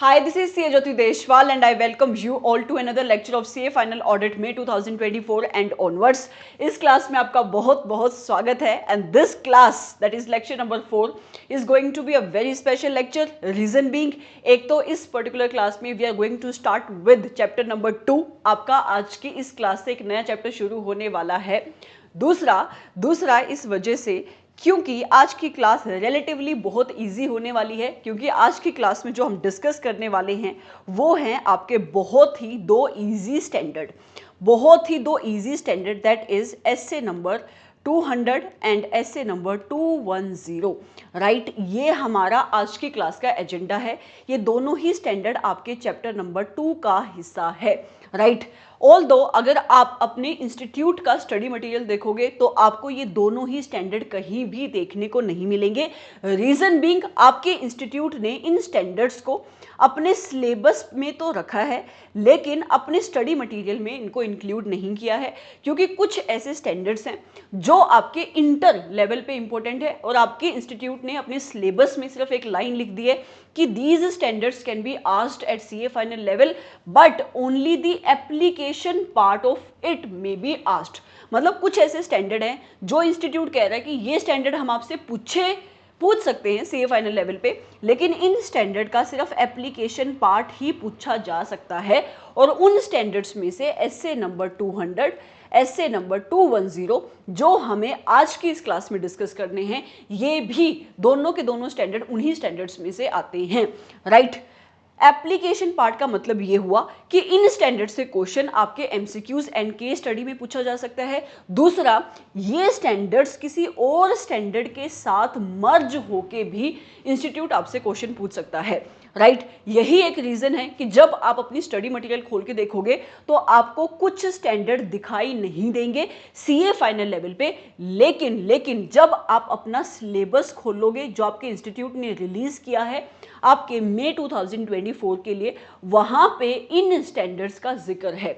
Hi, this is CA Jyoti Deshwal and I welcome you all to another lecture of CA Final Audit May 2024 and onwards. इस class में आपका बहुत बहुत स्वागत है and this class that is lecture number 4 is going to be a very special lecture. Reason being, एक तो इस particular class में we are going to start with chapter number 2. आपका आज की इस क्लास से एक नया चैप्टर शुरू होने वाला है. दूसरा इस वजह से क्योंकि आज की क्लास रिलेटिवली बहुत इजी होने वाली है, क्योंकि आज की क्लास में जो हम डिस्कस करने वाले हैं वो हैं आपके बहुत ही दो easy standard that is essay number 200 and essay number 210. Right, ये हमारा आज की क्लास का एजेंडा है. ये दोनों ही स्टैंडर्ड आपके चैप्टर नंबर 2 का हिस्सा है. राइट, ऑल्दो अगर आप अपने इंस्टीट्यूट का स्टडी मटेरियल देखोगे तो आपको ये दोनों ही स्टैंडर्ड कहीं भी देखने को नहीं मिलेंगे. रीजन बीइंग, आपके इंस्टीट्यूट ने इन स्टैंडर्ड्स को अपने सिलेबस में तो रखा है लेकिन अपने स्टडी मटेरियल में इनको इंक्लूड नहीं किया है, क्योंकि कुछ ऐसे स्टैंडर्ड्स हैं जो आपके इंटर लेवल पे इंपॉर्टेंट है और आपके इंस्टीट्यूट ने अपने सिलेबस में सिर्फ एक लाइन लिख दी है कि these standards can be asked at CA final level but only the application part of it may be asked. मतलब कुछ ऐसे स्टैंडर्ड हैं जो इंस्टीट्यूट कह रहा है कि ये स्टैंडर्ड हम आपसे पूछ सकते हैं सीए फाइनल लेवल पे, लेकिन इन स्टैंडर्ड का सिर्फ एप्लीकेशन पार्ट ही पूछा जा सकता है. और उन स्टैंडर्ड्स में से एसे नंबर 200, एसे नंबर 210 जो हमें आज की इस क्लास में डिस्कस करने हैं, ये भी दोनों के दोनों स्टैंडर्ड उन्हीं स्टैंडर्ड्स में से आते हैं. राइट, एप्लीकेशन पार्ट का मतलब ये हुआ कि इन स्टैंडर्ड से क्वेश्चन आपके एमसीक्यूज एंड केस स्टडी में पूछा जा सकता है. दूसरा, ये स्टैंडर्ड्स किसी और स्टैंडर्ड के साथ मर्ज होके भी इंस्टीट्यूट आपसे क्वेश्चन पूछ सकता है. राइट, यही एक रीजन है कि जब आप अपनी स्टडी मटेरियल खोल के देखोगे तो आपको कुछ स्टैंडर्ड दिखाई नहीं देंगे सीए फाइनल लेवल पे, लेकिन जब आप अपना सिलेबस खोलोगे जो आपके इंस्टीट्यूट ने रिलीज किया है आपके मई 2024 के लिए, वहां पे इन स्टैंडर्ड्स का जिक्र है.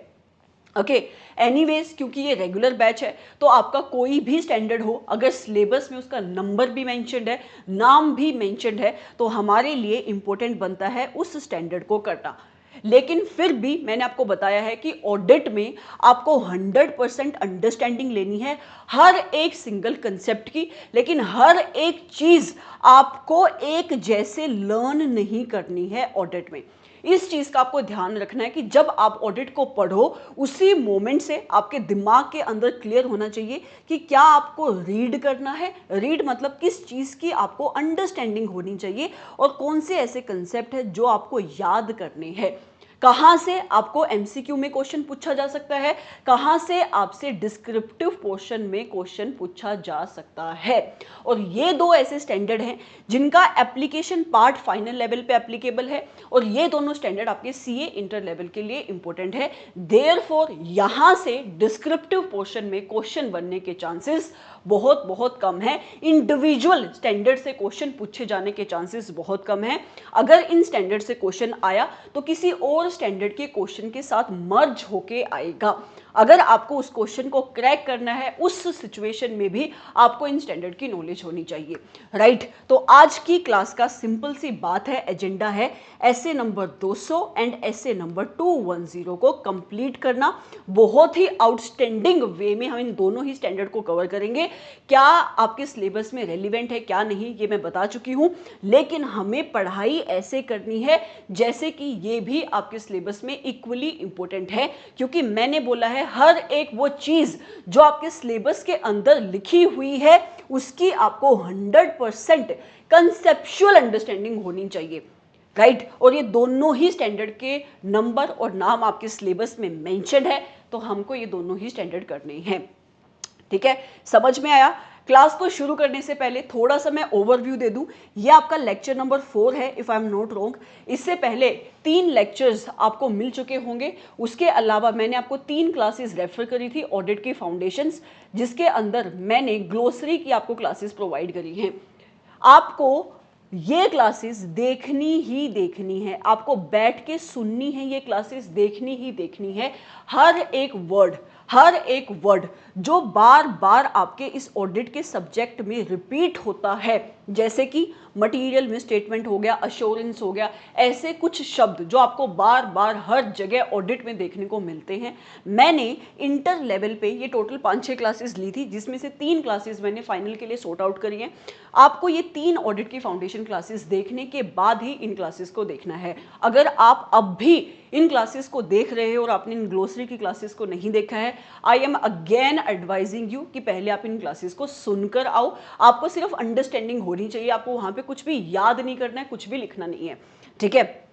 ओके, एनीवेज, क्योंकि ये रेगुलर बैच है तो आपका कोई भी स्टैंडर्ड हो, अगर सिलेबस में उसका नंबर भी मेंशन्ड है, नाम भी मेंशन्ड है, तो हमारे लिए इंपॉर्टेंट बनता है उस स्टैंडर्ड को करना. लेकिन फिर भी मैंने आपको बताया है कि ऑडिट में आपको 100% अंडरस्टैंडिंग लेनी है हर एक सिंगल कंसेप्ट की, लेकिन हर एक चीज आपको एक जैसे लर्न नहीं करनी है ऑडिट में. इस चीज का आपको ध्यान रखना है कि जब आप ऑडिट को पढ़ो उसी मोमेंट से आपके दिमाग के अंदर क्लियर होना चाहिए कि क्या आपको रीड करना है. रीड मतलब किस चीज की आपको अंडरस्टैंडिंग होनी चाहिए और कौन से ऐसे कंसेप्ट है जो आपको याद करने हैं. कहाँ से आपको एमसीक्यू में क्वेश्चन पूछा जा सकता है, कहाँ से आपसे डिस्क्रिप्टिव पोर्शन में क्वेश्चन पूछा जा सकता है. और ये दो ऐसे स्टैंडर्ड हैं जिनका एप्लीकेशन पार्ट फाइनल लेवल पे एप्लीकेबल है और ये दोनों स्टैंडर्ड आपके सीए इंटर लेवल के लिए इंपॉर्टेंट है. देयरफॉर यहाँ से डिस्क्रिप्टिव पोर्शन में क्वेश्चन बनने के चांसेस बहुत कम है. इंडिविजुअल स्टैंडर्ड से क्वेश्चन पूछे जाने के चांसेस बहुत कम है. अगर इन स्टैंडर्ड से क्वेश्चन आया तो किसी और स्टैंडर्ड के क्वेश्चन के साथ मर्ज होके आएगा. अगर आपको उस क्वेश्चन को क्रैक करना है उस सिचुएशन में भी आपको इन स्टैंडर्ड की नॉलेज होनी चाहिए. राइट, तो आज की क्लास का सिंपल सी बात है, एजेंडा है एसे नंबर 200 एंड एसे नंबर 210 को कंप्लीट करना. बहुत ही आउटस्टैंडिंग वे में हम इन दोनों ही स्टैंडर्ड को कवर करेंगे. क्या आपके सिलेबस में रेलिवेंट है क्या नहीं ये मैं बता चुकी हूं, लेकिन हमें पढ़ाई ऐसे करनी है जैसे कि ये भी आपके सिलेबस में इक्वली इंपॉर्टेंट है, क्योंकि मैंने बोला है हर एक वो चीज जो आपके सिलेबस के अंदर लिखी हुई है उसकी आपको 100% कंसेप्चुअल अंडरस्टैंडिंग होनी चाहिए. राइट, और ये दोनों ही स्टैंडर्ड के नंबर और नाम आपके सिलेबस में मेंशन है, तो हमको ये दोनों ही स्टैंडर्ड करने हैं. ठीक है, समझ में आया. क्लास को शुरू करने से पहले थोड़ा सा मैं ओवरव्यू दे दूं. ये आपका लेक्चर नंबर 4 है if I am not wrong. इससे पहले 3 लेक्चर्स आपको मिल चुके होंगे. उसके अलावा मैंने आपको 3 क्लासेस रेफर करी थी ऑडिट की फाउंडेशंस, जिसके अंदर मैंने ग्लोसरी की आपको क्लासेस प्रोवाइड करी हैं. आपको ये क्लासेस देखनी ही देखनी है, आपको बैठ के सुननी है, ये क्लासेस देखनी ही देखनी है. हर एक वर्ड जो बार बार आपके इस ऑडिट के सब्जेक्ट में रिपीट होता है जैसे कि मटेरियल मिसस्टेटमेंट हो गया, अश्योरेंस हो गया, ऐसे कुछ शब्द जो आपको बार बार हर जगह ऑडिट में देखने को मिलते हैं। मैंने इंटर लेवल पे ये टोटल 5-6 क्लासेस ली थी, जिसमें से 3 क्लासेस मैंने फाइनल के लिए सॉर्ट आउट करी हैं। आपको ये 3 ऑडिट की फाउंडेशन क्लासेस देखने के बाद ही इन क्लासेस को देखना है। अगर आप अब भी इन क्लासेस को देख रहे हैं और आपने इन ग्लोसरी की क्लासेस को नहीं देखा है, I am again advising you कि पहले आप इन क्लासेस को सुनकर आओ। आपको सिर्फ अंडरस्टैंडिंग होनी चाहिए, आपको वहां पे कुछ भी याद नहीं करना है, कुछ भी लिखना नहीं है, ठीक है।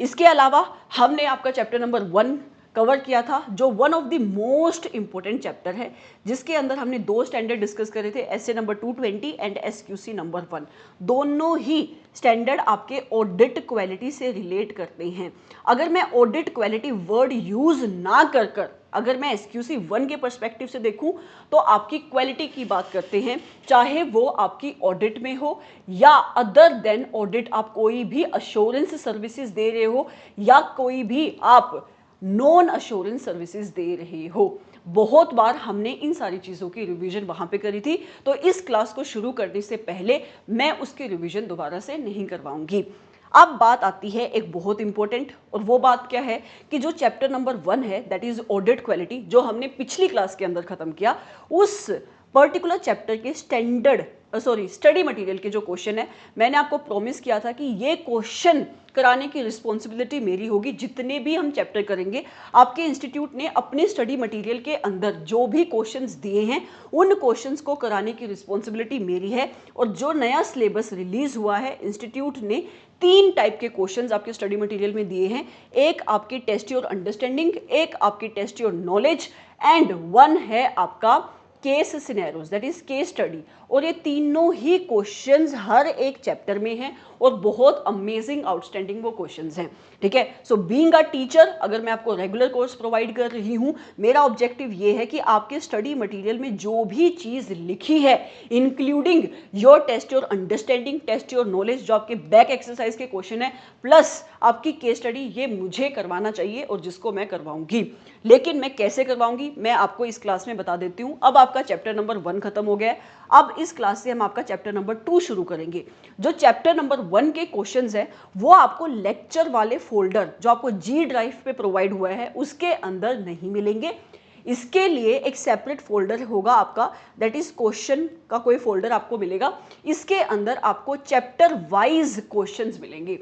इसके अलावा हमने आपका चैप्टर नंबर 1 कवर किया था, जो one of the most important chapter है, जिसके अंदर हमने 2 स्टैंडर्ड डिस्कस करे थे, S A number 220 and SQC number 1। दोनों ही स्टैंडर्ड आपके ऑडिट क्वालिटी से रिलेट करते हैं। अगर मैं ऑडिट क्वालिटी वर्ड यूज ना कर अगर मैं एसक्यूसी 1 के पर्सपेक्टिव से देखूं तो आपकी क्वालिटी की बात करते हैं, चाहे वो आपकी ऑडिट में हो या अदर देन ऑडिट आप कोई भी अश्योरेंस सर्विसेज दे रहे हो या कोई भी आप नॉन अश्योरेंस सर्विसेज दे रहे हो। बहुत बार हमने इन सारी चीज़ों की रिवीजन वहां पे करी थी, तो इस क्लास को शुरू करने से पहले मैं उसकी रिवीजन दोबारा से नहीं करवाऊंगी। अब बात आती है एक बहुत इंपॉर्टेंट, और वो बात क्या है कि जो चैप्टर नंबर 1 है, दैट इज ऑडिट क्वालिटी, जो हमने पिछली क्लास के अंदर खत्म किया, उस पर्टिकुलर चैप्टर के स्टडी मटेरियल के जो क्वेश्चन है, मैंने आपको प्रॉमिस किया था कि ये क्वेश्चन कराने की रिस्पॉन्सिबिलिटी मेरी होगी। जितने भी हम चैप्टर करेंगे, आपके इंस्टीट्यूट ने अपने स्टडी मटेरियल के अंदर जो भी क्वेश्चंस दिए हैं, उन क्वेश्चंस को कराने की रिस्पॉन्सिबिलिटी मेरी है। और जो नया सिलेबस रिलीज हुआ है, इंस्टीट्यूट ने 3 टाइप के क्वेश्चंस आपके स्टडी मटेरियल में दिए हैं। एक आपकी टेस्ट योर अंडरस्टैंडिंग, एक आपकी टेस्ट योर नॉलेज, एंड 1 है आपका case scenarios, that is case study. और ये तीनों ही क्वेश्चंस हर एक चैप्टर में हैं और बहुत अमेजिंग आउटस्टैंडिंग वो क्वेश्चंस हैं, ठीक है। सो बीइंग अ टीचर, अगर मैं आपको रेगुलर कोर्स प्रोवाइड कर रही हूँ, मेरा ऑब्जेक्टिव ये है कि आपके स्टडी मटेरियल में जो भी चीज़ लिखी है, including your test your understanding, test your knowledge, जो आपके बैक एक्सरसाइज के क्वेश्चन है, प्लस आपकी केस स्टडी, ये मुझे करवाना चाहिए और जिसको मैं करवाऊंगी। लेकिन मैं कैसे करवाऊंगी, मैं आपको इस क्लास में बता देती हूँ। अब आपका चैप्टर नंबर 1 खत्म हो गया है, अब इस क्लास से हम आपका चैप्टर नंबर 2 शुरू करेंगे। जो चैप्टर नंबर 1 के क्वेश्चंस हैं, वो आपको लेक्चर वाले फोल्डर जो आपको जी ड्राइव पे प्रोवाइड हुआ है, उसके अंदर नहीं मिलेंगे। इसके लिए एक सेपरेट फोल्डर होगा आपका, दैट इज क्वेश्चन का कोई फोल्डर आपको मिलेगा। इसके अंदर आपको चैप्टर वाइज क्वेश्चंस मिलेंगे।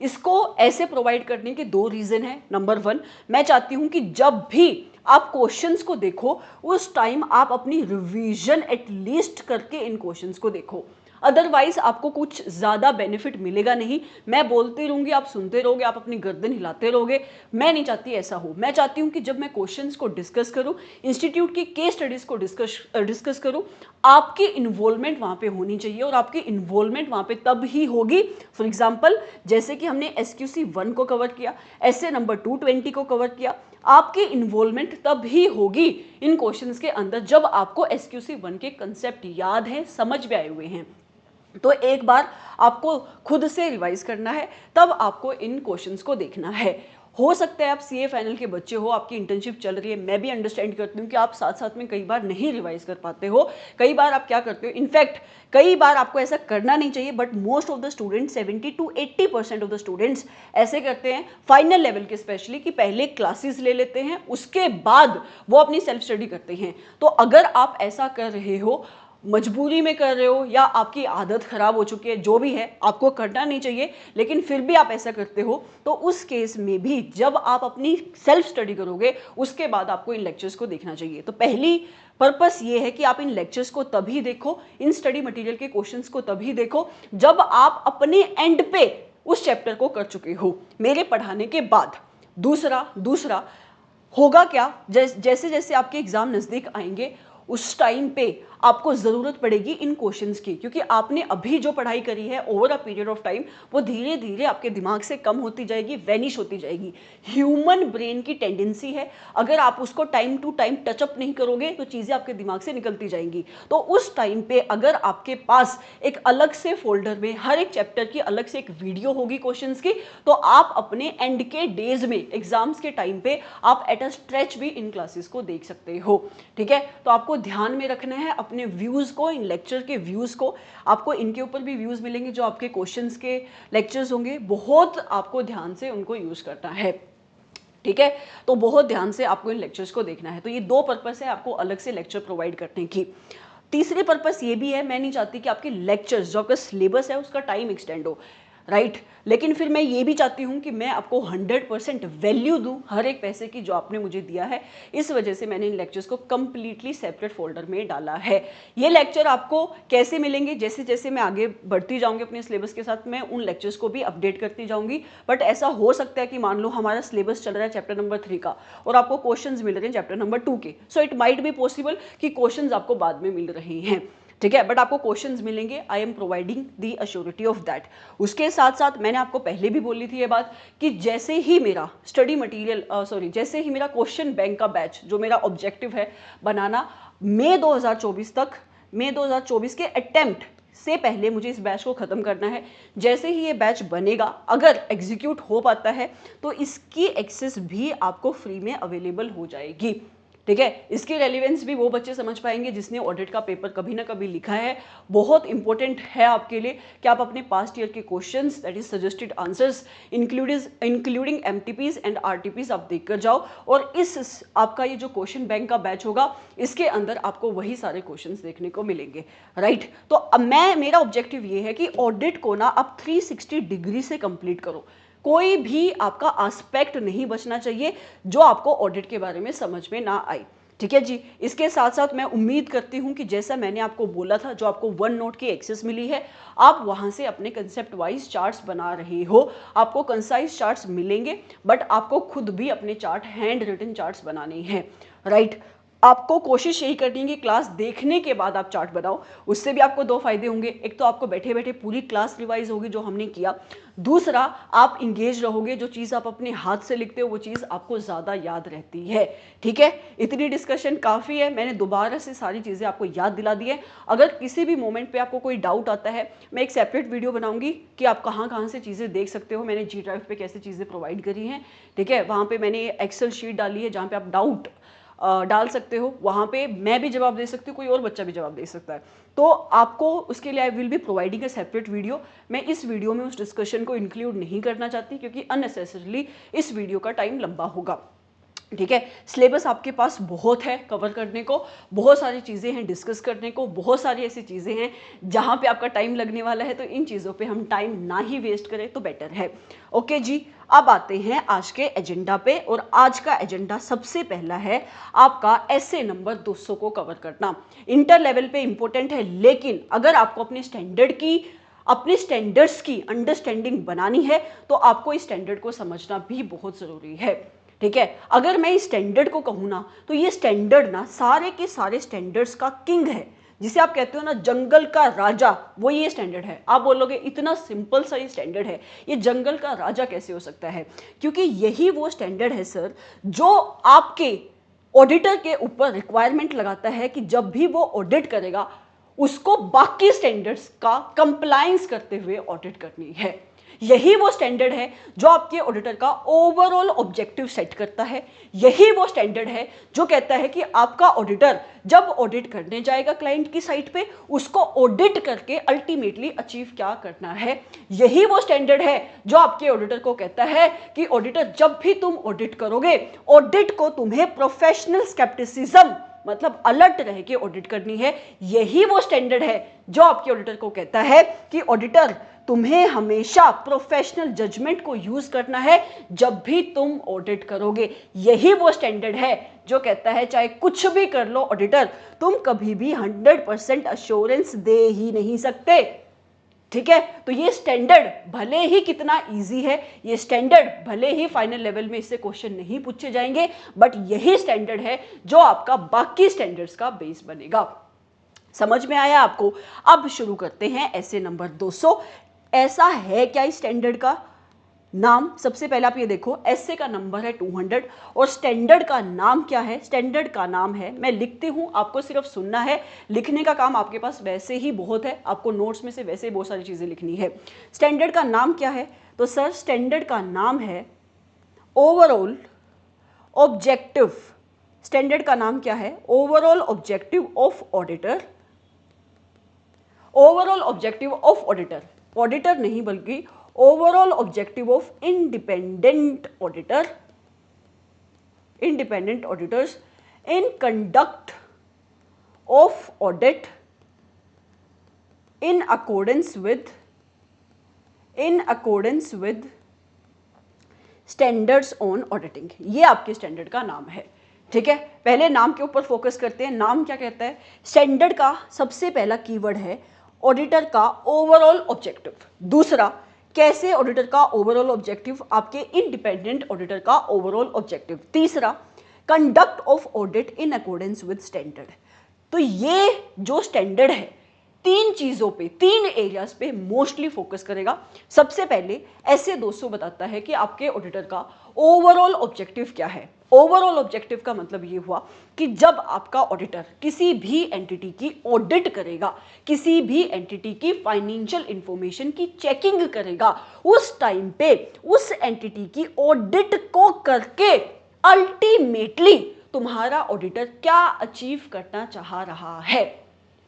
इसको ऐसे प्रोवाइड करने के 2 रीजन है। नंबर 1, मैं चाहती हूं कि जब भी आप क्वेश्चंस को देखो, उस टाइम आप अपनी रिवीजन एटलीस्ट करके इन क्वेश्चंस को देखो। अदरवाइज आपको कुछ ज़्यादा बेनिफिट मिलेगा नहीं। मैं बोलती रहूँगी, आप सुनते रहोगे, आप अपनी गर्दन हिलाते रहोगे। मैं नहीं चाहती ऐसा हो। मैं चाहती हूँ कि जब मैं क्वेश्चंस को डिस्कस करूँ, इंस्टीट्यूट की केस स्टडीज़ को डिस्कस करूँ, आपकी इन्वॉल्वमेंट वहाँ पे होनी चाहिए। और आपकी इन्वॉल्वमेंट वहाँ पे तब ही होगी, फॉर एग्जाम्पल जैसे कि हमने SQC 1 को कवर किया, एसए नंबर 220 को कवर किया, आपकी इन्वॉल्वमेंट तब ही होगी इन क्वेश्चंस के अंदर जब आपको SQC 1 के कंसेप्ट याद हैं, समझ में आए हुए हैं। तो एक बार आपको खुद से रिवाइज करना है, तब आपको इन क्वेश्चंस को देखना है। हो सकता है आप सीए फाइनल के बच्चे हो, आपकी इंटर्नशिप चल रही है, मैं भी अंडरस्टैंड करती हूँ कि आप साथ साथ में कई बार नहीं रिवाइज कर पाते हो। कई बार आप क्या करते हो, इनफैक्ट कई बार आपको ऐसा करना नहीं चाहिए, but most of the students, 70 to 80% of the students ऐसे करते हैं फाइनल लेवल के स्पेशली, कि पहले क्लासेस ले लेते हैं, उसके बाद वो अपनी सेल्फ स्टडी करते हैं। तो अगर आप ऐसा कर रहे हो, मजबूरी में कर रहे हो या आपकी आदत खराब हो चुकी है, जो भी है, आपको करना नहीं चाहिए, लेकिन फिर भी आप ऐसा करते हो, तो उस केस में भी जब आप अपनी सेल्फ स्टडी करोगे, उसके बाद आपको इन लेक्चर्स को देखना चाहिए। तो पहली पर्पस ये है कि आप इन लेक्चर्स को तभी देखो, इन स्टडी मटेरियल के क्वेश्चंस को तभी देखो जब आप अपने एंड पे उस चैप्टर को कर चुके हो, मेरे पढ़ाने के बाद। दूसरा होगा क्या, जैसे जैसे आपके एग्जाम नजदीक आएंगे, उस टाइम पे आपको ज़रूरत पड़ेगी इन क्वेश्चंस की, क्योंकि आपने अभी जो पढ़ाई करी है over a period of time, वो धीरे धीरे आपके दिमाग से कम होती जाएगी, वैनिश होती जाएगी। ह्यूमन ब्रेन की टेंडेंसी है, अगर आप उसको टाइम टू टाइम टचअप नहीं करोगे तो चीज़ें आपके दिमाग से निकलती जाएंगी। तो उस टाइम पे अगर आपके पास एक अलग से फोल्डर में हर एक चैप्टर की अलग से एक वीडियो होगी क्वेश्चंस की, तो आप अपने एंड के डेज में, एग्जाम्स के टाइम पे, आप एट अ स्ट्रेच भी इन क्लासेस को देख सकते हो, ठीक है। तो आपको ध्यान में रखना है अपने व्यूज़ को, इन लेक्चर के व्यूज़ को, आपको इनके ऊपर भी व्यूज़ मिलेंगे जो आपके क्वेश्चंस के लेक्चर्स होंगे, बहुत आपको ध्यान से उनको यूज़ करना है, ठीक है। तो बहुत ध्यान से आपको इन लेक्चर्स को देखना है। तो ये दो पर्पस है आपको अलग से लेक्चर प्रोवाइड करने की। तीसरी पर्पस ये भी है, मैं नहीं चाहती कि आपके लेक्चर्स, जो आपका सिलेबस है उसका टाइम एक्सटेंड हो, राइट। लेकिन फिर मैं ये भी चाहती हूँ कि मैं आपको 100% वैल्यू दूँ हर एक पैसे की जो आपने मुझे दिया है। इस वजह से मैंने इन लेक्चर्स को कंप्लीटली सेपरेट फोल्डर में डाला है। ये लेक्चर आपको कैसे मिलेंगे, जैसे जैसे मैं आगे बढ़ती जाऊँगी अपने सिलेबस के साथ, मैं उन लेक्चर्स को भी अपडेट करती जाऊँगी। बट ऐसा हो सकता है कि मान लो हमारा सिलेबस चल रहा है चैप्टर नंबर 3 का और आपको क्वेश्चन मिल रहे हैं चैप्टर नंबर 2 के, so it might be possible कि क्वेश्चन आपको बाद में मिल रहे हैं, ठीक है। बट आपको क्वेश्चंस मिलेंगे, I am providing the assurity of that. उसके साथ साथ मैंने आपको पहले भी बोली थी ये बात कि जैसे ही मेरा स्टडी मटेरियल जैसे ही मेरा क्वेश्चन बैंक का बैच, जो मेरा ऑब्जेक्टिव है बनाना मई 2024 तक, मई 2024 के अटेम्प्ट से पहले मुझे इस बैच को ख़त्म करना है। जैसे ही ये बैच बनेगा, अगर एग्जीक्यूट हो पाता है तो इसकी एक्सेस भी आपको फ्री में अवेलेबल हो जाएगी, ठीक है। इसकी रेलिवेंस भी वो बच्चे समझ पाएंगे जिसने ऑडिट का पेपर कभी ना कभी लिखा है। बहुत इंपॉर्टेंट है आपके लिए कि आप अपने पास्ट ईयर के questions, that is suggested answers, including MTPs and RTPs आप देख कर जाओ। और इस आपका ये जो क्वेश्चन बैंक का बैच होगा, इसके अंदर आपको वही सारे क्वेश्चंस देखने को मिलेंगे, राइट। तो अब मेरा ऑब्जेक्टिव ये है कि ऑडिट को ना आप 360 डिग्री से कंप्लीट करो। कोई भी आपका एस्पेक्ट नहीं बचना चाहिए जो आपको ऑडिट के बारे में समझ में ना आए, ठीक है जी। इसके साथ साथ मैं उम्मीद करती हूं कि जैसा मैंने आपको बोला था, जो आपको वन नोट की एक्सेस मिली है, आप वहां से अपने कंसेप्ट वाइज चार्ट्स बना रहे हो। आपको कंसाइज चार्ट्स मिलेंगे, बट आपको खुद भी अपने चार्ट, हैंड रिटन चार्ट्स बनाने हैं, राइट। आपको कोशिश यही करनी है कि क्लास देखने के बाद आप चार्ट बनाओ। उससे भी आपको दो फायदे होंगे, एक तो आपको बैठे बैठे पूरी क्लास रिवाइज होगी जो हमने किया, दूसरा आप इंगेज रहोगे, जो चीज़ आप अपने हाथ से लिखते हो वो चीज़ आपको ज़्यादा याद रहती है, ठीक है। इतनी डिस्कशन काफ़ी है, मैंने दोबारा से सारी चीज़ें आपको याद दिला दी है। अगर किसी भी मोमेंट पे आपको कोई डाउट आता है, मैं एक सेपरेट वीडियो बनाऊंगी कि आप कहाँ कहाँ से चीज़ें देख सकते हो, मैंने जी ड्राइव पे कैसे चीज़ें प्रोवाइड करी हैं, ठीक है। वहाँ पे मैंने एक्सेल शीट डाली है जहाँ पे आप डाउट डाल सकते हो, वहाँ पे मैं भी जवाब दे सकती हूँ, कोई और बच्चा भी जवाब दे सकता है। तो आपको उसके लिए I will be providing a separate video. मैं इस वीडियो में उस डिस्कशन को इंक्लूड नहीं करना चाहती क्योंकि अननेसेसरली इस वीडियो का टाइम लंबा होगा, ठीक है। सिलेबस आपके पास बहुत है कवर करने को, बहुत सारी चीज़ें हैं डिस्कस करने को, बहुत सारी ऐसी चीज़ें हैं जहाँ पे आपका टाइम लगने वाला है, तो इन चीज़ों पे हम टाइम ना ही वेस्ट करें तो बेटर है। ओके जी, अब आते हैं आज के एजेंडा पे। और आज का एजेंडा सबसे पहला है आपका एसे नंबर 200 को कवर करना। इंटर लेवल पे इंपॉर्टेंट है, लेकिन अगर आपको अपने स्टैंडर्ड्स की अंडरस्टैंडिंग बनानी है तो आपको इस स्टैंडर्ड को समझना भी बहुत ज़रूरी है, ठीक है। अगर मैं इस स्टैंडर्ड को कहूँ ना, तो ये स्टैंडर्ड ना सारे के सारे स्टैंडर्ड्स का किंग है, जिसे आप कहते हो ना जंगल का राजा, वो ये स्टैंडर्ड है। आप बोलोगे इतना सिंपल सा ये स्टैंडर्ड है, ये जंगल का राजा कैसे हो सकता है? क्योंकि यही वो स्टैंडर्ड है सर जो आपके ऑडिटर के ऊपर रिक्वायरमेंट लगाता है कि जब भी वो ऑडिट करेगा उसको बाकी स्टैंडर्ड्स का कंप्लायंस करते हुए ऑडिट करनी है। यही वो स्टैंडर्ड है जो आपके ऑडिटर का ओवरऑल ऑब्जेक्टिव सेट करता है। यही वो स्टैंडर्ड है जो कहता है कि आपका ऑडिटर जब ऑडिट करने जाएगा क्लाइंट की साइट पे, उसको ऑडिट करके अल्टीमेटली अचीव क्या करना है। यही वो स्टैंडर्ड है जो आपके ऑडिटर को कहता है कि ऑडिटर जब भी तुम ऑडिट करोगे, ऑडिट को तुम्हें प्रोफेशनल स्केप्टिसिज्म मतलब अलर्ट रह के ऑडिट करनी है। यही वो स्टैंडर्ड है जो आपके ऑडिटर को कहता है कि ऑडिटर तुम्हें हमेशा प्रोफेशनल जजमेंट को यूज करना है जब भी तुम ऑडिट करोगे। यही वो स्टैंडर्ड है जो कहता है चाहे कुछ भी कर लो ऑडिटर, तुम कभी भी 100% अश्योरेंस दे ही नहीं सकते, ठीक है। तो ये स्टैंडर्ड भले ही कितना इजी है, ये स्टैंडर्ड भले ही फाइनल लेवल में इससे क्वेश्चन नहीं पूछे जाएंगे, बट यही स्टैंडर्ड है जो आपका बाकी स्टैंडर्ड्स का बेस बनेगा। समझ में आया आपको? अब शुरू करते हैं ऐसे नंबर 200। ऐसा है क्या इस स्टैंडर्ड का नाम? सबसे पहले आप ये देखो, एसए का नंबर है 200 और स्टैंडर्ड का नाम क्या है? स्टैंडर्ड का नाम है, मैं लिखती हूं, आपको सिर्फ सुनना है, लिखने का काम आपके पास वैसे ही बहुत है, आपको नोट्स में से वैसे ही बहुत सारी चीजें लिखनी है। स्टैंडर्ड का नाम क्या है? तो सर स्टैंडर्ड का नाम है ओवरऑल ऑब्जेक्टिव। स्टैंडर्ड का नाम क्या है? Overall objective of auditor overall objective of auditor, auditor नहीं बल्कि overall objective of independent auditor, independent auditors in conduct of audit in accordance with standards on auditing। ये आपके स्टैंडर्ड का नाम है, ठीक है। पहले नाम के ऊपर फोकस करते हैं। नाम क्या कहता है? स्टैंडर्ड का सबसे पहला कीवर्ड है ऑडिटर का ओवरऑल ऑब्जेक्टिव। दूसरा, कैसे ऑडिटर का ओवरऑल ऑब्जेक्टिव, आपके इंडिपेंडेंट ऑडिटर का ओवरऑल ऑब्जेक्टिव। तीसरा, conduct of audit in accordance with standard. तो ये जो स्टैंडर्ड है तीन चीजों पे, तीन एरियाज पे मोस्टली फोकस करेगा। सबसे पहले ऐसे 200 बताता है कि आपके ऑडिटर का ओवरऑल ऑब्जेक्टिव क्या है। ओवरऑल ऑब्जेक्टिव का मतलब ये हुआ कि जब आपका ऑडिटर किसी भी एंटिटी की ऑडिट करेगा, किसी भी एंटिटी की फाइनेंशियल इंफॉर्मेशन की चेकिंग करेगा, उस टाइम पे उस एंटिटी की ऑडिट को करके अल्टीमेटली तुम्हारा ऑडिटर क्या अचीव करना चाह रहा है,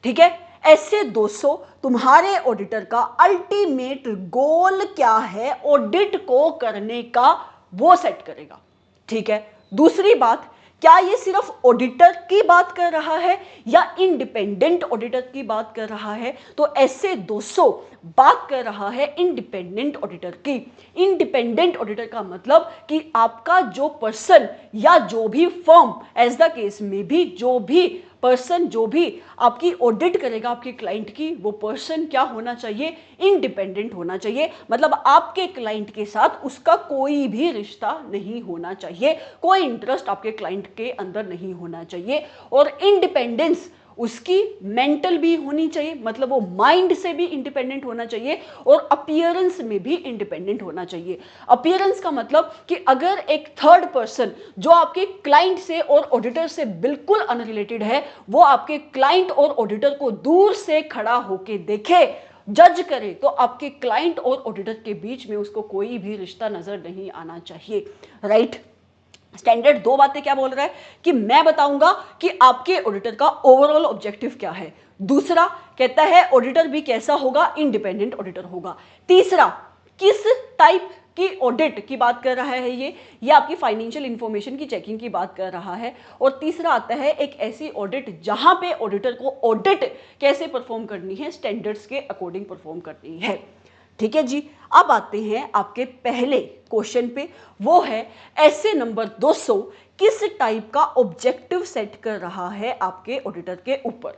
ठीक है। ऐसे 200 तुम्हारे ऑडिटर का अल्टीमेट गोल क्या है ऑडिट को करने का, वो सेट करेगा, ठीक है। दूसरी बात, क्या ये सिर्फ ऑडिटर की बात कर रहा है या इंडिपेंडेंट ऑडिटर की बात कर रहा है? तो ऐसे 200 बात कर रहा है इंडिपेंडेंट ऑडिटर की। इंडिपेंडेंट ऑडिटर का मतलब कि आपका जो पर्सन या जो भी फर्म, एज द केस में भी जो भी पर्सन, जो भी आपकी ऑडिट करेगा आपके क्लाइंट की, वो पर्सन क्या होना चाहिए? इंडिपेंडेंट होना चाहिए। मतलब आपके क्लाइंट के साथ उसका कोई भी रिश्ता नहीं होना चाहिए, कोई इंटरेस्ट आपके क्लाइंट के अंदर नहीं होना चाहिए। और इंडिपेंडेंस उसकी मेंटल भी होनी चाहिए, मतलब वो माइंड से भी इंडिपेंडेंट होना चाहिए और अपीयरेंस में भी इंडिपेंडेंट होना चाहिए। अपीयरेंस का मतलब कि अगर एक थर्ड पर्सन जो आपके क्लाइंट से और ऑडिटर से बिल्कुल अनरिलेटेड है, वो आपके क्लाइंट और ऑडिटर को दूर से खड़ा होके देखे, जज करे, तो आपके क्लाइंट और ऑडिटर के बीच में उसको कोई भी रिश्ता नजर नहीं आना चाहिए, राइट। स्टैंडर्ड दो बातें क्या बोल रहा है कि मैं बताऊंगा कि आपके ऑडिटर का ओवरऑल ऑब्जेक्टिव क्या है। दूसरा कहता है ऑडिटर भी कैसा होगा? इंडिपेंडेंट ऑडिटर होगा। तीसरा, किस टाइप की ऑडिट की बात कर रहा है ये आपकी फाइनेंशियल इंफॉर्मेशन की चेकिंग की बात कर रहा है। और तीसरा आता है एक ऐसी ऑडिट जहां पे ऑडिटर को ऑडिट कैसे परफॉर्म करनी है? स्टैंडर्ड्स के अकॉर्डिंग परफॉर्म करनी है, ठीक है जी। अब आते हैं आपके पहले क्वेश्चन पे, वो है ऐसे नंबर 200 किस टाइप का ऑब्जेक्टिव सेट कर रहा है आपके ऑडिटर के ऊपर।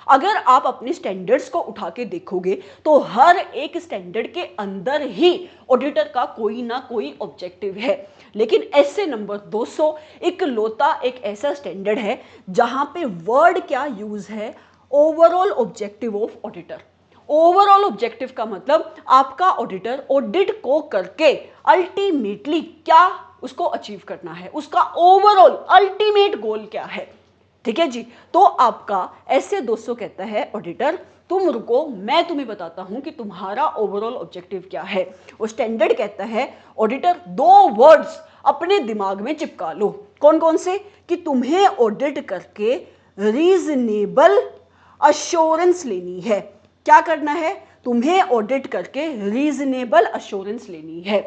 अगर आप अपने स्टैंडर्ड्स को उठा के देखोगे तो हर एक स्टैंडर्ड के अंदर ही ऑडिटर का कोई ना कोई ऑब्जेक्टिव है, लेकिन ऐसे नंबर 200 इकलौता एक ऐसा स्टैंडर्ड है जहां पे वर्ड क्या यूज है? Overall objective of auditor. Overall objective का मतलब आपका ऑडिटर ऑडिट को करके अल्टीमेटली क्या उसको अचीव करना है, उसका ओवरऑल अल्टीमेट गोल क्या है, ठीक है जी। तो आपका ऐसे 200 कहता है ऑडिटर तुम रुको, मैं तुम्हें बताता हूं कि तुम्हारा ओवरऑल ऑब्जेक्टिव क्या है। और स्टैंडर्ड कहता है ऑडिटर दो वर्ड्स अपने दिमाग में चिपका लो। कौन कौन से? कि तुम्हें ऑडिट करके रीजनेबल अश्योरेंस लेनी है। क्या करना है? तुम्हें ऑडिट करके रीजनेबल अश्योरेंस लेनी है।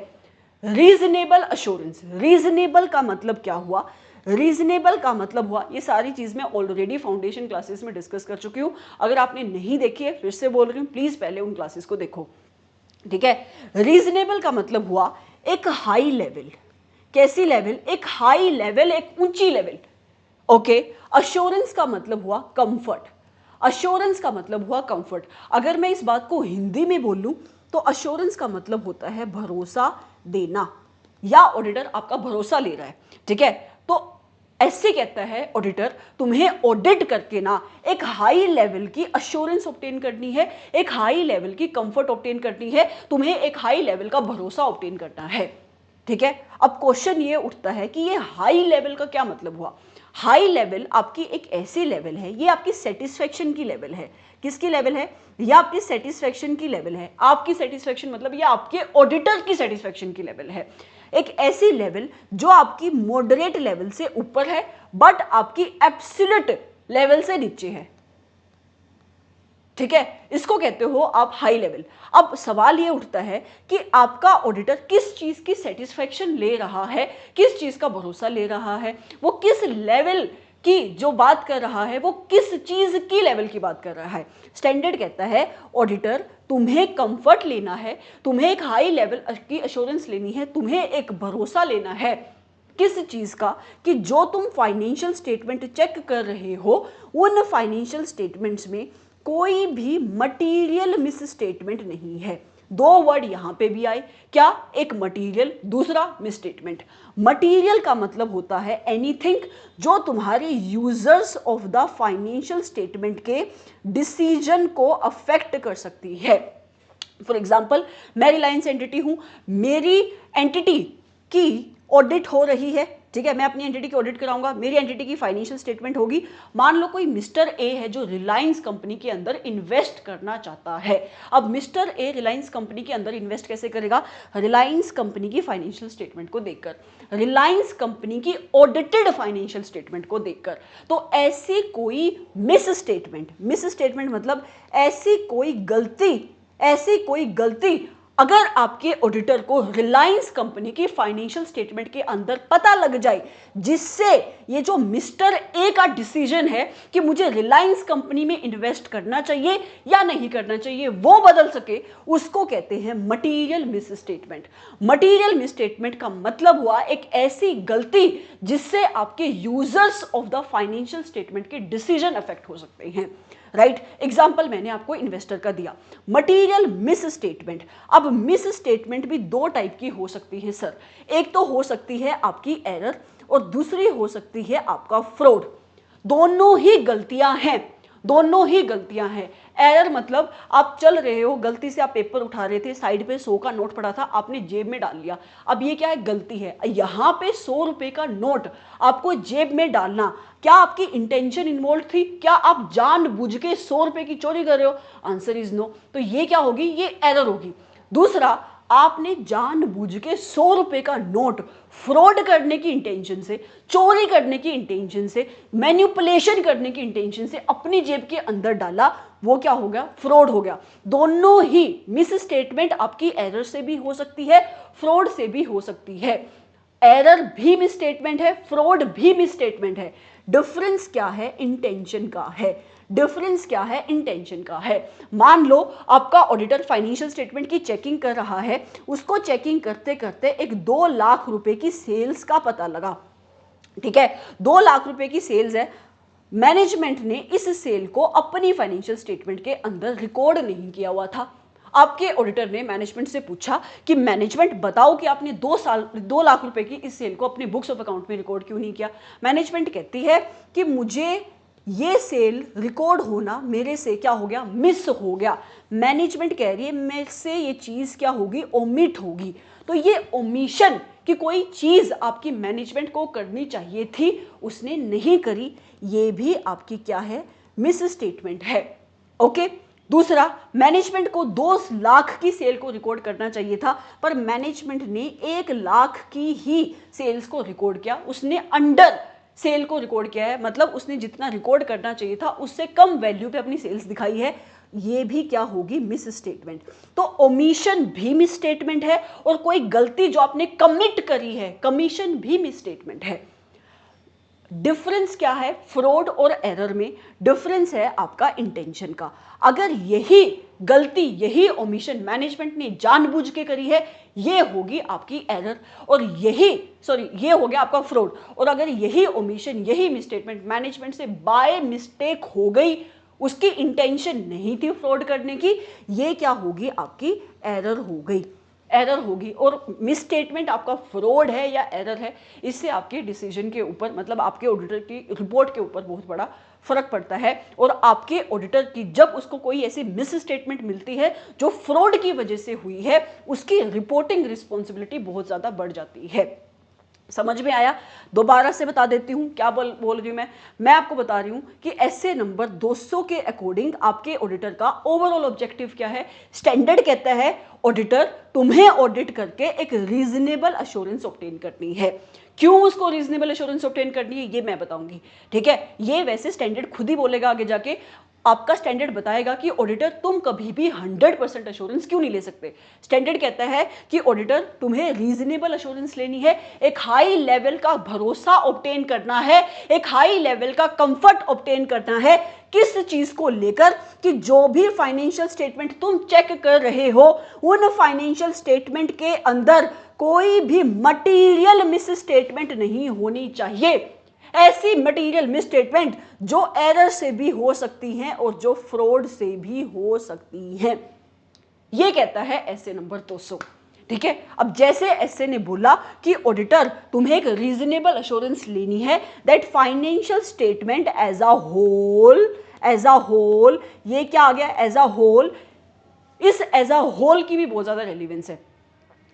रीजनेबल अश्योरेंस, रीजनेबल का मतलब क्या हुआ? रीजनेबल का मतलब हुआ, ये सारी चीज मैं ऑलरेडी फाउंडेशन क्लासेस में डिस्कस कर चुकी हूं। अगर आपने नहीं देखी है फिर से बोल रही हूं, प्लीज पहले उन क्लासेस को देखो, ठीक है। रीजनेबल का मतलब हुआ एक हाई लेवल। कैसी लेवल? एक हाई लेवल, एक ऊंची लेवल, ओके। अश्योरेंस का मतलब हुआ कंफर्ट। अश्योरेंस का मतलब हुआ कंफर्ट। अगर मैं इस बात को हिंदी में बोलूं तो अश्योरेंस का मतलब होता है भरोसा देना, या ऑडिटर आपका भरोसा ले रहा है, ठीक है। तो ऐसे कहता है ऑडिटर तुम्हें ऑडिट करके ना एक हाई लेवल की अश्योरेंस ऑब्टेन करनी है, एक हाई लेवल की कंफर्ट ऑब्टेन करनी है, तुम्हें एक हाई लेवल का भरोसा ऑब्टेन करना है, ठीक है। अब क्वेश्चन ये उठता है कि ये हाई लेवल का क्या मतलब हुआ? हाई लेवल आपकी एक ऐसी लेवल है, ये आपकी सेटिस्फेक्शन की लेवल है। किसकी लेवल है? ये आपकी सेटिस्फेक्शन की लेवल है। आपकी सेटिस्फेक्शन मतलब ये आपके ऑडिटर की सेटिस्फेक्शन की लेवल है। एक ऐसी लेवल जो आपकी मॉडरेट लेवल से ऊपर है बट आपकी एब्सोल्यूट लेवल से नीचे है। ठीक है, इसको कहते हो आप हाई लेवल। अब सवाल ये उठता है कि आपका ऑडिटर किस चीज की सेटिस्फेक्शन ले रहा है, किस चीज का भरोसा ले रहा है, वो किस लेवल की जो बात कर रहा है, वो किस चीज की लेवल की बात कर रहा है। स्टैंडर्ड कहता है ऑडिटर तुम्हें कंफर्ट लेना है, तुम्हें एक हाई लेवल की अश्योरेंस लेनी है, तुम्हें एक भरोसा लेना है किस चीज का, कि जो तुम फाइनेंशियल स्टेटमेंट चेक कर रहे हो उन फाइनेंशियल स्टेटमेंट्स में कोई भी मटीरियल मिस स्टेटमेंट नहीं है। दो वर्ड यहां पे भी आए, क्या, एक मटीरियल, दूसरा मिस स्टेटमेंट। मटीरियल का मतलब होता है एनीथिंग जो तुम्हारे users of the financial statement के डिसीजन को अफेक्ट कर सकती है। फॉर एग्जाम्पल, मैं रिलायंस एंटिटी हूं, मेरी एंटिटी की ऑडिट हो रही है, ठीक है, मैं अपनी एंटिटी की ऑडिट कराऊंगा, मेरी एंटिटी की फाइनेंशियल स्टेटमेंट होगी। मान लो कोई मिस्टर ए है जो रिलायंस कंपनी के अंदर इन्वेस्ट करना चाहता है। अब मिस्टर ए रिलायंस कंपनी के अंदर इन्वेस्ट कैसे करेगा? रिलायंस कंपनी की फाइनेंशियल स्टेटमेंट को देखकर, रिलायंस कंपनी की ऑडिटेड फाइनेंशियल स्टेटमेंट को देखकर। तो ऐसी कोई मिस स्टेटमेंट मतलब ऐसी कोई गलती अगर आपके ऑडिटर को रिलायंस कंपनी की फाइनेंशियल स्टेटमेंट के अंदर पता लग जाए, जिससे ये जो मिस्टर ए का डिसीजन है कि मुझे रिलायंस कंपनी में इन्वेस्ट करना चाहिए या नहीं करना चाहिए वो बदल सके, उसको कहते हैं material miss statement. Material miss statement का मतलब हुआ एक ऐसी गलती जिससे आपके users of the financial statement के डिसीजन अफेक्ट हो सकते हैं। राइट, एग्जाम्पल मैंने आपको इन्वेस्टर का दिया। मटीरियल मिस स्टेटमेंट, अब मिस स्टेटमेंट भी दो टाइप की हो सकती है सर। एक तो हो सकती है आपकी एरर और दूसरी हो सकती है आपका फ्रॉड। दोनों ही गलतियां हैं। एरर मतलब आप चल रहे हो, गलती से आप पेपर उठा रहे थे, साइड पे 100 का नोट पड़ा था, आपने जेब में डाल लिया। अब ये क्या है? गलती है। यहाँ पे 100 रुपए का नोट आपको जेब में डालना, क्या आपकी इंटेंशन इन्वॉल्व थी? क्या आप जानबूझ के 100 रुपए की चोरी कर रहे हो? Answer is no. तो ये क्या होगी? ये एरर होगी। दूसरा, आपने जानबूझ के 100 रुपए का नोट फ्रॉड करने की इंटेंशन से, चोरी करने की इंटेंशन से, मैनिपुलेशन करने की इंटेंशन से अपनी जेब के अंदर डाला, वो क्या हो गया? फ्रॉड हो गया। दोनों ही मिस स्टेटमेंट आपकी एरर से भी हो सकती है, फ्रॉड से भी हो सकती है। एरर भी मिस स्टेटमेंट है, फ्रॉड भी मिस स्टेटमेंट है। डिफरेंस क्या है? इंटेंशन का है। इंटेंशन का है। मान लो आपका ऑडिटर फाइनेंशियल स्टेटमेंट की चेकिंग कर रहा है, उसको चेकिंग करते करते एक 2 लाख रुपए की सेल्स का पता लगा। ठीक है, 2 लाख रुपए की सेल्स है, मैनेजमेंट ने इस सेल को अपनी फाइनेंशियल स्टेटमेंट के अंदर रिकॉर्ड नहीं किया हुआ था। आपके ऑडिटर ने मैनेजमेंट से पूछा कि मैनेजमेंट बताओ कि आपने 2 लाख रुपए की इस सेल को अपने बुक्स ऑफ अकाउंट में रिकॉर्ड क्यों नहीं किया? मैनेजमेंट कहती है कि मुझे ये सेल रिकॉर्ड होना मेरे से क्या हो गया? मिस हो गया। मैनेजमेंट कह रही है मेरे से ये चीज़ क्या होगी? ओमिट होगी। तो ये ओमिशन कि कोई चीज़ आपकी मैनेजमेंट को करनी चाहिए थी, उसने नहीं करी, ये भी आपकी क्या है? मिस स्टेटमेंट है। ओके। दूसरा, मैनेजमेंट को 2 लाख की सेल को रिकॉर्ड करना चाहिए था, पर मैनेजमेंट ने 1 लाख की ही सेल्स को रिकॉर्ड किया। उसने अंडर सेल को रिकॉर्ड किया है, मतलब उसने जितना रिकॉर्ड करना चाहिए था उससे कम वैल्यू पे अपनी सेल्स दिखाई है। ये भी क्या होगी? Miss statement. तो ओमिशन भी मिस स्टेटमेंट है, और कोई गलती जो आपने कमिट करी है, कमीशन भी मिस स्टेटमेंट है। डिफरेंस क्या है फ्रॉड और एरर में? डिफरेंस है आपका इंटेंशन का। अगर यही गलती, यही ओमिशन मैनेजमेंट ने जानबूझ के करी है, ये होगी आपकी एरर, और ये हो गया आपका फ्रॉड। और अगर यही ओमिशन, यही मिसस्टेटमेंट मैनेजमेंट से बाय मिस्टेक हो गई, उसकी इंटेंशन नहीं थी फ्रॉड करने की, ये क्या होगी? आपकी एरर हो गई। और मिस स्टेटमेंट आपका फ्रॉड है या एरर है, इससे आपके डिसीजन के ऊपर, मतलब आपके ऑडिटर की रिपोर्ट के ऊपर बहुत बड़ा फर्क पड़ता है। और आपके ऑडिटर की जब उसको कोई ऐसी मिस स्टेटमेंट मिलती है जो फ्रॉड की वजह से हुई है, उसकी रिपोर्टिंग रिस्पॉन्सिबिलिटी बहुत ज़्यादा बढ़ जाती है। समझ में आया? दोबारा से बता देती हूँ क्या बोल रही हूँ मैं आपको बता रही हूँ कि ऐसे नंबर 200 के अकॉर्डिंग आपके ऑडिटर का ओवरऑल ऑब्जेक्टिव क्या है? स्टैंडर्ड कहता है ऑडिटर तुम्हें ऑडिट करके एक रीजनेबल अश्योरेंस ऑब्टेन करनी है। क्यों उसको रीजनेबल अश्योरेंस ऑब्टेन करनी है ये मैं बताऊंगी। ठीक है, ये वैसे स्टैंडर्ड खुद ही बोलेगा आगे जाके। आपका स्टैंडर्ड बताएगा कि ऑडिटर तुम कभी भी 100% अश्योरेंस क्यों नहीं ले सकते। स्टैंडर्ड कहता है कि ऑडिटर तुम्हें रीजनेबल अश्योरेंस लेनी है, एक हाई लेवल का भरोसा ऑब्टेन करना है, एक हाई लेवल का कंफर्ट ऑब्टेन करना है। किस चीज को लेकर कि जो भी फाइनेंशियल स्टेटमेंट तुम चेक कर रहे हो उन फाइनेंशियल स्टेटमेंट के अंदर कोई भी मटीरियल मिस स्टेटमेंट नहीं होनी चाहिए। ऐसी मटीरियल मिस स्टेटमेंट जो एरर से भी हो सकती हैं और जो फ्रॉड से भी हो सकती हैं। ये कहता है एसए नंबर 200। ठीक है, अब जैसे एसए ने बोला कि ऑडिटर तुम्हें एक रीजनेबल अश्योरेंस लेनी है that financial statement as a whole, ये क्या आ गया एज अ होल। इस एज अ होल की भी बहुत ज्यादा रेलिवेंस है।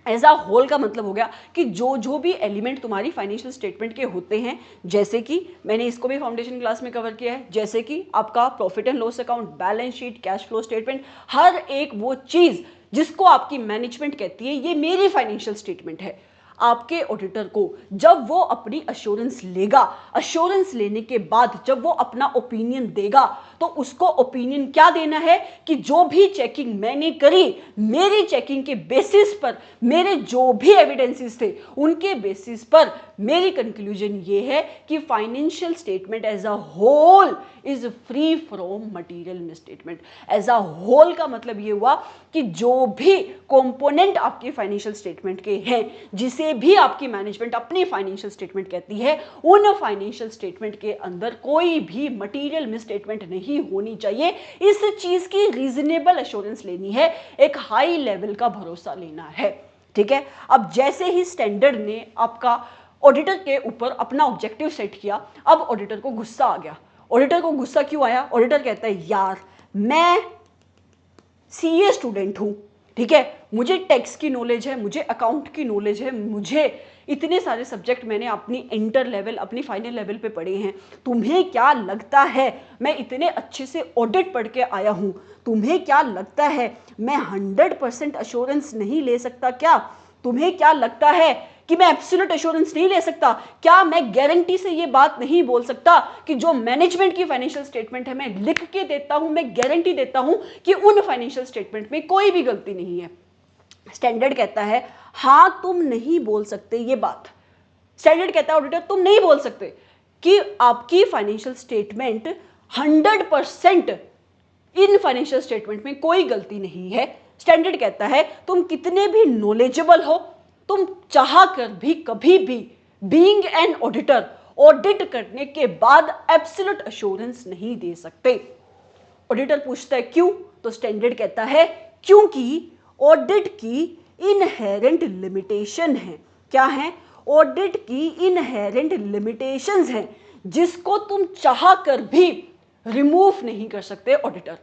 एज अ होल का मतलब हो गया कि जो भी एलिमेंट तुम्हारी फाइनेंशियल स्टेटमेंट के होते हैं, जैसे कि मैंने इसको भी फाउंडेशन क्लास में कवर किया है, जैसे कि आपका profit and loss account, balance sheet, cash flow statement, हर एक वो चीज जिसको आपकी मैनेजमेंट कहती है ये मेरी फाइनेंशियल स्टेटमेंट है। आपके ऑडिटर को जब वो अपनी अश्योरेंस लेगा, अश्योरेंस लेने के बाद जब वो अपना ओपिनियन देगा तो उसको ओपिनियन क्या देना है कि जो भी चेकिंग मैंने करी, मेरी चेकिंग के बेसिस पर, मेरे जो भी एविडेंसेस थे उनके बेसिस पर मेरी कंक्लूजन ये है कि financial statement as a whole is free from material misstatement. As a whole का मतलब ये हुआ कि जो भी कंपोनेंट आपके फाइनेंशियल स्टेटमेंट के हैं, जिसे भी आपकी मैनेजमेंट अपनी फाइनेंशियल स्टेटमेंट कहती है, उन फाइनेंशियल स्टेटमेंट के अंदर कोई भी मटीरियल मिसस्टेटमेंट नहीं होनी चाहिए। इस चीज की रीजनेबल एश्योरेंस लेनी है, एक हाई लेवल का भरोसा लेना है। ठीक है, अब जैसे ही स्टैंडर्ड ने आपका ऑडिटर के ऊपर अपना ऑब्जेक्टिव सेट किया, अब ऑडिटर को गुस्सा आ गया। ऑडिटर को गुस्सा क्यों आया? ऑडिटर कहता है यार मैं सीए स्टूडेंट हूं, ठीक है, मुझे टैक्स की नॉलेज है, मुझे अकाउंट की नॉलेज है, मुझे इतने सारे सब्जेक्ट मैंने अपनी इंटर लेवल, अपनी फाइनल लेवल पे पढ़े हैं। तुम्हें क्या लगता है मैं इतने अच्छे से ऑडिट पढ़ के आया हूं, तुम्हें क्या लगता है मैं 100% अश्योरेंस नहीं ले सकता क्या? तुम्हें क्या लगता है कि मैं एब्सोल्यूट एश्योरेंस नहीं ले सकता? क्या मैं गारंटी से ये बात नहीं बोल सकता कि जो मैनेजमेंट की फाइनेंशियल स्टेटमेंट है मैं लिख के देता हूं, मैं गारंटी देता हूं कि उन फाइनेंशियल स्टेटमेंट में कोई भी गलती नहीं है? स्टैंडर्ड कहता है हां तुम नहीं बोल सकते ये बात। स्टैंडर्ड कहता है ऑडिटर तुम नहीं बोल सकते कि आपकी financial statement 100% in financial statement में कोई गलती नहीं है। स्टैंडर्ड कहता है तुम कितने भी नॉलेजेबल हो, तुम चाह कर भी कभी भी बीइंग एन ऑडिटर ऑडिट करने के बाद एब्सोल्यूट अश्योरेंस नहीं दे सकते। ऑडिटर पूछता है क्यों? तो स्टैंडर्ड कहता है क्योंकि ऑडिट की इनहेरेंट लिमिटेशन है। क्या है? ऑडिट की इनहेरेंट लिमिटेशंस हैं जिसको तुम चाह कर भी रिमूव नहीं कर सकते ऑडिटर।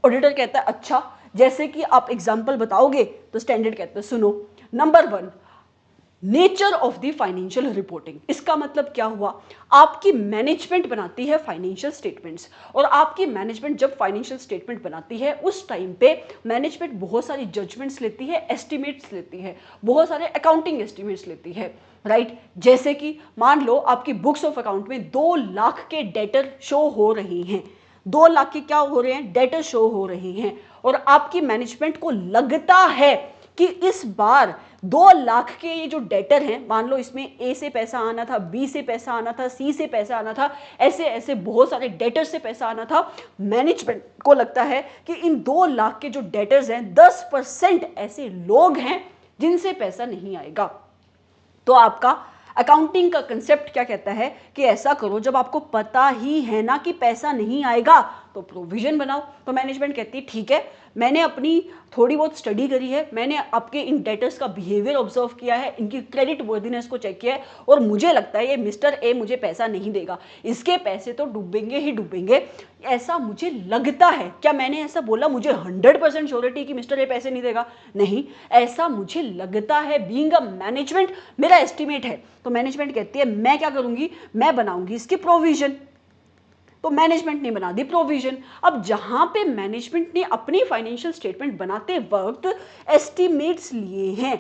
ऑडिटर कहता है अच्छा, जैसे कि आप एग्जांपल बताओगे? तो स्टैंडर्ड कहता है सुनो, number 1 nature of the financial reporting. इसका मतलब क्या हुआ? आपकी मैनेजमेंट बनाती है फाइनेंशियल स्टेटमेंट्स, और आपकी मैनेजमेंट जब फाइनेंशियल स्टेटमेंट बनाती है उस टाइम पे मैनेजमेंट बहुत सारी जजमेंट्स लेती है, एस्टिमेट्स लेती है, बहुत सारे अकाउंटिंग एस्टिमेट्स लेती है, राइट? जैसे कि मान लो आपकी बुक्स ऑफ अकाउंट में 2 लाख के डेटर शो हो रही हैं, 2 लाख के क्या हो रहे हैं? डेटर शो हो रही हैं, और आपकी मैनेजमेंट को लगता है कि इस बार 2 लाख के ये जो डेटर हैं, मान लो इसमें ए से पैसा आना था, बी से पैसा आना था, सी से पैसा आना था, ऐसे ऐसे बहुत सारे डेटर से पैसा आना था। मैनेजमेंट को लगता है कि इन 2 लाख के जो डेटर्स हैं 10% ऐसे लोग हैं जिनसे पैसा नहीं आएगा। तो आपका अकाउंटिंग का कंसेप्ट क्या कहता है कि ऐसा करो, जब आपको पता ही है ना कि पैसा नहीं आएगा तो प्रोविजन बनाओ। तो मैनेजमेंट कहती है ठीक है, मैंने अपनी थोड़ी बहुत स्टडी करी है, मैंने आपके इन डेटर्स का बिहेवियर ऑब्जर्व किया है, इनकी क्रेडिट वर्दीनेस को चेक किया है, और मुझे लगता है ये मिस्टर ए मुझे पैसा नहीं देगा, इसके पैसे तो डूबेंगे ही डूबेंगे, ऐसा मुझे लगता है। क्या मैंने ऐसा बोला मुझे 100% श्योरिटी कि मिस्टर ए पैसे नहीं देगा? नहीं, ऐसा मुझे लगता है, बीइंग अ मैनेजमेंट मेरा एस्टिमेट है। तो मैनेजमेंट कहती है मैं क्या करूंगी, मैं बनाऊंगी इसकी प्रोविजन। तो मैनेजमेंट ने बना दी प्रोविजन। अब जहां पे मैनेजमेंट ने अपनी फाइनेंशियल स्टेटमेंट बनाते वक्त एस्टिमेट्स लिए हैं,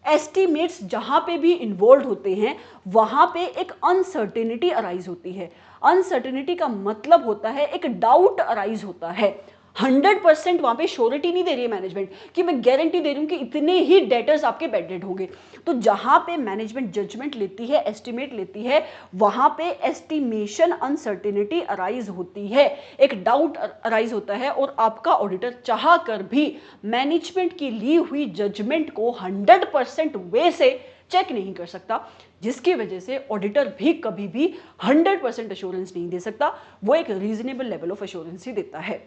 एस्टिमेट्स जहां पे भी इन्वॉल्व होते हैं वहां पे एक अनसर्टेनिटी अराइज होती है। अनसर्टेनिटी का मतलब होता है एक डाउट अराइज होता है। 100% वहां पे श्योरिटी नहीं दे रही है मैनेजमेंट कि मैं गारंटी दे रही हूं कि इतने ही डेटर्स आपके बेडेड होंगे। तो जहां पे मैनेजमेंट जजमेंट लेती है, एस्टिमेट लेती है, वहां पे एस्टिमेशन अनसर्टेनिटी अराइज होती है, एक डाउट अराइज होता है और आपका ऑडिटर चाह कर भी मैनेजमेंट की ली हुई जजमेंट को 100% वे से चेक नहीं कर सकता, जिसकी वजह से ऑडिटर भी कभी भी 100% अश्योरेंस नहीं दे सकता, वो एक रीजनेबल लेवल ऑफ अश्योरेंस ही देता है।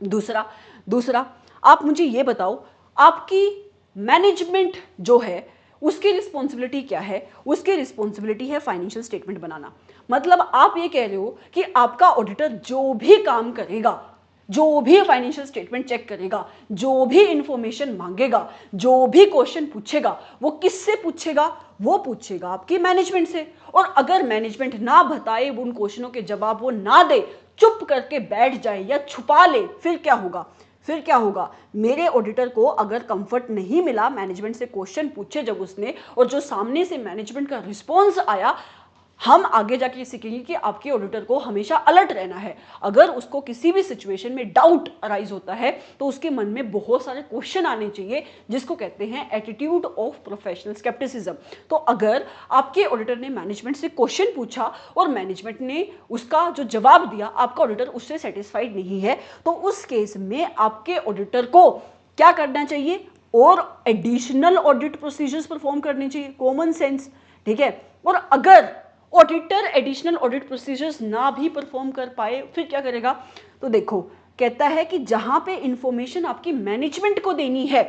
दूसरा आप मुझे ये बताओ, आपकी मैनेजमेंट जो है उसकी रिस्पॉन्सिबिलिटी क्या है? उसकी रिस्पॉन्सिबिलिटी है फाइनेंशियल स्टेटमेंट बनाना। मतलब आप ये कह रहे हो कि आपका ऑडिटर जो भी काम करेगा, जो भी फाइनेंशियल स्टेटमेंट चेक करेगा, जो भी इंफॉर्मेशन मांगेगा, जो भी क्वेश्चन पूछेगा, वो किससे पूछेगा? वो पूछेगा आपकी मैनेजमेंट से। और अगर मैनेजमेंट ना बताए उन क्वेश्चनों के जवाब, वो ना दे, चुप करके बैठ जाए या छुपा ले, फिर क्या होगा? फिर क्या होगा? मेरे ऑडिटर को अगर कंफर्ट नहीं मिला, मैनेजमेंट से क्वेश्चन पूछे जब उसने और जो सामने से मैनेजमेंट का रिस्पॉन्स आया, हम आगे जाके ये सीखेंगे कि आपके ऑडिटर को हमेशा अलर्ट रहना है। अगर उसको किसी भी सिचुएशन में डाउट अराइज होता है तो उसके मन में बहुत सारे क्वेश्चन आने चाहिए, जिसको कहते हैं एटीट्यूड ऑफ प्रोफेशनल स्केप्टिसिज्म। तो अगर आपके ऑडिटर ने मैनेजमेंट से क्वेश्चन पूछा और मैनेजमेंट ने उसका जो जवाब दिया, आपका ऑडिटर उससे सेटिस्फाइड नहीं है, तो उस केस में आपके ऑडिटर को क्या करना चाहिए? और एडिशनल ऑडिट प्रोसीजर्स परफॉर्म करने चाहिए, कॉमन सेंस। ठीक है। और अगर ऑडिटर एडिशनल ऑडिट प्रोसीजर्स ना भी परफॉर्म कर पाए, फिर क्या करेगा? तो देखो, कहता है कि जहां पे इंफॉर्मेशन आपकी मैनेजमेंट को देनी है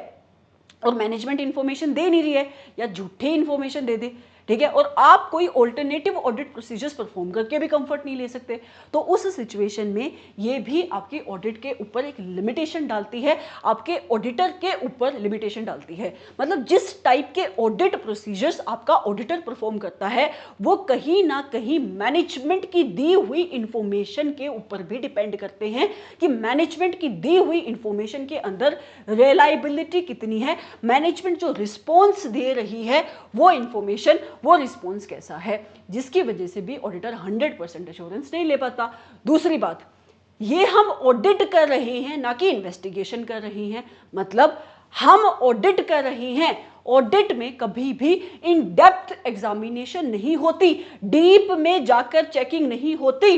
और मैनेजमेंट इंफॉर्मेशन दे नहीं रही है या झूठी इंफॉर्मेशन दे दे, ठीक है, और आप कोई ऑल्टरनेटिव ऑडिट प्रोसीजर्स परफॉर्म करके भी कंफर्ट नहीं ले सकते, तो उस सिचुएशन में ये भी आपकी ऑडिट के ऊपर एक लिमिटेशन डालती है, आपके ऑडिटर के ऊपर लिमिटेशन डालती है। मतलब जिस टाइप के ऑडिट प्रोसीजर्स आपका ऑडिटर परफॉर्म करता है वो कहीं ना कहीं मैनेजमेंट की दी हुई इंफॉर्मेशन के ऊपर भी डिपेंड करते हैं कि मैनेजमेंट की दी हुई इंफॉर्मेशन के अंदर रिलायबिलिटी कितनी है, मैनेजमेंट जो रिस्पॉन्स दे रही है वो इंफॉर्मेशन, वो रिस्पॉन्स कैसा है, जिसकी वजह से भी ऑडिटर 100% एश्योरेंस नहीं ले पाता। दूसरी बात, ये हम ऑडिट कर रहे हैं ना कि इन्वेस्टिगेशन कर रहे हैं। मतलब हम ऑडिट कर रहे हैं, ऑडिट में कभी भी इन डेप्थ एग्जामिनेशन नहीं होती, डीप में जाकर चेकिंग नहीं होती।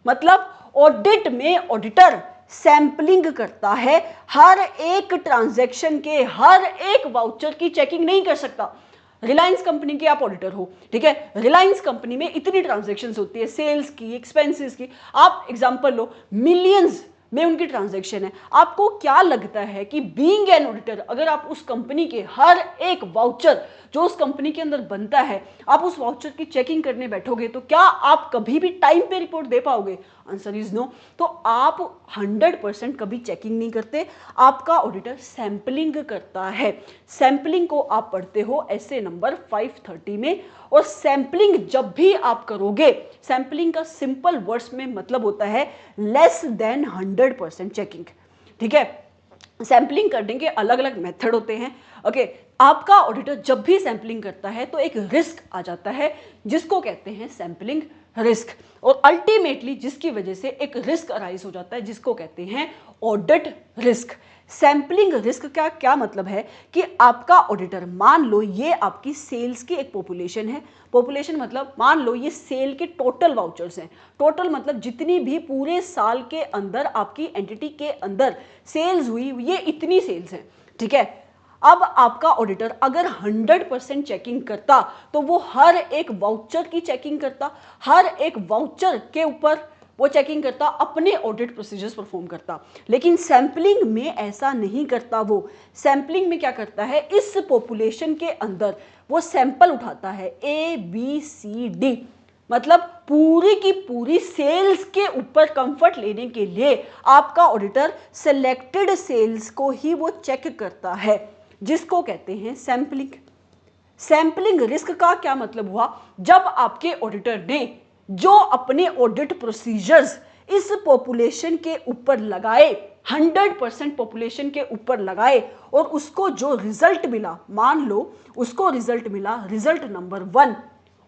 मतलब ऑडिट में ऑडिटर सैंपलिंग करता है, हर एक ट्रांजैक्शन के हर एक वाउचर की चेकिंग नहीं कर सकता। रिलायंस कंपनी के आप ऑडिटर हो, ठीक है, रिलायंस कंपनी में इतनी ट्रांजैक्शंस होती है, सेल्स की, एक्सपेंसेस की, आप एग्जांपल लो, मिलियंस में उनकी ट्रांजैक्शन है। आपको क्या लगता है कि बीइंग एन ऑडिटर, अगर आप उस कंपनी के हर एक वाउचर जो उस कंपनी के अंदर बनता है, आप उस वाउचर की चेकिंग करने बैठोगे तो क्या आप कभी भी टाइम पे रिपोर्ट दे पाओगे? Answer is no. तो आप 100% कभी चेकिंग नहीं करते, आपका ऑडिटर सैंपलिंग करता है। सैंपलिंग को आप पढ़ते हो एसे नंबर 530 में। और सैंपलिंग जब भी आप करोगे, सैंपलिंग का सिंपल वर्ड्स में मतलब होता है लेस देन 100% चेकिंग। ठीक है। सैंपलिंग करने के अलग अलग मेथड होते हैं। ओके, आपका ऑडिटर जब भी सैंपलिंग करता है तो एक रिस्क आ जाता है जिसको कहते हैं सैंपलिंग रिस्क, और अल्टीमेटली जिसकी वजह से एक रिस्क अराइज हो जाता है जिसको कहते हैं ऑडिट रिस्क। सैंपलिंग रिस्क का क्या मतलब है कि आपका ऑडिटर, मान लो ये आपकी सेल्स की एक पॉपुलेशन है, पॉपुलेशन मतलब मान लो ये सेल के टोटल वाउचर्स हैं, टोटल मतलब जितनी भी पूरे साल के अंदर आपकी एंटिटी के अंदर सेल्स हुई, ये इतनी सेल्स हैं। ठीक है। अब आपका ऑडिटर अगर 100% चेकिंग करता तो वो हर एक वाउचर की चेकिंग करता, हर एक वाउचर के ऊपर वो चेकिंग करता, अपने ऑडिट प्रोसीजर्स परफॉर्म करता। लेकिन सैंपलिंग में ऐसा नहीं करता। वो सैंपलिंग में क्या करता है, इस पॉपुलेशन के अंदर वो सैंपल उठाता है ABCD, मतलब पूरी की पूरी सेल्स के ऊपर कंफर्ट लेने के लिए आपका ऑडिटर सिलेक्टेड सेल्स को ही वो चेक करता है, जिसको कहते हैं सैंपलिंग। सैंपलिंग रिस्क का क्या मतलब हुआ? जब आपके ऑडिटर ने जो अपने ऑडिट प्रोसीजर्स इस पॉपुलेशन के ऊपर लगाए, 100% पॉपुलेशन के ऊपर लगाए और उसको जो रिजल्ट मिला, मान लो उसको रिजल्ट मिला रिजल्ट नंबर 1,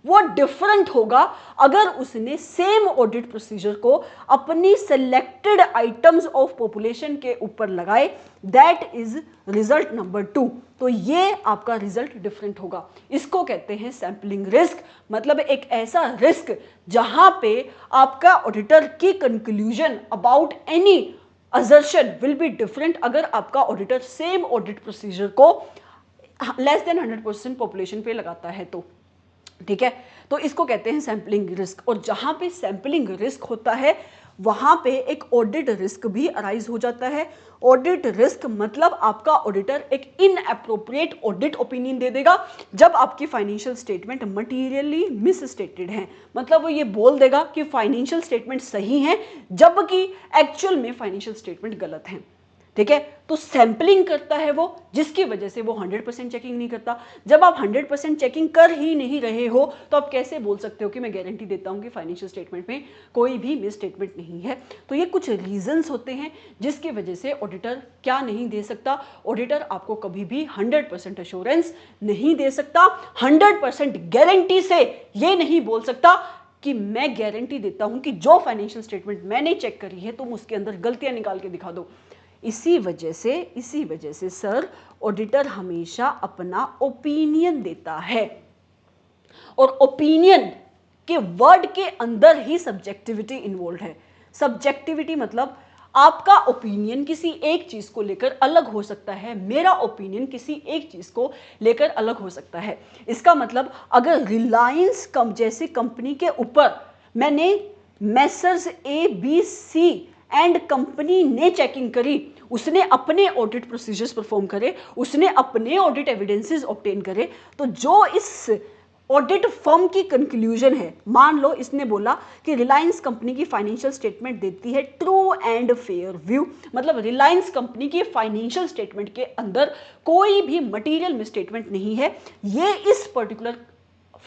वो डिफरेंट होगा अगर उसने सेम ऑडिट प्रोसीजर को अपनी सिलेक्टेड आइटम्स ऑफ पॉपुलेशन के ऊपर लगाए, दैट इज रिजल्ट नंबर 2। तो ये आपका रिजल्ट डिफरेंट होगा। इसको कहते हैं सैंपलिंग रिस्क, मतलब एक ऐसा रिस्क जहां पे आपका ऑडिटर की conclusion about any assertion will be different अगर आपका ऑडिटर सेम ऑडिट प्रोसीजर को लेस देन 100% पॉपुलेशन पे लगाता है तो। ठीक है, तो इसको कहते हैं सैंपलिंग रिस्क। और जहां पे सैंपलिंग रिस्क होता है वहां पे एक ऑडिट रिस्क भी अराइज हो जाता है। ऑडिट रिस्क मतलब आपका ऑडिटर एक इनएप्रोप्रिएट ऑडिट ओपिनियन दे देगा जब आपकी फाइनेंशियल स्टेटमेंट मटीरियली मिसस्टेटेड है। मतलब वो ये बोल देगा कि फाइनेंशियल स्टेटमेंट सही है जबकि एक्चुअल में फाइनेंशियल स्टेटमेंट गलत है। ठीक है, तो सैंपलिंग करता है वो, जिसकी वजह से वो 100% चेकिंग नहीं करता। जब आप 100% चेकिंग कर ही नहीं रहे हो तो आप कैसे बोल सकते हो कि मैं गारंटी देता हूं कि फाइनेंशियल स्टेटमेंट में कोई भी मिस स्टेटमेंट नहीं है। तो ये कुछ रीजंस होते हैं जिसकी वजह से ऑडिटर क्या नहीं दे सकता, ऑडिटर आपको कभी भी 100% अश्योरेंस नहीं दे सकता, 100% गारंटी से ये नहीं बोल सकता कि मैं गारंटी देता हूं कि जो फाइनेंशियल स्टेटमेंट मैंने चेक करी है तुम उसके अंदर गलतियां निकाल के दिखा दो। इसी वजह से सर ऑडिटर हमेशा अपना ओपिनियन देता है, और ओपिनियन के वर्ड के अंदर ही सब्जेक्टिविटी इन्वॉल्व है। सब्जेक्टिविटी मतलब आपका ओपिनियन किसी एक चीज को लेकर अलग हो सकता है, मेरा ओपिनियन किसी एक चीज को लेकर अलग हो सकता है। इसका मतलब अगर रिलायंस जैसी कंपनी के ऊपर मैंने मेसर्स ABC एंड कंपनी ने चेकिंग करी, उसने अपने ऑडिट प्रोसीजर्स परफॉर्म करे, उसने अपने ऑडिट एविडेंसेस ऑब्टेन करे, तो जो इस ऑडिट फर्म की कंक्लूजन है, मान लो इसने बोला कि रिलायंस कंपनी की फाइनेंशियल स्टेटमेंट देती है ट्रू एंड फेयर व्यू, मतलब रिलायंस कंपनी की फाइनेंशियल स्टेटमेंट के अंदर कोई भी मटेरियल मिसस्टेटमेंट नहीं है, ये इस पर्टिकुलर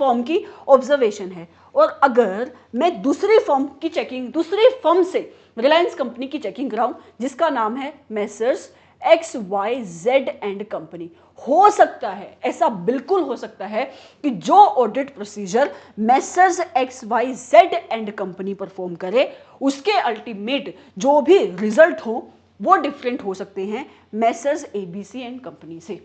फर्म की ऑब्जर्वेशन है। और अगर मैं दूसरी फर्म से रिलायंस कंपनी की चेकिंग कराऊं जिसका नाम है मेसर्स XYZ एंड कंपनी, हो सकता है, ऐसा बिल्कुल हो सकता है कि जो audit procedure messrs XYZ and company perform करे उसके अल्टीमेट जो भी रिजल्ट हो वो डिफरेंट हो सकते हैं मेसर्स ABC एंड कंपनी से।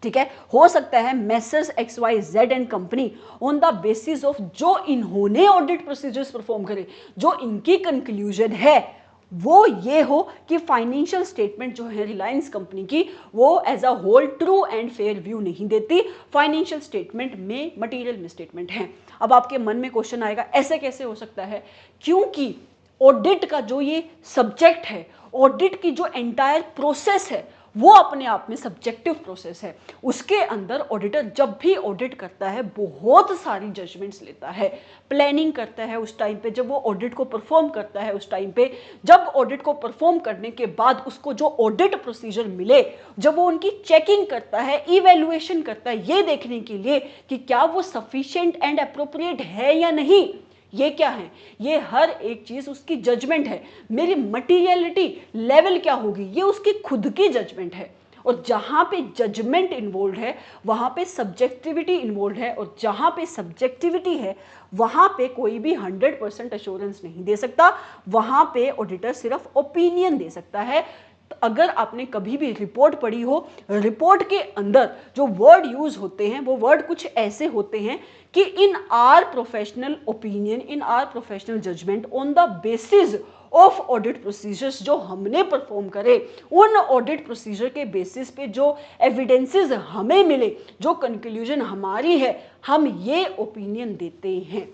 ठीक है, हो सकता है messrs XYZ and company on the basis of जो इन्होंने ऑडिट प्रोसीजर्स परफॉर्म करे, जो इनकी कंक्लूजन है वो ये हो कि फाइनेंशियल स्टेटमेंट जो है रिलायंस कंपनी की वो as a whole true and fair view नहीं देती, फाइनेंशियल स्टेटमेंट में मटेरियल मिसस्टेटमेंट है। अब आपके मन में क्वेश्चन आएगा ऐसे कैसे हो सकता है, क्योंकि ऑडिट का जो ये सब्जेक्ट है, ऑडिट की जो एंटायर प्रोसेस है वो अपने आप में सब्जेक्टिव प्रोसेस है। उसके अंदर ऑडिटर जब भी ऑडिट करता है बहुत सारी जजमेंट्स लेता है, प्लानिंग करता है उस टाइम पे, जब वो ऑडिट को परफॉर्म करता है उस टाइम पे, जब ऑडिट को परफॉर्म करने के बाद उसको जो ऑडिट प्रोसीजर मिले, जब वो उनकी चेकिंग करता है, इवैल्यूएशन करता है ये देखने के लिए कि क्या वो सफिशिएंट एंड एप्रोप्रिएट है या नहीं। ये क्या है, ये हर एक चीज उसकी जजमेंट है। मेरी मटीरियलिटी लेवल क्या होगी ये उसकी खुद की जजमेंट है, और जहां पे जजमेंट इन्वॉल्व है वहां पे सब्जेक्टिविटी इन्वॉल्व है, और जहां पे सब्जेक्टिविटी है वहां पे कोई भी 100% अश्योरेंस नहीं दे सकता, वहां पे ऑडिटर सिर्फ ओपिनियन दे सकता है। तो अगर आपने कभी भी रिपोर्ट पढ़ी हो, रिपोर्ट के अंदर जो वर्ड यूज होते हैं वो वर्ड कुछ ऐसे होते हैं कि इन आर प्रोफेशनल ओपिनियन, इन are professional judgement on the basis of audit procedures जो हमने परफॉर्म करे, उन ऑडिट प्रोसीजर के बेसिस पे जो एविडेंसेस हमें मिले, जो कंक्लूजन हमारी है, हम ये ओपिनियन देते हैं,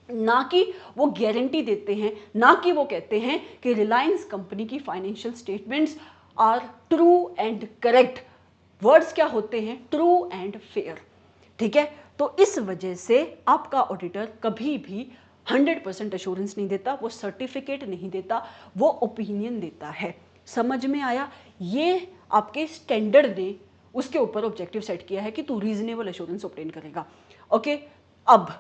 ना कि वो गारंटी देते हैं, ना कि वो कहते हैं कि रिलायंस कंपनी की financial statements are true and correct. Words क्या होते हैं, ट्रू एंड फेयर। ठीक है, तो इस वजह से आपका ऑडिटर कभी भी 100% अश्योरेंस नहीं देता, वो सर्टिफिकेट नहीं देता, वो ओपिनियन देता है। समझ में आया, ये आपके स्टैंडर्ड ने उसके ऊपर ऑब्जेक्टिव सेट किया है कि तू रीजनेबल एश्योरेंस ऑब्टेन करेगा। ओके, अब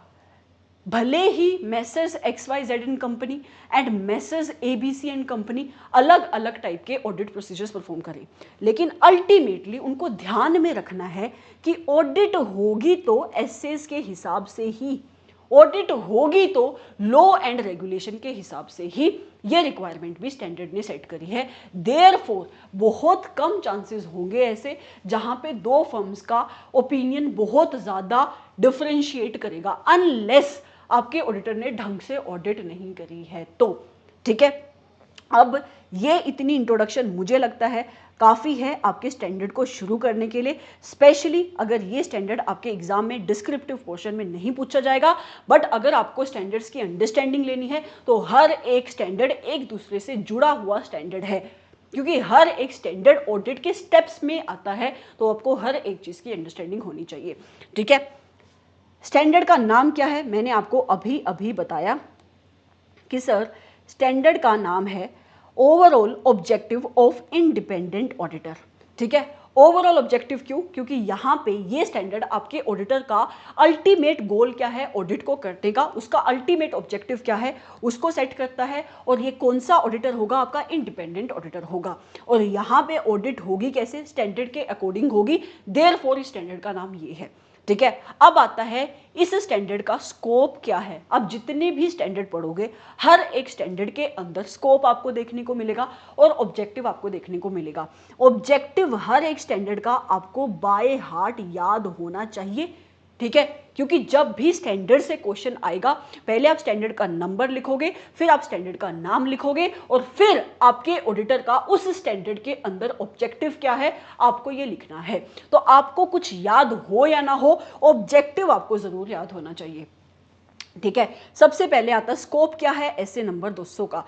भले ही Messrs XYZ and company and Messrs ABC and company अलग अलग टाइप के ऑडिट प्रोसीजर्स परफॉर्म करें, लेकिन अल्टीमेटली उनको ध्यान में रखना है कि ऑडिट होगी तो एसेस के हिसाब से ही, ऑडिट होगी तो लॉ एंड रेगुलेशन के हिसाब से ही। ये रिक्वायरमेंट भी स्टैंडर्ड ने सेट करी है। देयरफॉर बहुत कम चांसेस होंगे ऐसे जहां पे दो फर्म्स का ओपिनियन बहुत ज़्यादा डिफरेंशिएट करेगा, अनलेस आपके ऑडिटर ने ढंग से ऑडिट नहीं करी है तो। ठीक है, अब ये इतनी इंट्रोडक्शन मुझे लगता है काफ़ी है आपके स्टैंडर्ड को शुरू करने के लिए, स्पेशली अगर ये स्टैंडर्ड आपके एग्जाम में डिस्क्रिप्टिव पोर्शन में नहीं पूछा जाएगा। बट अगर आपको स्टैंडर्ड्स की अंडरस्टैंडिंग लेनी है तो हर एक स्टैंडर्ड एक दूसरे से जुड़ा हुआ स्टैंडर्ड है, क्योंकि हर एक स्टैंडर्ड ऑडिट के स्टेप्स में आता है, तो आपको हर एक चीज़ की अंडरस्टैंडिंग होनी चाहिए। ठीक है, स्टैंडर्ड का नाम क्या है मैंने आपको अभी अभी बताया कि सर स्टैंडर्ड का नाम है overall objective of independent auditor. ठीक है, ओवरऑल ऑब्जेक्टिव क्यों? क्योंकि यहाँ पे ये स्टैंडर्ड आपके ऑडिटर का अल्टीमेट गोल क्या है ऑडिट को करने का, उसका अल्टीमेट ऑब्जेक्टिव क्या है उसको सेट करता है। और ये कौन सा ऑडिटर होगा? आपका इंडिपेंडेंट ऑडिटर होगा। और यहाँ पे ऑडिट होगी कैसे? स्टैंडर्ड के अकॉर्डिंग होगी, देयरफॉर इस स्टैंडर्ड का नाम ये है। ठीक है, अब आता है इस स्टैंडर्ड का स्कोप क्या है। अब जितने भी स्टैंडर्ड पढ़ोगे हर एक स्टैंडर्ड के अंदर स्कोप आपको देखने को मिलेगा और ऑब्जेक्टिव आपको देखने को मिलेगा। ऑब्जेक्टिव हर एक स्टैंडर्ड का आपको बाय हार्ट याद होना चाहिए। ठीक है, क्योंकि जब भी स्टैंडर्ड से क्वेश्चन आएगा पहले आप स्टैंडर्ड का नंबर लिखोगे, फिर आप स्टैंडर्ड का नाम लिखोगे और फिर आपके ऑडिटर का उस स्टैंडर्ड के अंदर ऑब्जेक्टिव क्या है आपको ये लिखना है। तो आपको कुछ याद हो या ना हो, ऑब्जेक्टिव आपको जरूर याद होना चाहिए। ठीक है, सबसे पहले आता स्कोप क्या है एसए नंबर 200 का।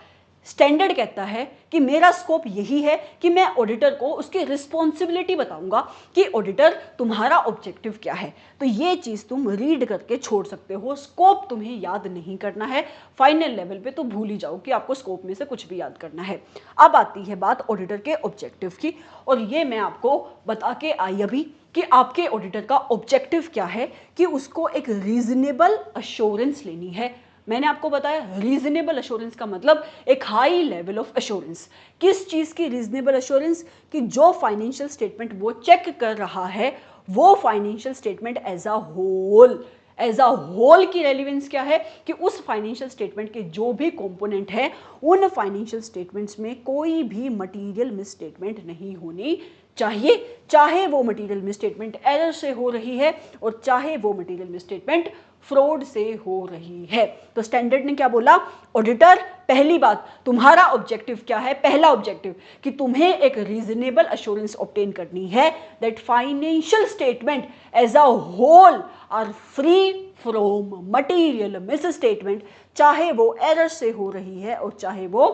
स्टैंडर्ड कहता है कि मेरा स्कोप यही है कि मैं ऑडिटर को उसकी रिस्पॉन्सिबिलिटी बताऊंगा कि ऑडिटर तुम्हारा ऑब्जेक्टिव क्या है। तो ये चीज तुम रीड करके छोड़ सकते हो, स्कोप तुम्हें याद नहीं करना है। फाइनल लेवल पे तो भूल ही जाओ कि आपको स्कोप में से कुछ भी याद करना है। अब आती है बात ऑडिटर के ऑब्जेक्टिव की, और ये मैं आपको बता के आई अभी कि आपके ऑडिटर का ऑब्जेक्टिव क्या है, कि उसको एक रीजनेबल अश्योरेंस लेनी है। मैंने आपको बताया रीजनेबल अश्योरेंस का मतलब एक हाई लेवल ऑफ अश्योरेंस। किस चीज की रीजनेबल अश्योरेंस? कि जो फाइनेंशियल स्टेटमेंट वो चेक कर रहा है वो financial statement as a whole की रेलिवेंस क्या है, कि उस फाइनेंशियल स्टेटमेंट के जो भी कंपोनेंट है उन फाइनेंशियल स्टेटमेंट्स में कोई भी मटेरियल मिसस्टेटमेंट नहीं होनी चाहिए, चाहे वो मटेरियल मिसस्टेटमेंट एरर से हो रही है और चाहे वो मटेरियल मिसस्टेटमेंट फ्रॉड से हो रही है। तो स्टैंडर्ड ने क्या बोला? ऑडिटर, पहली बात तुम्हारा ऑब्जेक्टिव क्या है? पहला ऑब्जेक्टिव कि तुम्हें एक रीजनेबल अश्योरेंस ऑब्टेन करनी है that financial statement as a whole are free from material misstatement, चाहे वो एरर से हो रही है और चाहे वो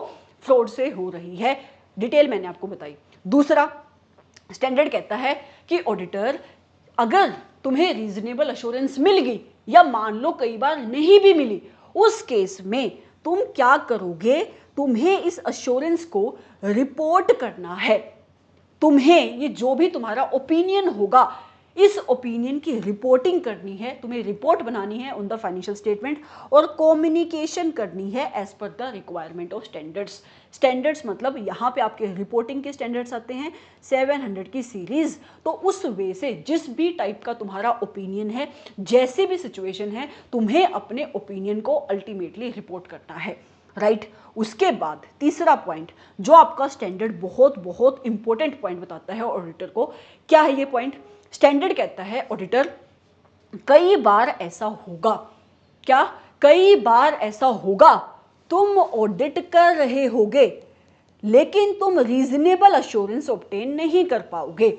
फ्रॉड से हो रही है। डिटेल मैंने आपको बताई। दूसरा, स्टैंडर्ड कहता है कि ऑडिटर अगर तुम्हें रीजनेबल अश्योरेंस मिल गई या मान लो कई बार नहीं भी मिली, उस केस में तुम क्या करोगे? तुम्हें इस अश्योरेंस को रिपोर्ट करना है। तुम्हें ये जो भी तुम्हारा ओपिनियन होगा इस ओपिनियन की रिपोर्टिंग करनी है, तुम्हें रिपोर्ट बनानी है ऑन द फाइनेंशियल स्टेटमेंट और कम्युनिकेशन करनी है as per the requirement of standards. Standards मतलब यहाँ पे आपके रिपोर्टिंग के स्टैंडर्ड्स आते हैं 700 की सीरीज। तो उस वे से जिस भी टाइप का तुम्हारा ओपिनियन है, जैसी भी सिचुएशन है, तुम्हें अपने ओपिनियन को अल्टीमेटली रिपोर्ट करना है। राइट, उसके बाद तीसरा पॉइंट जो आपका स्टैंडर्ड बहुत बहुत इंपॉर्टेंट पॉइंट बताता है ऑडिटर को, क्या है ये पॉइंट? स्टैंडर्ड कहता है ऑडिटर कई बार ऐसा होगा, क्या कई बार ऐसा होगा तुम ऑडिट कर रहे होगे लेकिन तुम रीजनेबल अश्योरेंस ऑब्टेन नहीं कर पाओगे।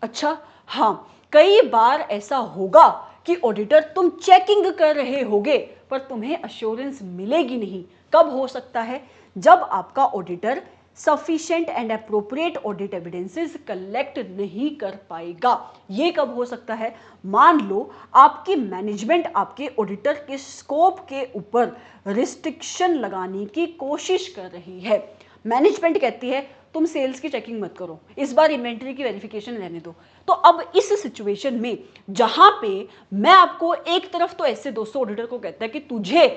अच्छा, हाँ, कई बार ऐसा होगा कि ऑडिटर तुम चेकिंग कर रहे होगे पर तुम्हें अश्योरेंस मिलेगी नहीं। कब हो सकता है? जब आपका auditor sufficient and appropriate audit evidences collect नहीं कर पाएगा। ये कब हो सकता है? मान लो आपकी मैनेजमेंट आपके ऑडिटर के स्कोप के ऊपर रिस्ट्रिक्शन लगाने की कोशिश कर रही है। मैनेजमेंट कहती है तुम सेल्स की चेकिंग मत करो, इस बार इन्वेंट्री की वेरिफिकेशन रहने दो। तो अब इस सिचुएशन में जहां पे मैं आपको एक तरफ तो ऐसे दोस्तों ऑडिटर को कहता है कि तुझे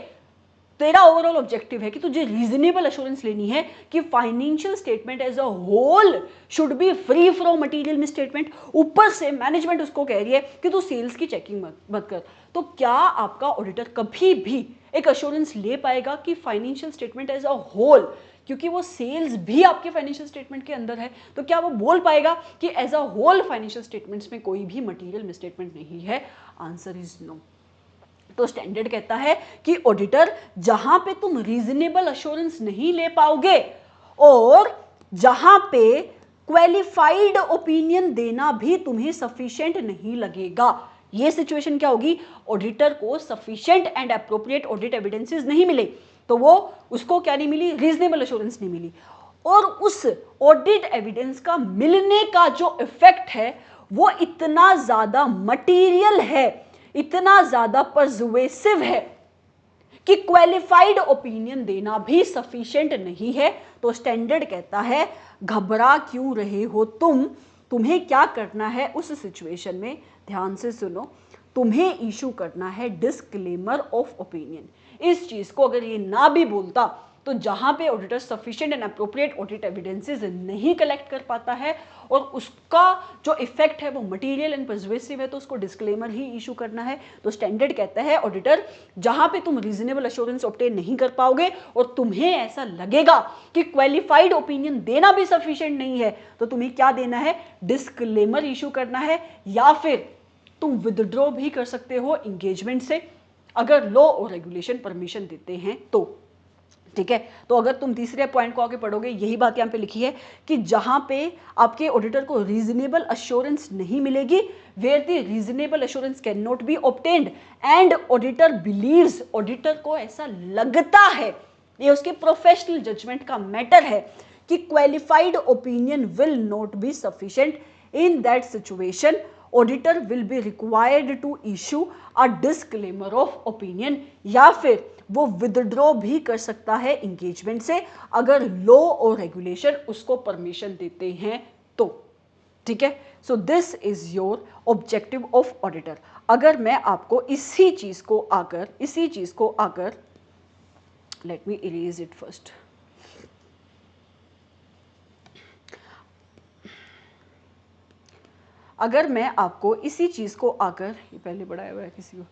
तेरा ओवरऑल ऑब्जेक्टिव है कि तुझे रीजनेबल अश्योरेंस लेनी है कि financial statement as a whole should be free from material misstatement. ऊपर से मैनेजमेंट उसको कह रही है कि तू सेल्स की चेकिंग मत कर। तो क्या आपका ऑडिटर कभी भी एक अश्योरेंस ले पाएगा कि financial statement as a whole, क्योंकि वो सेल्स भी आपके फाइनेंशियल स्टेटमेंट के अंदर है, तो क्या वो बोल पाएगा कि as a whole financial statements में कोई भी मटेरियल मिसस्टेटमेंट नहीं है? Answer is no. तो स्टैंडर्ड कहता है कि ऑडिटर जहां पे तुम रीजनेबल अश्योरेंस नहीं ले पाओगे और जहां पे क्वालिफाइड ओपिनियन देना भी तुम्हें सफिशिएंट नहीं लगेगा, ये सिचुएशन क्या होगी? ऑडिटर को sufficient and appropriate audit evidences नहीं मिले, तो वो उसको क्या नहीं मिली? रीजनेबल अश्योरेंस नहीं मिली। और उस ऑडिट एविडेंस का मिलने का जो इफेक्ट है वो इतना ज्यादा मटीरियल है, इतना ज्यादा पर्सुएसिव है कि क्वालिफाइड ओपिनियन देना भी सफिशिएंट नहीं है। तो स्टैंडर्ड कहता है घबरा क्यों रहे हो तुम्हें क्या करना है उस सिचुएशन में? ध्यान से सुनो, तुम्हें इशू करना है डिस्क्लेमर ऑफ ओपिनियन। इस चीज को अगर ये ना भी बोलता तो जहां पे auditor sufficient and appropriate audit evidences नहीं कलेक्ट कर पाता है और उसका जो इफेक्ट है वो मटेरियल एंड पर्सुएसिव है, तो उसको डिस्क्लेमर ही इशू करना है। तो स्टैंडर्ड कहता है ऑडिटर जहां पे तुम रीजनेबल अश्योरेंस ऑब्टेन नहीं कर पाओगे और तुम्हें ऐसा लगेगा कि क्वालिफाइड ओपिनियन देना भी सफिशिएंट नहीं है, तो तुम्हें क्या देना है? डिस्क्लेमर इशू करना है, या फिर तुम विदड्रॉ भी कर सकते हो एंगेजमेंट से अगर लॉ और रेगुलेशन परमिशन देते हैं तो। ठीक है, तो अगर तुम तीसरे पॉइंट को आगे पढ़ोगे, यही बात यहां पे लिखी है कि जहां पे आपके ऑडिटर को रीजनेबल अश्योरेंस नहीं मिलेगी, where the reasonable assurance can not be obtained and auditor believes, auditor को ऐसा लगता है, ये उसके प्रोफेशनल जजमेंट का मैटर है कि qualified opinion will not be sufficient, in that situation auditor will be required to issue a disclaimer of opinion, या फिर वो विदड्रॉ भी कर सकता है इंगेजमेंट से अगर लॉ और रेगुलेशन उसको परमिशन देते हैं तो। ठीक है, so this is your objective of auditor. अगर मैं आपको इसी चीज को आकर let me erase it first. अगर मैं आपको इसी चीज को आकर, ये पहले बढ़ाया हुआ है किसी को,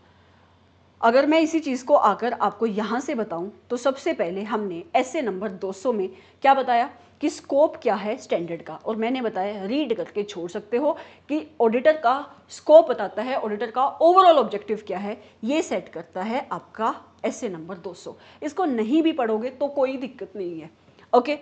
अगर मैं इसी चीज को आकर आपको यहां से बताऊं तो सबसे पहले हमने ऐसे नंबर 200 में क्या बताया कि स्कोप क्या है स्टैंडर्ड का, और मैंने बताया रीड करके छोड़ सकते हो कि ऑडिटर का स्कोप बताता है, ऑडिटर का ओवरऑल ऑब्जेक्टिव क्या है, ये सेट करता है आपका ऐसे नंबर 200। इसको नहीं भी पढ़ोगे तो कोई दिक्कत नहीं है। ओके,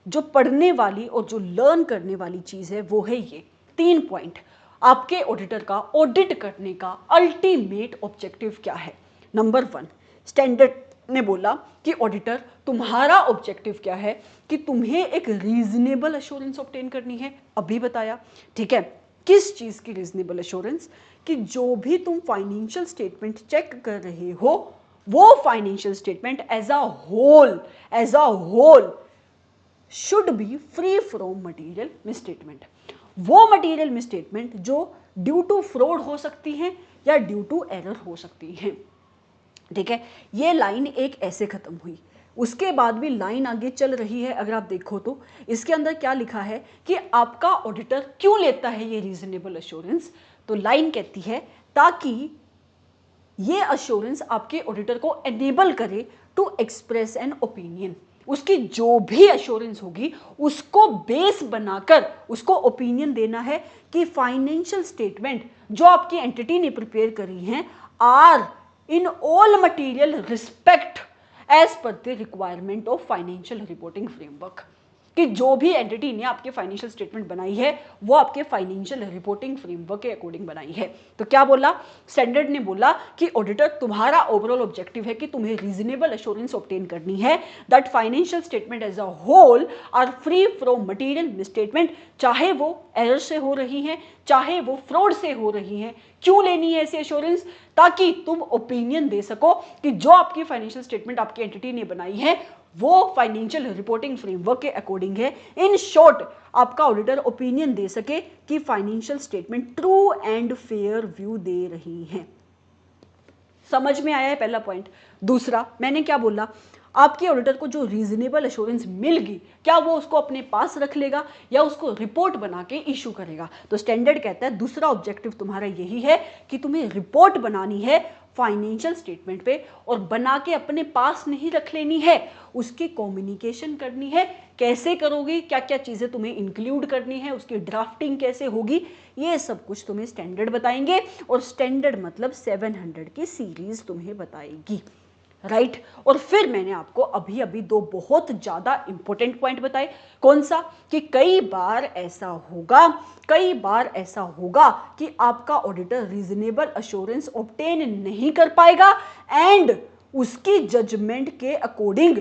जो पढ़ने वाली और जो लर्न करने वाली चीज है वो है ये 3 पॉइंट। आपके ऑडिटर का ऑडिट करने का अल्टीमेट ऑब्जेक्टिव क्या है? नंबर 1, स्टैंडर्ड ने बोला कि ऑडिटर तुम्हारा ऑब्जेक्टिव क्या है कि तुम्हें एक रीजनेबल अश्योरेंस ऑब्टेन करनी है, अभी बताया। ठीक है, किस चीज की रीजनेबल अश्योरेंस? कि जो भी तुम फाइनेंशियल स्टेटमेंट चेक कर रहे हो वो financial statement as a whole should be free from material misstatement. वो मटेरियल मिसस्टेटमेंट जो ड्यू टू फ्रॉड हो सकती हैं या ड्यू टू एरर हो सकती हैं। ठीक है, ये लाइन एक ऐसे खत्म हुई, उसके बाद भी लाइन आगे चल रही है। अगर आप देखो तो इसके अंदर क्या लिखा है कि आपका ऑडिटर क्यों लेता है ये रीजनेबल अश्योरेंस? तो लाइन कहती है ताकि ये अश्योरेंस आपके ऑडिटर को एनेबल करे टू एक्सप्रेस एन ओपिनियन। उसकी जो भी अश्योरेंस होगी उसको बेस बनाकर उसको ओपिनियन देना है कि फाइनेंशियल स्टेटमेंट जो आपकी एंटिटी ने प्रिपेयर करी हैं are in all material respect as per the requirement of financial reporting framework. कि जो भी एंटिटी ने आपके फाइनेंशियल स्टेटमेंट बनाई है वो आपके फाइनेंशियल रिपोर्टिंग फ्रेमवर्क के अकॉर्डिंग बनाई है। तो क्या बोला स्टैंडर्ड ने? बोला कि ऑडिटर तुम्हारा ओवरऑल ऑब्जेक्टिव है कि तुम्हें रीजनेबल अश्योरेंस ऑब्टेन करनी है that financial statement as a whole are free from material misstatement, चाहे वो एरर से हो रही हैं चाहे वो फ्रॉड से हो रही हैं। क्यों लेनी है ऐसी एश्योरेंस? ताकि तुम ओपिनियन दे सको कि जो आपकी फाइनेंशियल स्टेटमेंट आपकी एंटिटी ने बनाई है वो फाइनेंशियल रिपोर्टिंग फ्रेमवर्क के अकॉर्डिंग है। इन शॉर्ट आपका ऑडिटर ओपिनियन दे सके कि financial statement true and fair view दे रही हैं। समझ में आया है पहला पॉइंट। दूसरा मैंने क्या बोला, आपके ऑडिटर को जो रीजनेबल एश्योरेंस मिल गई, क्या वो उसको अपने पास रख लेगा या उसको रिपोर्ट बना के इशू करेगा। तो स्टैंडर्ड कहता है दूसरा ऑब्जेक्टिव तुम्हारा यही है कि तुम्हें रिपोर्ट बनानी है फाइनेंशियल स्टेटमेंट पे, और बना के अपने पास नहीं रख लेनी है, उसकी कम्युनिकेशन करनी है। कैसे करोगी, क्या क्या चीज़ें तुम्हें इंक्लूड करनी है, उसकी ड्राफ्टिंग कैसे होगी, ये सब कुछ तुम्हें स्टैंडर्ड बताएंगे। और स्टैंडर्ड मतलब 700 की सीरीज तुम्हें बताएगी, राइट। और फिर मैंने आपको अभी अभी दो बहुत ज़्यादा इंपॉर्टेंट पॉइंट बताए। कौन सा, कि कई बार ऐसा होगा कि आपका ऑडिटर रीजनेबल एश्योरेंस ऑब्टेन नहीं कर पाएगा एंड उसकी जजमेंट के अकॉर्डिंग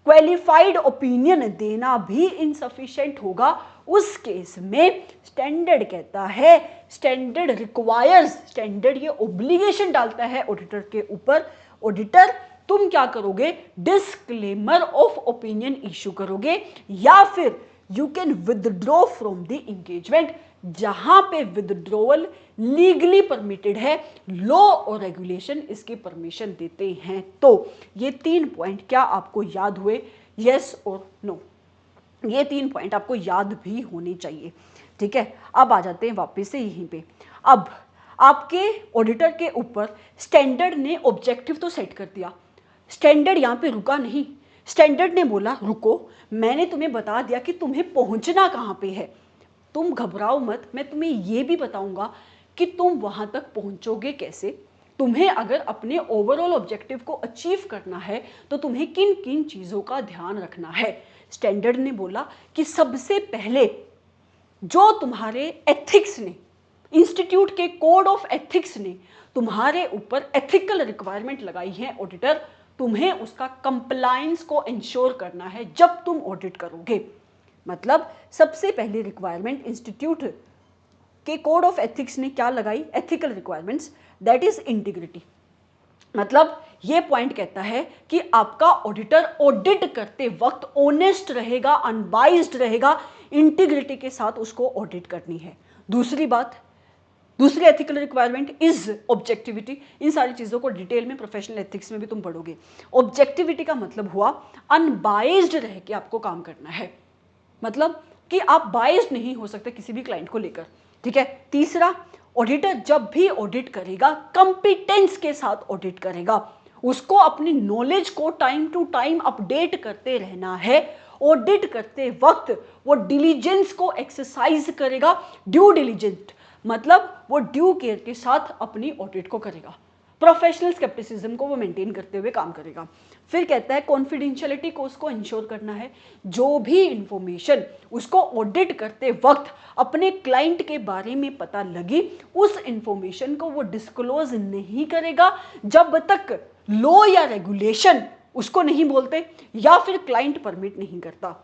क्वालिफाइड ओपिनियन देना भी इनसफिशिएंट होगा। उस केस में स्टैंडर्ड कहता है, स्टैंडर्ड रिक्वायर्स, स्टैंडर्ड ये ऑब्लिगेशन डालता है ऑडिटर के ऊपर, ऑडिटर तुम क्या करोगे, डिस्क्लेमर ऑफ ओपिनियन इशू करोगे या फिर you can withdraw from the engagement. जहां पे विदड्रॉवल लीगली परमिटेड है, लॉ और रेगुलेशन इसकी परमिशन देते हैं। तो ये 3 पॉइंट क्या आपको याद हुए, यस और नो? ये 3 पॉइंट आपको याद भी होने चाहिए, ठीक है। अब आ जाते हैं वापस से यहीं पे। अब आपके ऑडिटर के ऊपर स्टैंडर्ड ने ऑब्जेक्टिव तो सेट कर दिया, स्टैंडर्ड यहाँ पे रुका नहीं। स्टैंडर्ड ने बोला रुको, मैंने तुम्हें बता दिया कि तुम्हें पहुंचना कहाँ पे है, तुम घबराओ मत, मैं तुम्हें ये भी बताऊंगा कि तुम वहां तक पहुंचोगे कैसे। तुम्हें अगर अपने ओवरऑल ऑब्जेक्टिव को अचीव करना है तो तुम्हें किन किन चीज़ों का ध्यान रखना है। स्टैंडर्ड ने बोला कि सबसे पहले जो तुम्हारे एथिक्स ने, इंस्टीट्यूट के कोड ऑफ एथिक्स ने तुम्हारे ऊपर एथिकल रिक्वायरमेंट लगाई है ऑडिटर, तुम्हें उसका कंप्लायंस को इंश्योर करना है जब तुम ऑडिट करोगे। मतलब सबसे पहली रिक्वायरमेंट इंस्टीट्यूट के कोड ऑफ एथिक्स ने क्या लगाई, ethical requirements, that is integrity. मतलब ये पॉइंट कहता है कि आपका ऑडिटर ऑडिट करते वक्त ऑनेस्ट रहेगा, अनबाइज्ड रहेगा, इंटीग्रिटी के साथ उसको ऑडिट करनी है। दूसरी बात, दूसरी एथिकल रिक्वायरमेंट इज ऑब्जेक्टिविटी। इन सारी चीज़ों को डिटेल में प्रोफेशनल एथिक्स में भी तुम पढ़ोगे। ऑब्जेक्टिविटी का मतलब हुआ अनबाइज्ड रह के आपको काम करना है, मतलब कि आप बाइज्ड नहीं हो सकते किसी भी क्लाइंट को लेकर, ठीक है। तीसरा, ऑडिटर जब भी ऑडिट करेगा कंपिटेंस के साथ ऑडिट करेगा, उसको अपनी नॉलेज को टाइम टू टाइम अपडेट करते रहना है। ऑडिट करते वक्त वो डिलीजेंस को एक्सरसाइज करेगा, ड्यू डिलीजेंट, मतलब वो ड्यू केयर के साथ अपनी ऑडिट को करेगा, प्रोफेशनल स्केप्टिसिज्म को वो मेंटेन करते हुए काम करेगा। फिर कहता है कॉन्फिडेंशियलिटी को उसको इंश्योर करना है, जो भी इंफॉर्मेशन उसको ऑडिट करते वक्त अपने क्लाइंट के बारे में पता लगी, उस इंफॉर्मेशन को वो डिस्क्लोज नहीं करेगा जब तक लॉ या रेगुलेशन उसको नहीं बोलते या फिर क्लाइंट परमिट नहीं करता,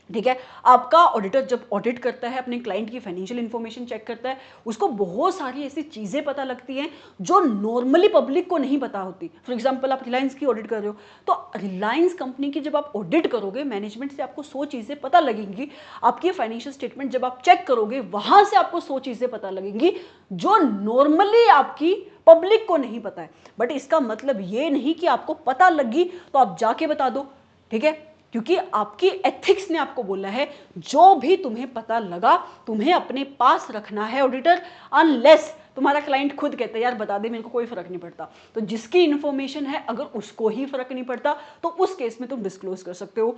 ठीक है। आपका ऑडिटर जब ऑडिट करता है, अपने क्लाइंट की फाइनेंशियल इंफॉर्मेशन चेक करता है, उसको बहुत सारी ऐसी चीज़ें पता लगती हैं जो नॉर्मली पब्लिक को नहीं पता होती। फॉर एग्जांपल आप रिलायंस की ऑडिट कर रहे हो, तो रिलायंस कंपनी की जब आप ऑडिट करोगे, मैनेजमेंट से आपको 100 चीज़ें पता लगेंगी। आपकी फाइनेंशियल स्टेटमेंट जब आप चेक करोगे, वहाँ से आपको 100 चीज़ें पता लगेंगी जो नॉर्मली आपकी पब्लिक को नहीं पता है। बट इसका मतलब ये नहीं कि आपको पता लगी तो आप जाके बता दो, ठीक है, क्योंकि आपकी एथिक्स ने आपको बोला है जो भी तुम्हें पता लगा तुम्हें अपने पास रखना है ऑडिटर, अनलेस तुम्हारा क्लाइंट खुद कहता है यार बता दे, मेरे को कोई फर्क नहीं पड़ता। तो जिसकी इंफॉर्मेशन है अगर उसको ही फर्क नहीं पड़ता तो उस केस में तुम डिस्क्लोज कर सकते हो।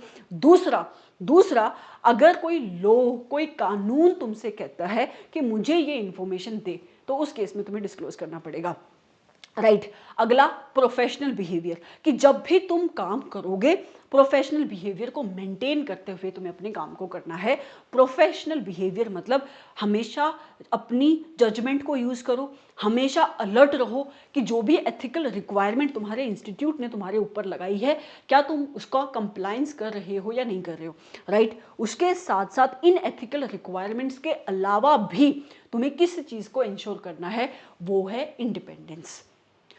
दूसरा अगर कोई लॉ, कोई कानून तुमसे कहता है कि मुझे ये इंफॉर्मेशन दे, तो उस केस में तुम्हें डिस्क्लोज करना पड़ेगा, राइट। अगला प्रोफेशनल बिहेवियर, कि जब भी तुम काम करोगे प्रोफेशनल बिहेवियर को मेंटेन करते हुए तुम्हें अपने काम को करना है। प्रोफेशनल बिहेवियर मतलब हमेशा अपनी जजमेंट को यूज करो, हमेशा अलर्ट रहो कि जो भी एथिकल रिक्वायरमेंट तुम्हारे इंस्टीट्यूट ने तुम्हारे ऊपर लगाई है, क्या तुम उसका कंप्लायंस कर रहे हो या नहीं कर रहे हो, राइट। उसके साथ साथ इन एथिकल रिक्वायरमेंट्स के अलावा भी तुम्हें किस चीज़ को इंश्योर करना है, वो है इंडिपेंडेंस।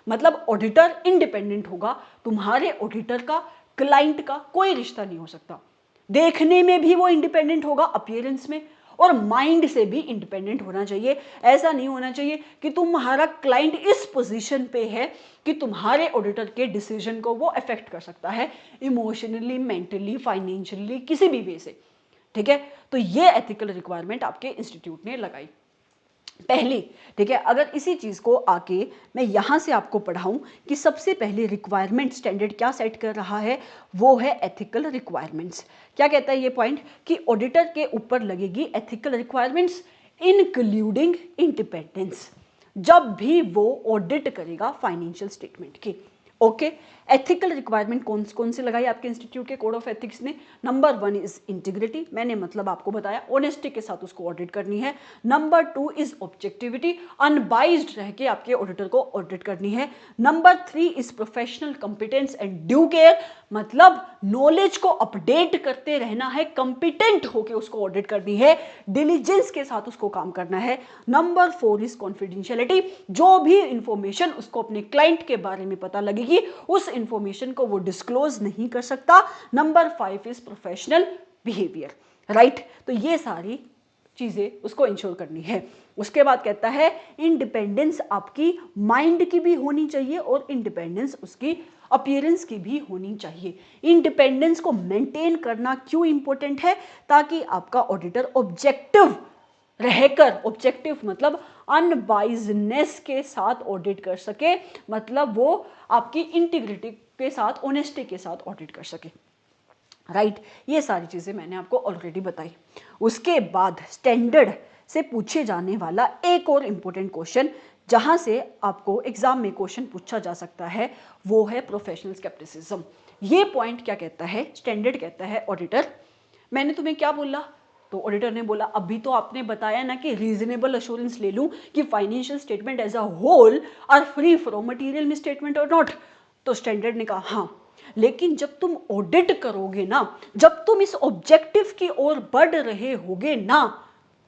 मतलब ऑडिटर इंडिपेंडेंट होगा, तुम्हारे ऑडिटर का क्लाइंट का कोई रिश्ता नहीं हो सकता। देखने में भी वो इंडिपेंडेंट होगा अपीयरेंस में, और माइंड से भी इंडिपेंडेंट होना चाहिए। ऐसा नहीं होना चाहिए कि तुम्हारा क्लाइंट इस पोजीशन पे है कि तुम्हारे ऑडिटर के डिसीजन को वो अफेक्ट कर सकता है इमोशनली, मेंटली, फाइनेंशियली, किसी भी वे से। ठीक है, तो ये एथिकल रिक्वायरमेंट आपके इंस्टीट्यूट ने लगाई पहली। ठीक है, अगर इसी चीज को आके मैं यहां से आपको पढ़ाऊं कि सबसे पहले रिक्वायरमेंट स्टैंडर्ड क्या सेट कर रहा है, वो है एथिकल रिक्वायरमेंट्स। क्या कहता है ये पॉइंट कि ऑडिटर के ऊपर लगेगी एथिकल रिक्वायरमेंट्स इंक्लूडिंग इंडिपेंडेंस, जब भी वो ऑडिट करेगा फाइनेंशियल स्टेटमेंट की। ओके, एथिकल रिक्वायरमेंट कौन कौन से लगाई आपके इंस्टीट्यूट के कोड ऑफ एथिक्स ने? नंबर 1 इज इंटीग्रिटी, मैंने मतलब आपको बताया ऑनेस्टी के साथ उसको ऑडिट करनी है। नंबर 2 इज ऑब्जेक्टिविटी, अनबाइज्ड रह के आपके ऑडिटर को ऑडिट करनी है। Number 3 is professional competence and due care, मतलब नॉलेज को अपडेट करते रहना है, कंपिटेंट होकर उसको ऑडिट करनी है, डिलीजेंस के साथ उसको काम करना है। नंबर 4 इज कॉन्फिडेंशियलिटी, जो भी इंफॉर्मेशन उसको अपने क्लाइंट के बारे में पता लगेगी उस इंफॉर्मेशन को वो डिस्क्लोज नहीं कर सकता। Number 5 is professional behaviour, right. तो ये सारी चीजें उसको इंश्योर करनी है। उसके बाद कहता है इंडिपेंडेंस आपकी माइंड की भी होनी चाहिए और इंडिपेंडेंस उसकी अपीयरेंस की भी होनी चाहिए। इंडिपेंडेंस को मेंटेन करना क्यों इंपॉर्टेंट है? ताकि आपका ऑडिटर ऑब्जेक्टिव रहकर, ऑब्जेक्टिव मतलब अनबाइजनेस के साथ ऑडिट कर सके, मतलब वो आपकी इंटीग्रिटी के साथ, ऑनेस्टी के साथ ऑडिट कर सके, राइट। ये सारी चीजें मैंने आपको ऑलरेडी बताई। उसके बाद स्टैंडर्ड से पूछे जाने वाला एक और इंपॉर्टेंट क्वेश्चन, जहां से आपको एग्जाम में क्वेश्चन पूछा जा सकता है, वो है प्रोफेशनल स्केप्टिसिज्म। ये पॉइंट क्या कहता है? स्टैंडर्ड कहता है ऑडिटर, मैंने तुम्हें क्या बोला? तो ऑडिटर ने बोला अभी तो आपने बताया ना कि रीजनेबल अश्योरेंस ले लूं कि financial statement as a whole are free from material misstatement और नॉट। तो स्टैंडर्ड ने कहा हाँ, लेकिन जब तुम ऑडिट करोगे ना, जब तुम इस ऑब्जेक्टिव की ओर बढ़ रहे होगे ना,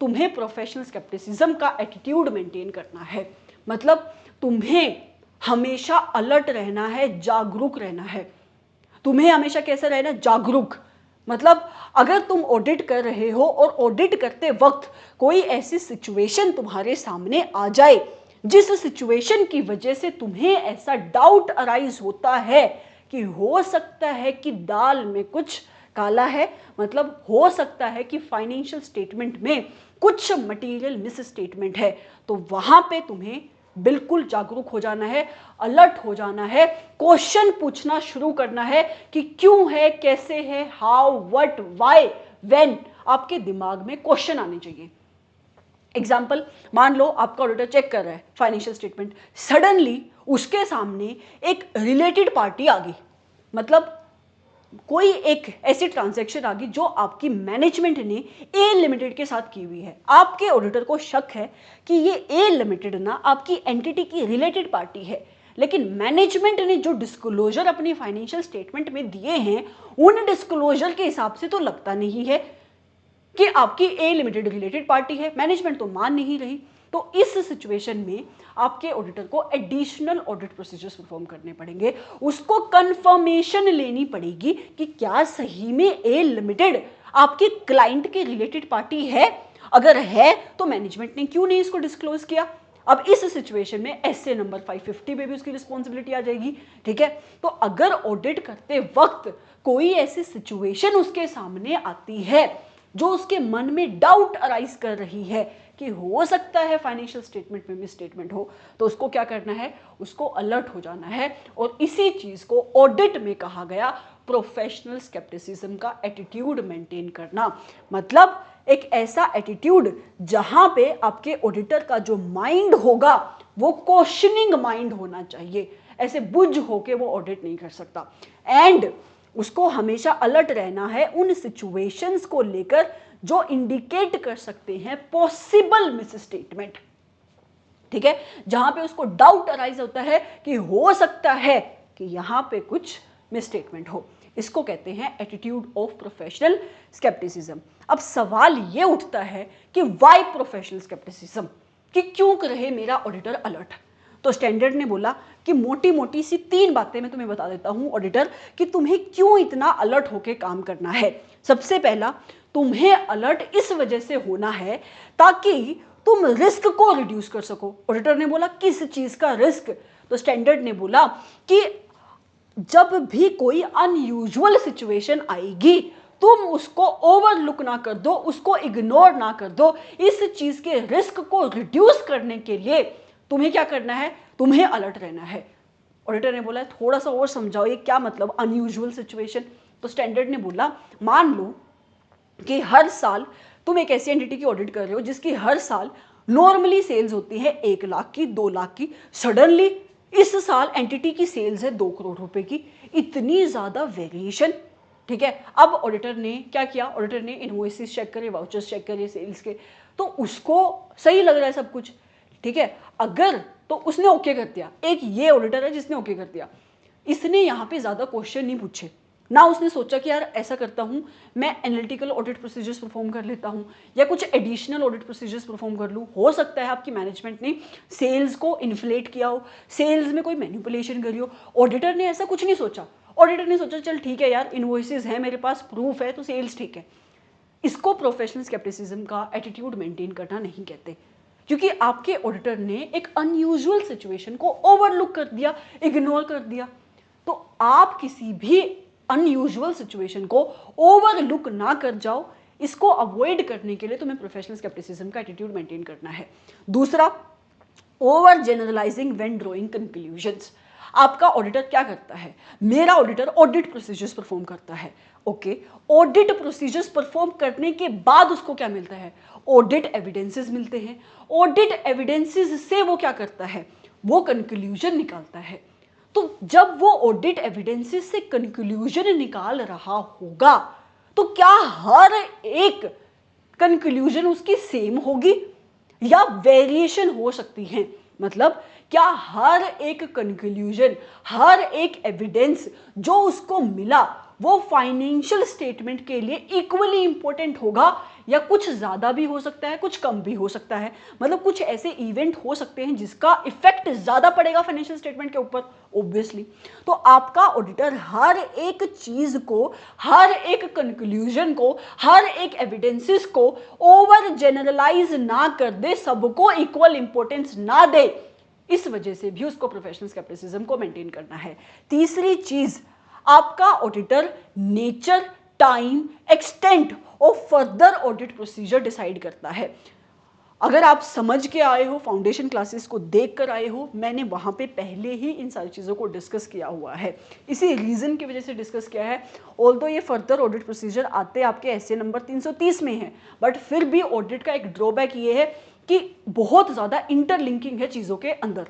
तुम्हें प्रोफेशनल स्केप्टिसिज्म का एटीट्यूड मेंटेन करना है। मतलब तुम्हें हमेशा अलर्ट रहना है, जागरूक रहना है। तुम्हें हमेशा कैसे रहना? जागरूक। मतलब अगर तुम ऑडिट कर रहे हो और ऑडिट करते वक्त कोई ऐसी सिचुएशन तुम्हारे सामने आ जाए जिस सिचुएशन की वजह से तुम्हें ऐसा डाउट अराइज होता है कि हो सकता है कि दाल में कुछ काला है, मतलब हो सकता है कि फाइनेंशियल स्टेटमेंट में कुछ मटेरियल मिस स्टेटमेंट है, तो वहां पे तुम्हें बिल्कुल जागरूक हो जाना है, अलर्ट हो जाना है, क्वेश्चन पूछना शुरू करना है कि क्यों है, कैसे है, हाउ, व्हाट, व्हाई, व्हेन। आपके दिमाग में क्वेश्चन आने चाहिए। एग्जाम्पल, मान लो आपका ऑडिटर चेक कर रहा है फाइनेंशियल स्टेटमेंट, सडनली उसके सामने एक रिलेटेड पार्टी आ गई, मतलब कोई एक ऐसी ट्रांजैक्शन आ गई जो आपकी मैनेजमेंट ने ए लिमिटेड के साथ की हुई है। आपके ऑडिटर को शक है कि ये ए लिमिटेड ना आपकी एंटिटी की रिलेटेड पार्टी है, लेकिन मैनेजमेंट ने जो डिस्क्लोजर अपनी फाइनेंशियल स्टेटमेंट में दिए हैं उन डिस्क्लोजर के हिसाब से तो लगता नहीं है कि आपकी ए लिमिटेड रिलेटेड पार्टी है, मैनेजमेंट तो मान नहीं रही। तो इस सिचुएशन में आपके ऑडिटर को एडिशनल ऑडिट प्रोसीजर्स परफॉर्म करने पड़ेंगे, उसको कंफर्मेशन लेनी पड़ेगी कि क्या सही में ए लिमिटेड आपके क्लाइंट के रिलेटेड पार्टी है। अगर है तो मैनेजमेंट ने क्यों नहीं इसको डिस्क्लोज किया। अब इस सिचुएशन में एसए नंबर 550 में भी उसकी रिस्पॉन्सिबिलिटी आ जाएगी। ठीक है, तो अगर ऑडिट करते वक्त कोई ऐसी सिचुएशन उसके सामने आती है जो उसके मन में डाउट अराइज कर रही है कि हो सकता है फाइनेंशियल स्टेटमेंट में मिस स्टेटमेंट हो, तो उसको क्या करना है? उसको अलर्ट हो जाना है। और इसी चीज को ऑडिट में कहा गया प्रोफेशनल स्केप्टिसिज्म का एटीट्यूड मेंटेन करना। मतलब एक ऐसा एटीट्यूड जहां पे आपके ऑडिटर का जो माइंड होगा वो क्वेश्चनिंग माइंड होना चाहिए, ऐसे बुझ होके वो ऑडिट नहीं कर सकता। एंड उसको हमेशा अलर्ट रहना है उन सिचुएशंस को लेकर जो इंडिकेट कर सकते हैं पॉसिबल मिस स्टेटमेंट। ठीक है, जहां पे उसको डाउट अराइज होता है कि हो सकता है कि यहां पे कुछ मिस स्टेटमेंट हो, इसको कहते हैं एटीट्यूड ऑफ प्रोफेशनल स्केप्टिसिज्म। अब सवाल ये उठता है कि व्हाई प्रोफेशनल स्केप्टिसिज्म, कि क्यों रहे मेरा ऑडिटर अलर्ट? तो स्टैंडर्ड ने बोला कि मोटी मोटी सी 3 बातें मैं तुम्हें बता देता हूं ऑडिटर कि तुम्हें क्यों इतना अलर्ट होकर काम करना है। सबसे पहला, तुम्हें अलर्ट इस वजह से होना है ताकि तुम रिस्क को रिड्यूस कर सको। ऑडिटर ने बोला किस चीज का रिस्क? तो स्टैंडर्ड ने बोला कि जब भी कोई अनयूजुअल सिचुएशन आएगी तुम उसको ओवरलुक ना कर दो, उसको इग्नोर ना कर दो। इस चीज के रिस्क को रिड्यूस करने के लिए तुम्हें क्या करना है? तुम्हें अलर्ट रहना है। ऑडिटर ने बोला थोड़ा सा और समझाओ ये क्या मतलब अनयूजुअल सिचुएशन? तो स्टैंडर्ड ने बोला मान लो कि हर साल तुम एक ऐसी एंटिटी की ऑडिट कर रहे हो जिसकी हर साल नॉर्मली सेल्स होती है 1 लाख की, 2 लाख की। सडनली इस साल एंटिटी की सेल्स है 2 करोड़ रुपए की। इतनी ज्यादा वेरिएशन, ठीक है। अब ऑडिटर ने क्या किया? ऑडिटर ने इनवॉइसेस चेक करे, वाउचर्स चेक करे सेल्स के, तो उसको सही लग रहा है सब कुछ, ठीक है। अगर तो उसने ओके कर दिया। एक ये ऑडिटर है जिसने ओके कर दिया। इसने यहाँ पे ज्यादा क्वेश्चन नहीं पूछे ना, उसने सोचा कि यार ऐसा करता हूं मैं एनालिटिकल ऑडिट प्रोसीजर्स परफॉर्म कर लेता हूं या कुछ एडिशनल ऑडिट प्रोसीजर्स परफॉर्म कर लूं। हो सकता है आपकी मैनेजमेंट ने सेल्स को इन्फ्लेट किया हो, सेल्स में कोई मैनिपुलेशन करी हो। ऑडिटर ने ऐसा कुछ नहीं सोचा। ऑडिटर ने सोचा चल ठीक है यार, इनवॉइसेस है मेरे पास, प्रूफ है, तो सेल्स ठीक है। इसको प्रोफेशनल स्केप्टिसिज्म का एटीट्यूड मेंटेन करना नहीं कहते, क्योंकि आपके ऑडिटर ने एक अनयूजुअल सिचुएशन को ओवरलुक कर दिया, इग्नोर कर दिया। तो आप किसी भी अनयूजुअल सिचुएशन को ओवरलुक ना कर जाओ। इसको अवॉइड करने के लिए तुम्हें प्रोफेशनल स्केप्टिसिज्म का एटीट्यूड मेंटेन करना है। दूसरा, over generalising when drawing conclusions. आपका ऑडिटर क्या करता है? मेरा ऑडिटर ऑडिट प्रोसीजर्स परफॉर्म करता है, ओके। ऑडिट प्रोसीजर्स परफॉर्म करने के बाद उसको क्या मिलता है? ऑडिट एविडेंसेस मिलते हैं। ऑडिट एविडेंसेस से वो क्या करता है? वो कंक्लूजन निकालता है। तो जब वो ऑडिट एविडेंसेस से कंक्लूजन निकाल रहा होगा तो क्या हर एक कंक्लूजन उसकी सेम होगी या वेरिएशन हो सकती है? मतलब क्या हर एक कंक्लूजन, हर एक एविडेंस जो उसको मिला वो फाइनेंशियल स्टेटमेंट के लिए इक्वली इंपॉर्टेंट होगा या कुछ ज्यादा भी हो सकता है, कुछ कम भी हो सकता है? मतलब कुछ ऐसे इवेंट हो सकते हैं जिसका इफेक्ट ज्यादा पड़ेगा फाइनेंशियल स्टेटमेंट के ऊपर, ऑब्वियसली। तो आपका ऑडिटर हर एक चीज को, हर एक कंक्लूजन को, हर एक एविडेंसेस को ओवर जनरलाइज ना कर दे, सबको इक्वल इंपॉर्टेंस ना दे। इस वजह से भी उसको प्रोफेशनल स्केप्टिसिज्म को मेंटेन करना है। तीसरी चीज, आपका auditor nature, time, extent of further audit procedure decide करता है। अगर आप समझ के आए हो, फाउंडेशन क्लासेस को देख कर आए हो, मैंने वहां पे पहले ही इन सारी चीज़ों को डिस्कस किया हुआ है, इसी रीज़न की वजह से डिस्कस किया है। ऑल्दो ये फर्दर ऑडिट प्रोसीजर आते आपके एसए नंबर 330 में है, बट फिर भी ऑडिट का एक ड्रॉबैक ये है कि बहुत ज़्यादा इंटरलिंकिंग है चीज़ों के अंदर,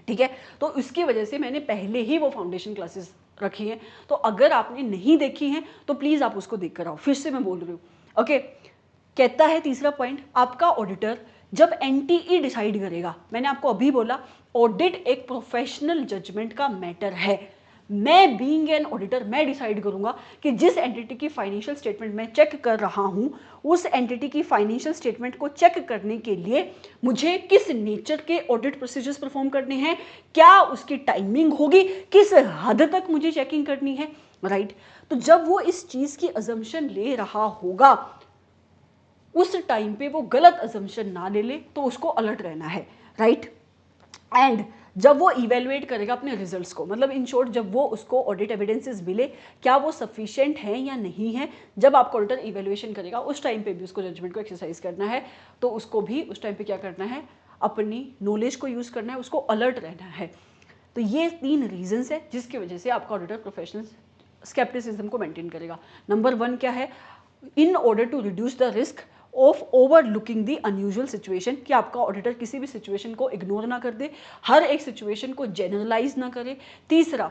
ठीक है। तो इसकी वजह से मैंने पहले ही वो फाउंडेशन क्लासेस रखी हैं। तो अगर आपने नहीं देखी हैं तो प्लीज़ आप उसको देख कर आओ। फिर से मैं बोल रही हूँ, ओके। कहता है तीसरा पॉइंट, आपका ऑडिटर जब एनटीई डिसाइड करेगा, मैंने आपको अभी बोला ऑडिट एक प्रोफेशनल जजमेंट का मैटर है। मैं बीइंग एन ऑडिटर मैं डिसाइड करूंगा कि जिस एंटिटी की फाइनेंशियल स्टेटमेंट मैं चेक कर रहा हूं, उस एंटिटी की फाइनेंशियल स्टेटमेंट को चेक करने के लिए मुझे किस नेचर के ऑडिट प्रोसीजर्स परफॉर्म करने हैं, क्या उसकी टाइमिंग होगी, किस हद तक मुझे चेकिंग करनी है, राइट। तो जब वो इस चीज की अजम्पशन ले रहा होगा, उस टाइम पे वो गलत अजम्पशन ना ले ले, तो उसको अलर्ट रहना है, राइट। एंड जब वो इवेलुएट करेगा अपने रिजल्ट्स को, मतलब इन शॉर्ट जब वो उसको ऑडिट एविडेंसेस मिले क्या वो सफिशिएंट है या नहीं है, जब आपका ऑडिटर इवेलुएशन करेगा उस टाइम पे भी उसको जजमेंट को एक्सरसाइज करना है। तो उसको भी उस टाइम पे क्या करना है, अपनी नॉलेज को यूज़ करना है, उसको अलर्ट रहना है। तो ये 3 रीजंस है जिसकी वजह से आपका ऑडिटर प्रोफेशनल स्केप्टिसिज्म को मेंटेन करेगा। नंबर 1 क्या है, in order to reduce the risk of overlooking the unusual situation, कि आपका ऑडिटर किसी भी सिचुएशन को इग्नोर ना कर दे, हर एक सिचुएशन को जनरलाइज ना करे। तीसरा,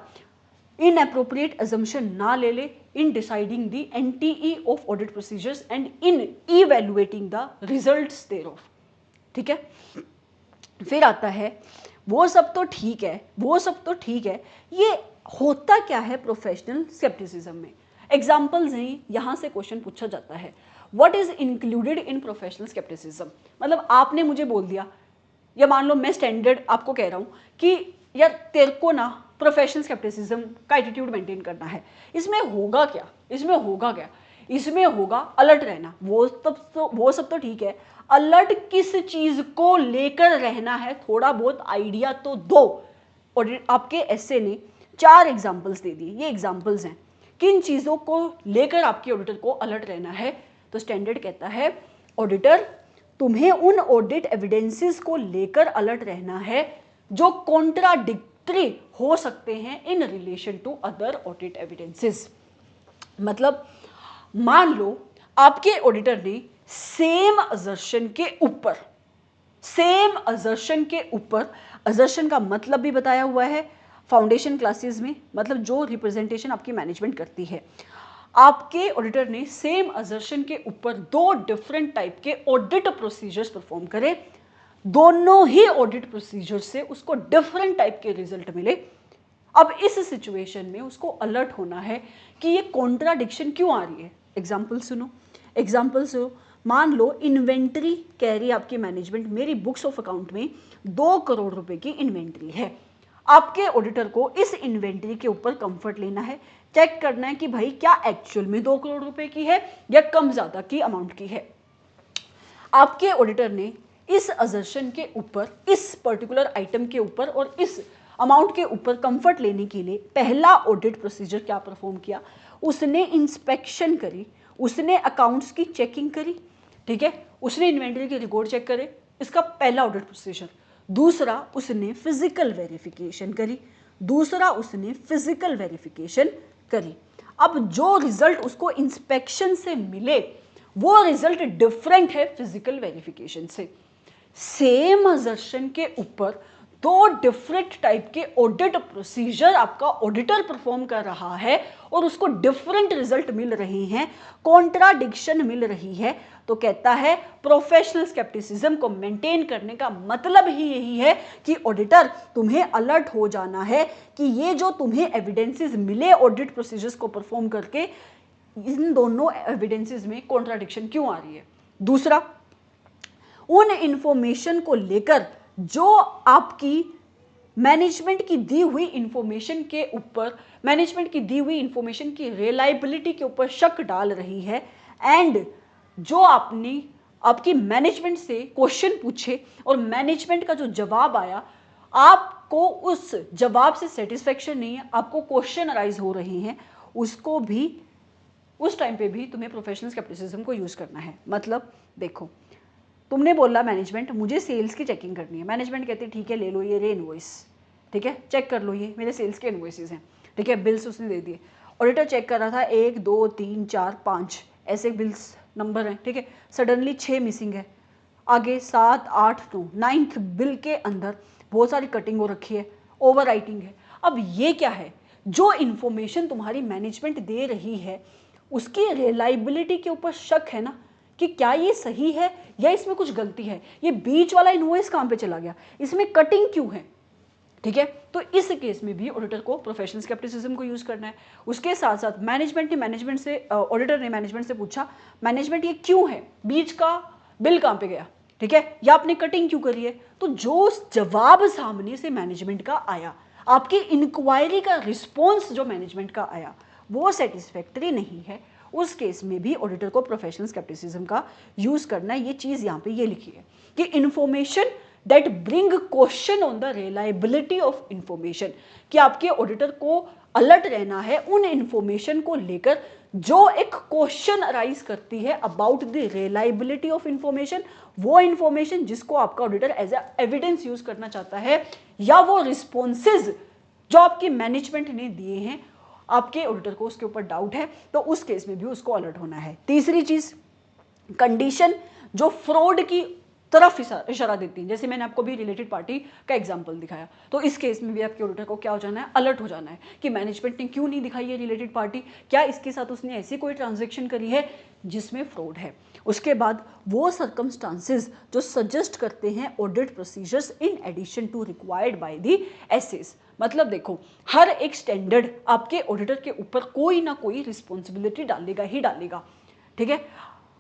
इनएप्रोप्रिएट अजम्पशन ना ले ले in deciding the NTE of audit procedures and in evaluating the results thereof, ठीक है। फिर आता है वो सब तो ठीक है, वो सब तो ठीक है, ये होता क्या है प्रोफेशनल स्केप्टिसिज्म में? एग्जाम्पल्स हैं, यहाँ से क्वेश्चन पूछा जाता है, what is included in professional scepticism. मतलब आपने मुझे बोल दिया या मान लो मैं स्टैंडर्ड आपको कह रहा हूँ कि यार तेरे को ना प्रोफेशनल स्केप्टिसिज्म का एटीट्यूड मेंटेन करना है, इसमें होगा क्या, इसमें होगा अलर्ट रहना। वो सब तो ठीक है, अलर्ट किस चीज को लेकर रहना है, थोड़ा बहुत आइडिया तो दो। और आपके एसे ने 4 एग्जाम्पल्स दे दिए, ये एग्जाम्पल्स हैं किन चीजों को लेकर आपके ऑडिटर को अलर्ट रहना है। तो स्टैंडर्ड कहता है ऑडिटर तुम्हें उन ऑडिट एविडेंसेस को लेकर अलर्ट रहना है जो कॉन्ट्राडिक्टरी हो सकते हैं in relation to other audit evidences. मतलब मान लो आपके ऑडिटर ने सेम असर्शन के ऊपर असर्शन का मतलब भी बताया हुआ है फाउंडेशन क्लासेस में, मतलब जो रिप्रेजेंटेशन आपकी मैनेजमेंट करती है। आपके ऑडिटर ने सेम असर्शन के ऊपर 2 डिफरेंट टाइप के ऑडिट प्रोसीजर्स परफॉर्म करे, दोनों ही ऑडिट प्रोसीजर से उसको डिफरेंट टाइप के रिजल्ट मिले। अब इस सिचुएशन में उसको अलर्ट होना है कि ये कॉन्ट्राडिक्शन क्यों आ रही है। एग्जाम्पल सुनो, मान लो इन्वेंट्री कह रही है आपकी मैनेजमेंट मेरी बुक्स ऑफ अकाउंट में 2 करोड़ रुपए की इन्वेंट्री है। आपके ऑडिटर को इस इन्वेंट्री के ऊपर कंफर्ट लेना है, चेक करना है कि भाई क्या एक्चुअल में 2 करोड़ रुपए की है या कम ज्यादा की अमाउंट की है। आपके ऑडिटर ने इस असर्शन के ऊपर, इस पर्टिकुलर आइटम के ऊपर और इस अमाउंट के ऊपर कंफर्ट लेने के लिए पहला ऑडिट प्रोसीजर क्या परफॉर्म किया, उसने इंस्पेक्शन करी, उसने अकाउंट्स की चेकिंग करी, ठीक है, उसने इन्वेंटरी के रिकॉर्ड चेक करे, इसका पहला ऑडिट प्रोसीजर। दूसरा उसने फिजिकल वेरिफिकेशन करी। अब जो रिजल्ट उसको इंस्पेक्शन से मिले वो रिजल्ट डिफरेंट है फिजिकल वेरिफिकेशन से। सेम असर्शन के ऊपर 2 डिफरेंट टाइप के ऑडिट प्रोसीजर आपका ऑडिटर परफॉर्म कर रहा है और उसको डिफरेंट रिजल्ट मिल रहे हैं, कॉन्ट्राडिक्शन मिल रही है। तो कहता है प्रोफेशनल स्केप्टिसिज्म को मेंटेन करने का मतलब ही यही है कि ऑडिटर तुम्हें अलर्ट हो जाना है कि ये जो तुम्हें एविडेंसेस मिले ऑडिट प्रोसीजर्स को परफॉर्म करके, इन दोनों एविडेंसेस में कॉन्ट्राडिक्शन क्यों आ रही है। दूसरा, उन इंफॉर्मेशन को लेकर जो आपकी मैनेजमेंट की दी हुई इंफॉर्मेशन के ऊपर, मैनेजमेंट की दी हुई इंफॉर्मेशन की रिलायबिलिटी के ऊपर शक डाल रही है, एंड जो आपने आपकी मैनेजमेंट से क्वेश्चन पूछे और मैनेजमेंट का जो जवाब आया, आपको उस जवाब से सेटिस्फेक्शन नहीं है, आपको क्वेश्चन अराइज हो रहे हैं, उसको भी उस टाइम पे भी तुम्हें प्रोफेशनल स्केप्टिसिज्म को यूज करना है। मतलब देखो, तुमने बोला मैनेजमेंट मुझे सेल्स की चेकिंग करनी है, मैनेजमेंट कहती है ठीक है ले लो ये रे इनवॉइस, ठीक है चेक कर लो, ये मेरे सेल्स के इनवॉइसेस हैं, ठीक है बिल्स उसने दे दिए। ऑडिटर चेक कर रहा था 1 2 3 4 5 ऐसे बिल्स नंबर हैं, ठीक है, सडनली 6 मिसिंग है, आगे 7 8 9 9th बिल के अंदर बहुत सारी कटिंग हो रखी है, ओवर राइटिंग है। अब ये क्या है, जो इन्फॉर्मेशन तुम्हारी मैनेजमेंट दे रही है उसकी रिलायबिलिटी के ऊपर शक है ना कि क्या ये सही है या इसमें कुछ गलती है, ये बीच वाला इनवॉइस कहां पे चला गया, इसमें कटिंग क्यों है, ठीक है। तो इस केस में भी ऑडिटर को प्रोफेशनल स्केप्टिसिज्म को यूज करना है। उसके साथ साथ ऑडिटर ने मैनेजमेंट से पूछा मैनेजमेंट ये क्यों है, बीच का बिल कहां पे गया, ठीक है, या आपने कटिंग क्यों करी है। तो जो जवाब सामने से मैनेजमेंट का आया, आपकी इंक्वायरी का रिस्पॉन्स जो मैनेजमेंट का आया वो सेटिस्फैक्टरी नहीं है, उस केस में भी ऑडिटर को प्रोफेशनल स्केप्टिसिज्म का यूज करना है। ये चीज यहाँ पे ये लिखी है कि information that bring question on the reliability of information, कि आपके ऑडिटर को अलर्ट रहना है उन इंफॉर्मेशन को लेकर जो एक क्वेश्चन अराइज करती है about the reliability of information, वो इंफॉर्मेशन जिसको आपका ऑडिटर एज एविडेंस यूज करना चाहता है, या वो रिस्पॉन्सेज जो आपकी मैनेजमेंट ने दिए हैं, आपके ऑडिटर को उसके ऊपर डाउट है, तो उस केस में भी उसको अलर्ट होना है। तीसरी चीज, कंडीशन जो फ्रॉड की तरफ इशारा देती है, जैसे मैंने आपको भी रिलेटेड पार्टी का एग्जांपल दिखाया, तो इस केस में भी आपके ऑडिटर को क्या हो जाना है, अलर्ट हो जाना है कि मैनेजमेंट ने क्यों नहीं दिखाई है रिलेटेड पार्टी, क्या इसके साथ उसने ऐसी कोई ट्रांजैक्शन करी है जिसमें फ्रॉड है। उसके बाद वो सर्कमस्टांसेस जो सजेस्ट करते हैं audit procedures in addition to required by the SAs. मतलब देखो, हर एक स्टैंडर्ड आपके ऑडिटर के ऊपर कोई ना कोई रिस्पॉन्सिबिलिटी डालेगा ही डालेगा, ठीक है।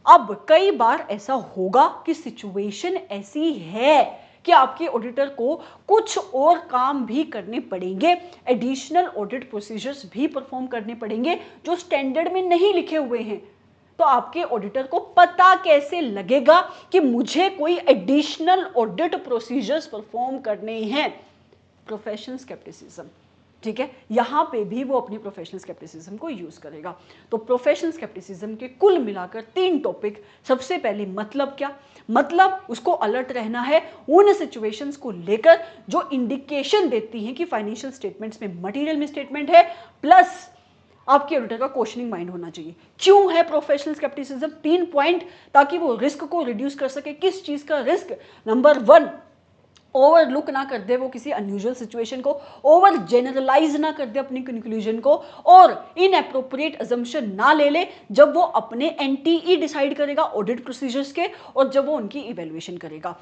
अब कई बार ऐसा होगा कि सिचुएशन ऐसी है कि आपके ऑडिटर को कुछ और काम भी करने पड़ेंगे, एडिशनल ऑडिट प्रोसीजर्स भी परफॉर्म करने पड़ेंगे जो स्टैंडर्ड में नहीं लिखे हुए हैं। तो आपके ऑडिटर को पता कैसे लगेगा कि मुझे कोई एडिशनल ऑडिट प्रोसीजर्स परफॉर्म करने हैं? Professional scepticism. ठीक है, यहां पे भी वो अपनी प्रोफेशनल स्केप्टिसिज्म को यूज करेगा। तो प्रोफेशनल स्केप्टिसिज्म के कुल मिलाकर 3 टॉपिक। सबसे पहले मतलब क्या? मतलब उसको अलर्ट रहना है उन सिचुएशंस को लेकर जो इंडिकेशन देती हैं कि फाइनेंशियल स्टेटमेंट्स में मटेरियल मिसस्टेटमेंट है, प्लस आपके ऑडिटर का क्वेश्चनिंग माइंड होना चाहिए। क्यों है प्रोफेशनल स्केप्टिसिज्म? 3 पॉइंट, ताकि वो रिस्क को रिड्यूस कर सके। किस चीज का रिस्क? नंबर 1, ओवरलुक ना कर दे वो किसी अनयूजुअल सिचुएशन को, ओवर जनरलाइज ना कर दे अपनी कंक्लूजन को, और इनएप्रोप्रिएट अजम्पशन ना ले ले जब वो अपने एनटीई डिसाइड करेगा ऑडिट प्रोसीजर्स के, और जब वो उनकी इवैल्यूएशन करेगा।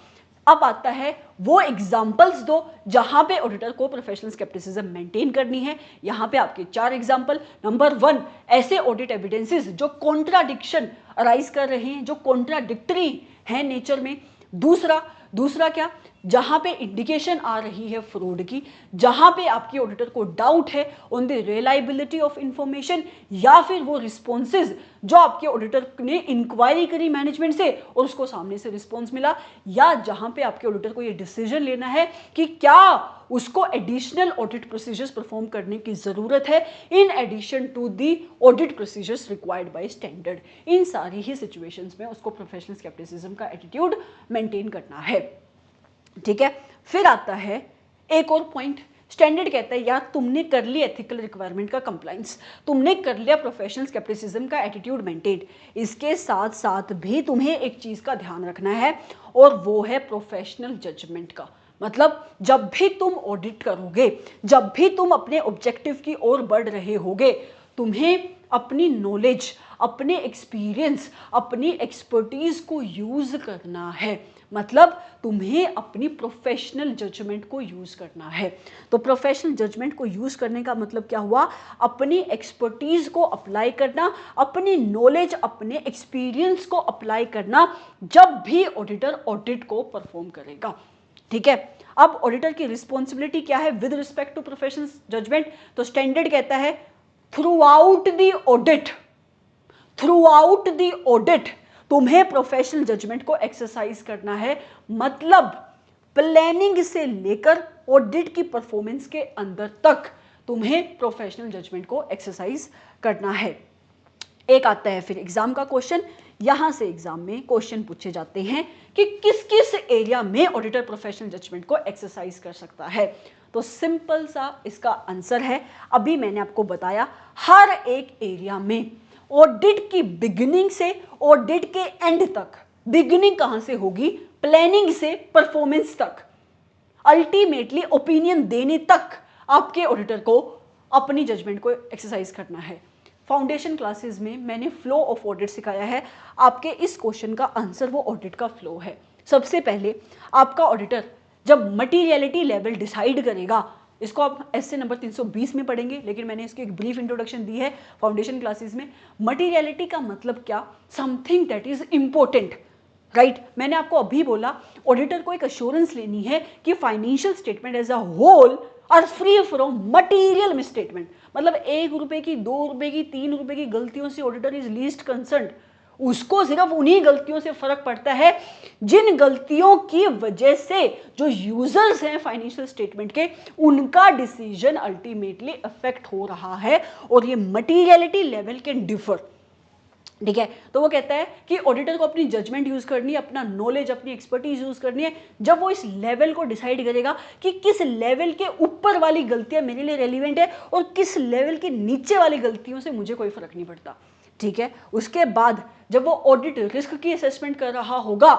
अब आता है वो एग्जांपल्स दो जहां पे ऑडिटर को प्रोफेशनल स्केप्टिसिज्म मेंटेन करनी है। यहां पे आपके 4 एग्जांपल। नंबर 1, ऐसे ऑडिट एविडेंसेस जो कॉन्ट्राडिक्शन अराइज कर रहे हैं, जो कॉन्ट्राडिक्टरी हैं नेचर में। दूसरा क्या? जहां पे इंडिकेशन आ रही है फ्रॉड की, जहां पे आपकी ऑडिटर को डाउट है on the reliability of information, या फिर वो रिस्पॉन्सेज जो आपके ऑडिटर ने इंक्वायरी करी मैनेजमेंट से और उसको सामने से रिस्पॉन्स मिला, या जहां पे आपके ऑडिटर को ये डिसीजन लेना है कि क्या उसको एडिशनल ऑडिट प्रोसीजर्स परफॉर्म करने की जरूरत है in addition to the audit procedures required by standard. इन सारी ही सिचुएशंस में उसको प्रोफेशनल स्केप्टिसिज्म का एटीट्यूड मेंटेन करना है। ठीक है, फिर आता है एक और पॉइंट। स्टैंडर्ड कहता है यार तुमने कर लिया एथिकल रिक्वायरमेंट का कंप्लाइंस, तुमने कर लिया प्रोफेशनल स्केप्टिसिज्म का एटीट्यूड मेंटेन, इसके साथ साथ भी तुम्हें एक चीज का ध्यान रखना है, और वो है प्रोफेशनल जजमेंट का। मतलब जब भी तुम ऑडिट करोगे, जब भी तुम अपने ऑब्जेक्टिव की ओर बढ़ रहे होगे, तुम्हें अपनी नॉलेज, अपने एक्सपीरियंस, अपनी एक्सपर्टीज को यूज करना है। मतलब तुम्हें अपनी प्रोफेशनल जजमेंट को यूज करना है। तो प्रोफेशनल जजमेंट को यूज करने का मतलब क्या हुआ? अपनी एक्सपर्टीज को अप्लाई करना, अपनी नॉलेज, अपने एक्सपीरियंस को अप्लाई करना जब भी ऑडिटर ऑडिट को परफॉर्म करेगा। ठीक है, अब ऑडिटर की रिस्पॉन्सिबिलिटी क्या है with respect to professional judgement? तो स्टैंडर्ड कहता है थ्रू आउट द ऑडिट तुम्हें प्रोफेशनल जजमेंट को एक्सरसाइज करना है। मतलब प्लानिंग से लेकर ऑडिट की परफॉर्मेंस के अंदर तक तुम्हें प्रोफेशनल जजमेंट को एक्सरसाइज करना है। एक आता है फिर एग्जाम का क्वेश्चन। यहां से एग्जाम में क्वेश्चन पूछे जाते हैं कि किस किस एरिया में ऑडिटर प्रोफेशनल जजमेंट को एक्सरसाइज कर सकता है। तो सिंपल सा इसका आंसर है, अभी मैंने आपको बताया, हर एक एरिया में। ऑडिट की बिगिनिंग से ऑडिट के एंड तक। बिगिनिंग कहां से होगी? प्लानिंग से परफॉर्मेंस तक, अल्टीमेटली ओपिनियन देने तक आपके ऑडिटर को अपनी जजमेंट को एक्सरसाइज करना है। फाउंडेशन क्लासेस में मैंने फ्लो ऑफ ऑडिट सिखाया है। आपके इस क्वेश्चन का आंसर वो ऑडिट का फ्लो है। सबसे पहले आपका ऑडिटर जब मटीरियलिटी लेवल डिसाइड करेगा, इसको आप एसए नंबर 320 में पढ़ेंगे, लेकिन मैंने इसकी एक ब्रीफ इंट्रोडक्शन दी है फाउंडेशन क्लासेस में। मटीरियलिटी का मतलब क्या? Something that is important, right? मैंने आपको अभी बोला ऑडिटर को एक अश्योरेंस लेनी है कि financial statement as a whole are free from material misstatement. मतलब 1 रुपए की, 2 रुपए की, 3 रुपए की गलतियों से ऑडिटर इज लीस्ट कंसर्न्ड। उसको सिर्फ उन्हीं गलतियों से फर्क पड़ता है जिन गलतियों की वजह से जो यूजर्स हैं फाइनेंशियल स्टेटमेंट के, उनका डिसीजन अल्टीमेटली अफेक्ट हो रहा है, और ये मटीरियलिटी लेवल कैन डिफर। ठीक है, तो वो कहता है कि ऑडिटर को अपनी जजमेंट यूज करनी है, अपना नॉलेज, अपनी एक्सपर्टीज यूज करनी है, जब वो इस लेवल को डिसाइड करेगा कि किस लेवल के ऊपर वाली गलतियां मेरे लिए रेलिवेंट है और किस लेवल के नीचे वाली गलतियों से मुझे कोई फर्क नहीं पड़ता। ठीक है, उसके बाद जब वो ऑडिट रिस्क की असेसमेंट कर रहा होगा,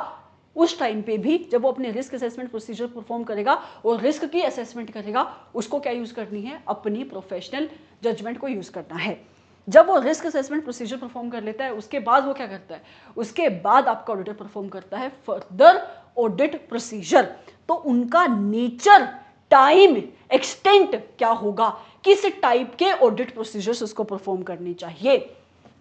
उस टाइम पे भी जब वो अपने रिस्क असेसमेंट प्रोसीजर परफॉर्म करेगा और रिस्क की असेसमेंट करेगा, उसको क्या यूज करनी है? अपनी प्रोफेशनल जजमेंट को यूज करना है। जब वो रिस्क असेसमेंट प्रोसीजर परफॉर्म कर लेता है, उसके बाद वो क्या करता है? उसके बाद आपका ऑडिटर परफॉर्म करता है फर्दर ऑडिट प्रोसीजर। तो उनका नेचर, टाइम, एक्सटेंट क्या होगा, किस टाइप के ऑडिट प्रोसीजर्स उसको परफॉर्म करने चाहिए,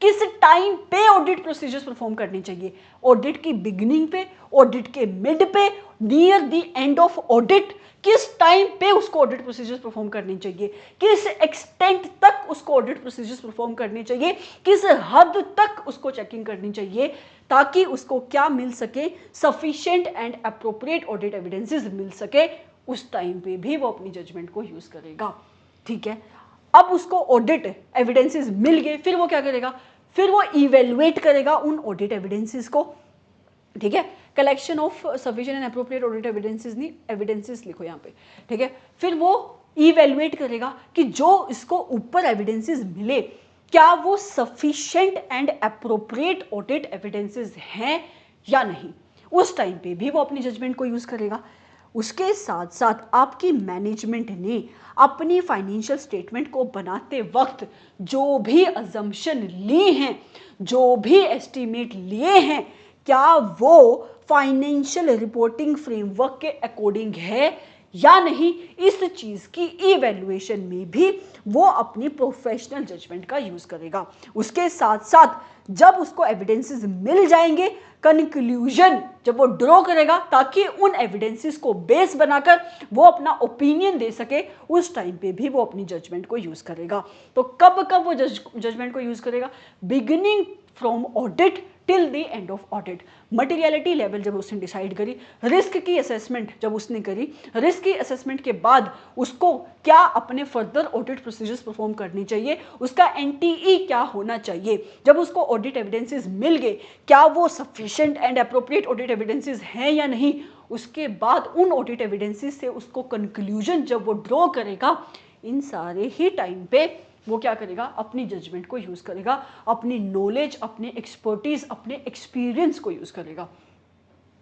किस टाइम पे ऑडिट प्रोसीजर्स परफॉर्म करने चाहिए, ऑडिट की बिगिनिंग पे, ऑडिट के मिड पे, near the end of audit किस टाइम पे उसको ऑडिट प्रोसीजर्स परफॉर्म करनी चाहिए, किस एक्सटेंट तक उसको ऑडिट प्रोसीजर्स परफॉर्म करनी चाहिए, किस हद तक उसको चेकिंग करनी चाहिए, ताकि उसको क्या मिल सके, sufficient and appropriate audit evidences मिल सके, उस टाइम पे भी वो अपनी जजमेंट को यूज करेगा। ठीक है, अब उसको ऑडिट एविडेंसेस मिल गए, फिर वो क्या करेगा, फिर वो इवेलुएट करेगा उन ऑडिट एविडेंसेस को। ठीक है, collection of sufficient and appropriate audit evidences, नहीं एविडेंसेस लिखो यहाँ पे। ठीक है, फिर वो इवेलुएट करेगा कि जो इसको ऊपर एविडेंसेस मिले क्या वो sufficient and appropriate audit evidences हैं या नहीं, उस टाइम पे भी वो अपनी जजमेंट को यूज करेगा। उसके साथ साथ आपकी मैनेजमेंट ने अपनी फाइनेंशियल स्टेटमेंट को बनाते वक्त जो भी अजम्पशन ली हैं, जो भी एस्टीमेट लिए हैं, क्या वो फाइनेंशियल रिपोर्टिंग फ्रेमवर्क के अकॉर्डिंग है या नहीं, इस चीज की इवैल्यूएशन में भी वो अपनी प्रोफेशनल जजमेंट का यूज करेगा। उसके साथ साथ जब उसको एविडेंसेस मिल जाएंगे, कंक्लूजन जब वो ड्रॉ करेगा ताकि उन एविडेंसेस को बेस बनाकर वो अपना ओपिनियन दे सके, उस टाइम पे भी वो अपनी जजमेंट को यूज करेगा। तो कब कब वो जजमेंट को यूज करेगा, beginning from audit till the end of audit. Materiality level जब उसने डिसाइड करी, रिस्क की असेसमेंट जब उसने करी, रिस्क की असेसमेंट के बाद उसको क्या अपने फर्दर ऑडिट प्रोसीजर्स परफॉर्म करनी चाहिए, उसका एनटीई क्या होना चाहिए, जब उसको ऑडिट एविडेंसेस मिल गए, क्या वो sufficient and appropriate audit evidences हैं या नहीं, उसके बाद उन ऑडिट एविडेंसेस से उसको कंक्लूजन जब वो ड्रॉ करेगा, इन सारे ही टाइम पे वो क्या करेगा, अपनी जजमेंट को यूज करेगा, अपनी नॉलेज, अपने एक्सपर्टीज, अपने एक्सपीरियंस को यूज करेगा।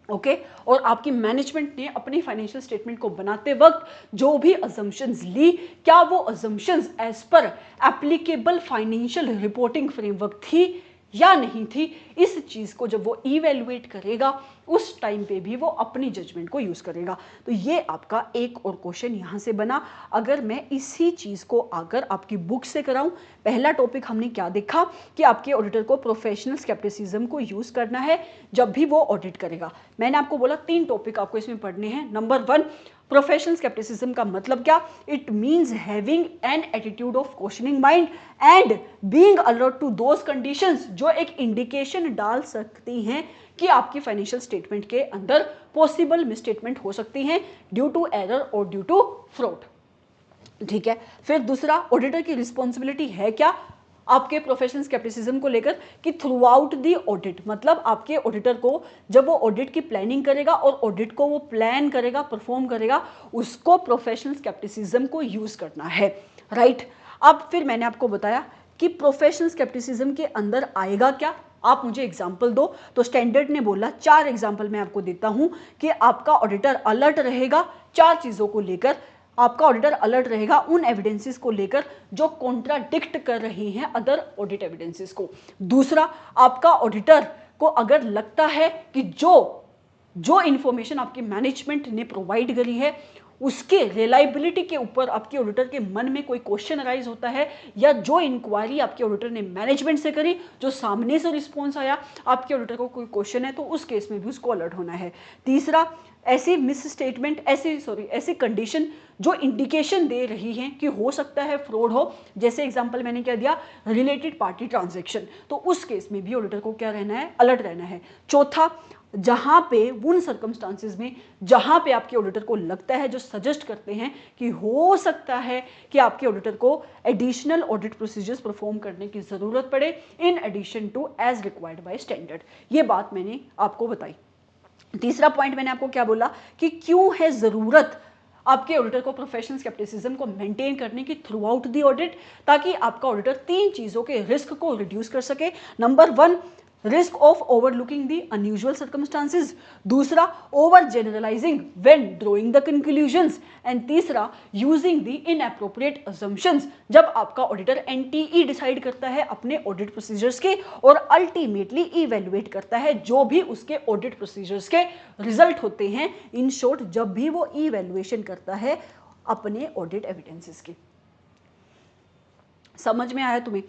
ओके, और आपकी मैनेजमेंट ने अपनी फाइनेंशियल स्टेटमेंट को बनाते वक्त जो भी अजम्पशंस ली, क्या वो assumptions as per applicable financial reporting framework थी या नहीं थी, इस चीज को जब वो इवेलुएट करेगा, उस टाइम पे भी वो अपनी जजमेंट को यूज करेगा। तो ये आपका एक और क्वेश्चन यहां से बना। अगर मैं इसी चीज को अगर आपकी बुक से कराऊं, पहला टॉपिक हमने क्या देखा कि आपके ऑडिटर को प्रोफेशनल स्केप्टिसिज्म को यूज करना है जब भी वो ऑडिट करेगा। मैंने आपको बोला 3 टॉपिक आपको इसमें पढ़ने हैं। नंबर 1, प्रोफेशनल स्केप्टिसिज्म का मतलब क्या, it means having an attitude of questioning mind and being alert to those conditions जो एक इंडिकेशन डाल सकती हैं कि आपकी फाइनेंशियल स्टेटमेंट के अंदर पॉसिबल मिसस्टेटमेंट हो सकती हैं ड्यू टू एरर और ड्यू टू फ्रॉड। ठीक है, फिर दूसरा, ऑडिटर की रिस्पॉन्सिबिलिटी है क्या आपके प्रोफेशनल स्केप्टिसिज्म को लेकर, कि थ्रू आउट दी ऑडिट, मतलब आपके ऑडिटर को जब वो ऑडिट की प्लानिंग करेगा और ऑडिट को वो प्लान करेगा, परफॉर्म करेगा, उसको प्रोफेशनल स्केप्टिसिज्म को यूज करना है। राइट, अब फिर मैंने आपको बताया कि प्रोफेशनल स्केप्टिसिज्म के अंदर आएगा क्या, आप मुझे एग्जाम्पल दो। तो स्टैंडर्ड ने बोला 4 एग्जाम्पल मैं आपको देता हूं कि आपका ऑडिटर अलर्ट रहेगा 4 चीजों को लेकर। आपका ऑडिटर अलर्ट रहेगा उन एविडेंसेस को लेकर जो कॉन्ट्राडिक्ट कर रही हैं अदर ऑडिट एविडेंसेस को। दूसरा, आपका ऑडिटर को अगर लगता है कि जो इंफॉर्मेशन आपकी मैनेजमेंट ने प्रोवाइड करी है उसके रिलायबिलिटी के ऊपर आपके ऑडिटर के मन में कोई क्वेश्चन अराइज होता है, या जो इंक्वायरी आपके ऑडिटर ने मैनेजमेंट से करी, जो सामने से रिस्पॉन्स आया, आपके ऑडिटर को कोई क्वेश्चन है, तो उस केस में भी उसको अलर्ट होना है। तीसरा, ऐसी मिस स्टेटमेंट, ऐसी कंडीशन जो इंडिकेशन दे रही हैं कि हो सकता है फ्रॉड हो, जैसे एग्जांपल मैंने क्या दिया, रिलेटेड पार्टी ट्रांजैक्शन, तो उस केस में भी ऑडिटर को क्या रहना है, अलर्ट रहना है। चौथा, जहां पे उन सर्कमस्टांसेस में जहां पे आपके ऑडिटर को लगता है, जो सजेस्ट करते हैं कि हो सकता है कि आपके ऑडिटर को एडिशनल ऑडिट प्रोसीजर्स परफॉर्म करने की जरूरत पड़े in addition to as required by standard, ये बात मैंने आपको बताई। तीसरा पॉइंट मैंने आपको क्या बोला कि क्यों है जरूरत आपके ऑडिटर को प्रोफेशनल स्केप्टिसिज्म को मेंटेन करने की थ्रू आउट दी ऑडिट, ताकि आपका ऑडिटर 3 चीजों के रिस्क को रिड्यूस कर सके। Number 1, risk of overlooking the unusual circumstances. दूसरा, over generalising when drawing the conclusions. And तीसरा, यूजिंग द इनएप्रोप्रिएट अजम्पशंस, जब आपका ऑडिटर एनटीई डिसाइड करता है अपने ऑडिट प्रोसीजर्स के और अल्टीमेटली इवेल्युएट करता है जो भी उसके ऑडिट प्रोसीजर्स के रिजल्ट होते हैं। इन शॉर्ट, जब भी वो इवेल्युएशन करता है अपने ऑडिट एविडेंसेस की। समझ में आया तुम्हें?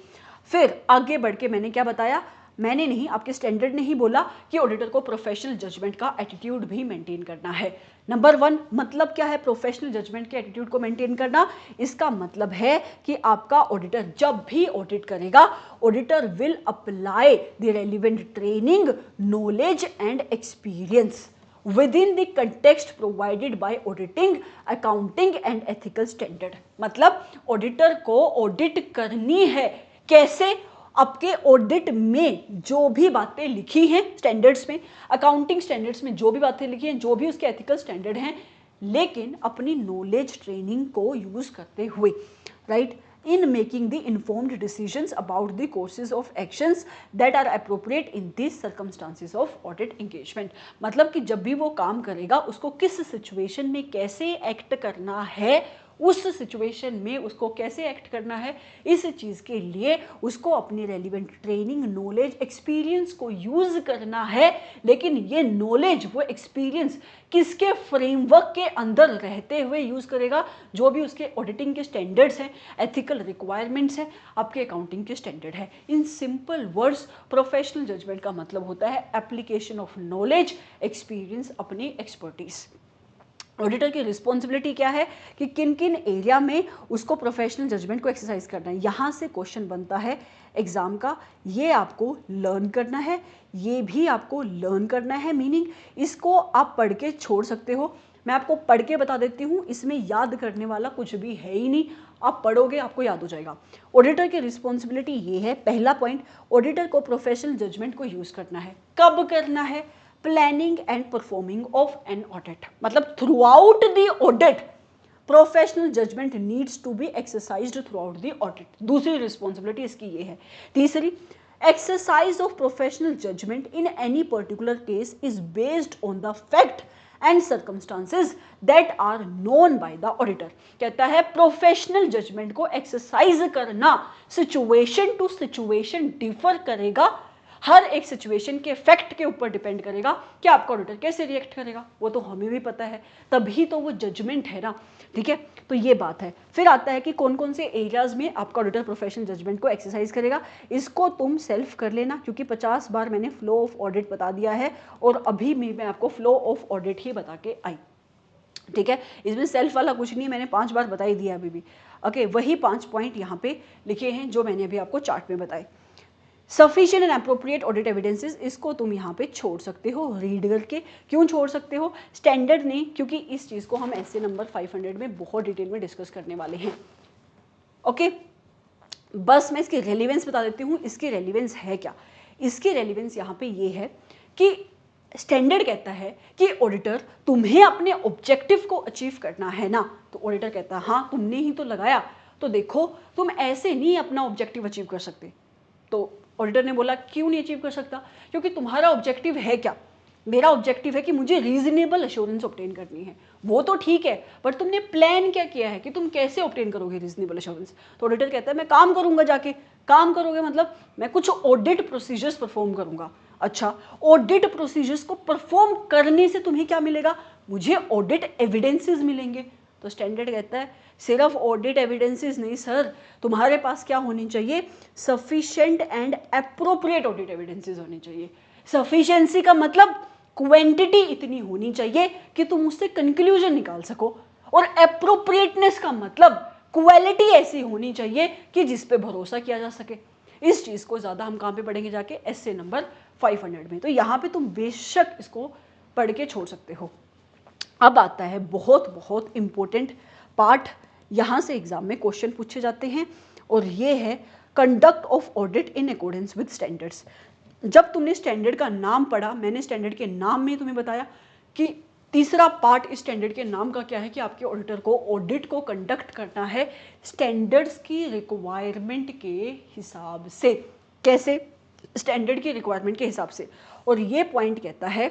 फिर आगे बढ़ के मैंने क्या बताया, मैंने नहीं, आपके स्टैंडर्ड ने ही बोला कि ऑडिटर को प्रोफेशनल जजमेंट का एटीट्यूड भी मेंटेन करना है। नंबर 1 मतलब क्या है प्रोफेशनल जजमेंट के एटीट्यूड को मेंटेन करना? इसका मतलब है कि आपका ऑडिटर जब भी ऑडिट करेगा, auditor will apply the relevant training, knowledge and experience within the context provided by auditing, accounting and ethical standard। मतलब ऑडिटर को ऑडिट करनी है कैसे? आपके ऑडिट में जो भी बातें लिखी हैं स्टैंडर्ड्स में, अकाउंटिंग स्टैंडर्ड्स में जो भी बातें लिखी हैं, जो भी उसके एथिकल स्टैंडर्ड हैं, लेकिन अपनी नॉलेज ट्रेनिंग को यूज करते हुए, right, in making the informed decisions about the courses of actions that are appropriate in these circumstances of audit engagement। मतलब कि जब भी वो काम करेगा उसको किस सिचुएशन में कैसे एक्ट करना है, उस सिचुएशन में उसको कैसे एक्ट करना है, इस चीज़ के लिए उसको अपनी रेलिवेंट ट्रेनिंग, नॉलेज, एक्सपीरियंस को यूज़ करना है। लेकिन ये नॉलेज, वो एक्सपीरियंस किसके फ्रेमवर्क के अंदर रहते हुए यूज़ करेगा? जो भी उसके ऑडिटिंग के स्टैंडर्ड्स हैं, एथिकल रिक्वायरमेंट्स हैं, आपके अकाउंटिंग के स्टैंडर्ड है। In simple words professional judgement का मतलब होता है एप्लीकेशन ऑफ नॉलेज, एक्सपीरियंस, अपनी एक्सपर्टीज। ऑडिटर की रिस्पॉन्सिबिलिटी क्या है कि किन किन एरिया में उसको प्रोफेशनल जजमेंट को एक्सरसाइज करना है। यहाँ से क्वेश्चन बनता है एग्जाम का, ये आपको लर्न करना है, ये भी आपको लर्न करना है, मीनिंग इसको आप पढ़ के छोड़ सकते हो। मैं आपको पढ़ के बता देती हूँ, इसमें याद करने वाला कुछ भी है ही नहीं, आप पढ़ोगे आपको याद हो जाएगा। ऑडिटर की रिस्पॉन्सिबिलिटी ये है, पहला पॉइंट, ऑडिटर को प्रोफेशनल जजमेंट को यूज करना है। कब करना है? Planning and performing of an audit. मतलब throughout the audit professional judgement needs to be exercised throughout the audit. दूसरी रिस्पॉन्सिबिलिटी इसकी ये है। तीसरी, exercise of professional judgement in any particular case is based on the fact and circumstances that are known by the auditor. कहता है professional judgement को exercise करना situation to situation differ करेगा, हर एक सिचुएशन के फैक्ट के ऊपर डिपेंड करेगा कि आपका ऑडिटर कैसे रिएक्ट करेगा। वो तो हमें भी पता है, तभी तो वो जजमेंट है ना, ठीक है। तो ये बात है। फिर आता है कि कौन कौन से एरियाज में आपका ऑडिटर प्रोफेशनल जजमेंट को एक्सरसाइज करेगा। इसको तुम सेल्फ कर लेना, क्योंकि 50 बार मैंने फ्लो ऑफ ऑडिट बता दिया है और अभी मैं आपको फ्लो ऑफ ऑडिट ही बता के आई, ठीक है। इसमें सेल्फ वाला कुछ नहीं, मैंने 5 बार बता ही दिया अभी भी। ओके, वही 5 पॉइंट यहाँ पे लिखे हैं जो मैंने अभी आपको चार्ट में बताए। Sufficient and appropriate audit evidences, इसको तुम यहाँ पे छोड़ सकते हो रीड करके। क्यों छोड़ सकते हो? स्टैंडर्ड ने, क्योंकि इस चीज़ को हम ऐसे नंबर 500 में बहुत डिटेल में डिस्कस करने वाले हैं। ओके, बस मैं इसकी रेलिवेंस बता देती हूँ। इसकी रेलिवेंस है क्या? इसकी रेलिवेंस यहाँ पे ये है कि स्टैंडर्ड कहता है कि ऑडिटर तुम्हें अपने ऑब्जेक्टिव को अचीव करना है ना, तो ऑडिटर कहता है हाँ तुमने ही तो लगाया, तो देखो तुम ऐसे नहीं अपना ऑब्जेक्टिव अचीव कर सकते। तो ऑडिटर ने बोला क्यों नहीं अचीव कर सकता? क्योंकि तुम्हारा ऑब्जेक्टिव है क्या? मेरा ऑब्जेक्टिव है कि मुझे रीजनेबल एश्योरेंस ऑब्टेन करनी है। वो तो ठीक है, पर तुमने प्लान क्या किया है कि तुम कैसे ऑब्टेन करोगे रीजनेबल एश्योरेंस? तो ऑडिटर कहता है मैं काम करूंगा जाके। काम करोगे मतलब मैं कुछ ऑडिट प्रोसीजर्स परफॉर्म करूंगा। अच्छा, ऑडिट प्रोसीजर्स को परफॉर्म करने से तुम्हें क्या मिलेगा? मुझे ऑडिट एविडेंसेस मिलेंगे। तो स्टैंडर्ड कहता है सिर्फ ऑडिट एविडेंसेस नहीं सर, तुम्हारे पास क्या होनी चाहिए? Sufficient and appropriate audit evidences होनी चाहिए। सफिशिएंसी का मतलब क्वांटिटी इतनी होनी चाहिए कि तुम उससे कंक्लूजन निकाल सको, और एप्रोप्रिएटनेस का मतलब क्वालिटी ऐसी होनी चाहिए कि जिस पे भरोसा किया जा सके। इस चीज को ज्यादा हम कहाँ पे पढ़ेंगे जाके? एसए नंबर 500 में। तो यहाँ पे तुम बेशक इसको पढ़ के छोड़ सकते हो। अब आता है बहुत बहुत इंपॉर्टेंट पार्ट, यहाँ से एग्जाम में क्वेश्चन पूछे जाते हैं, और ये है conduct of audit in accordance with standards. जब तुमने स्टैंडर्ड का नाम पढ़ा, मैंने स्टैंडर्ड के नाम में तुम्हें बताया कि तीसरा पार्ट इस स्टैंडर्ड के नाम का क्या है कि आपके ऑडिटर को ऑडिट को कंडक्ट करना है स्टैंडर्ड्स की रिक्वायरमेंट के हिसाब से। कैसे? स्टैंडर्ड की रिक्वायरमेंट के हिसाब से। और ये पॉइंट कहता है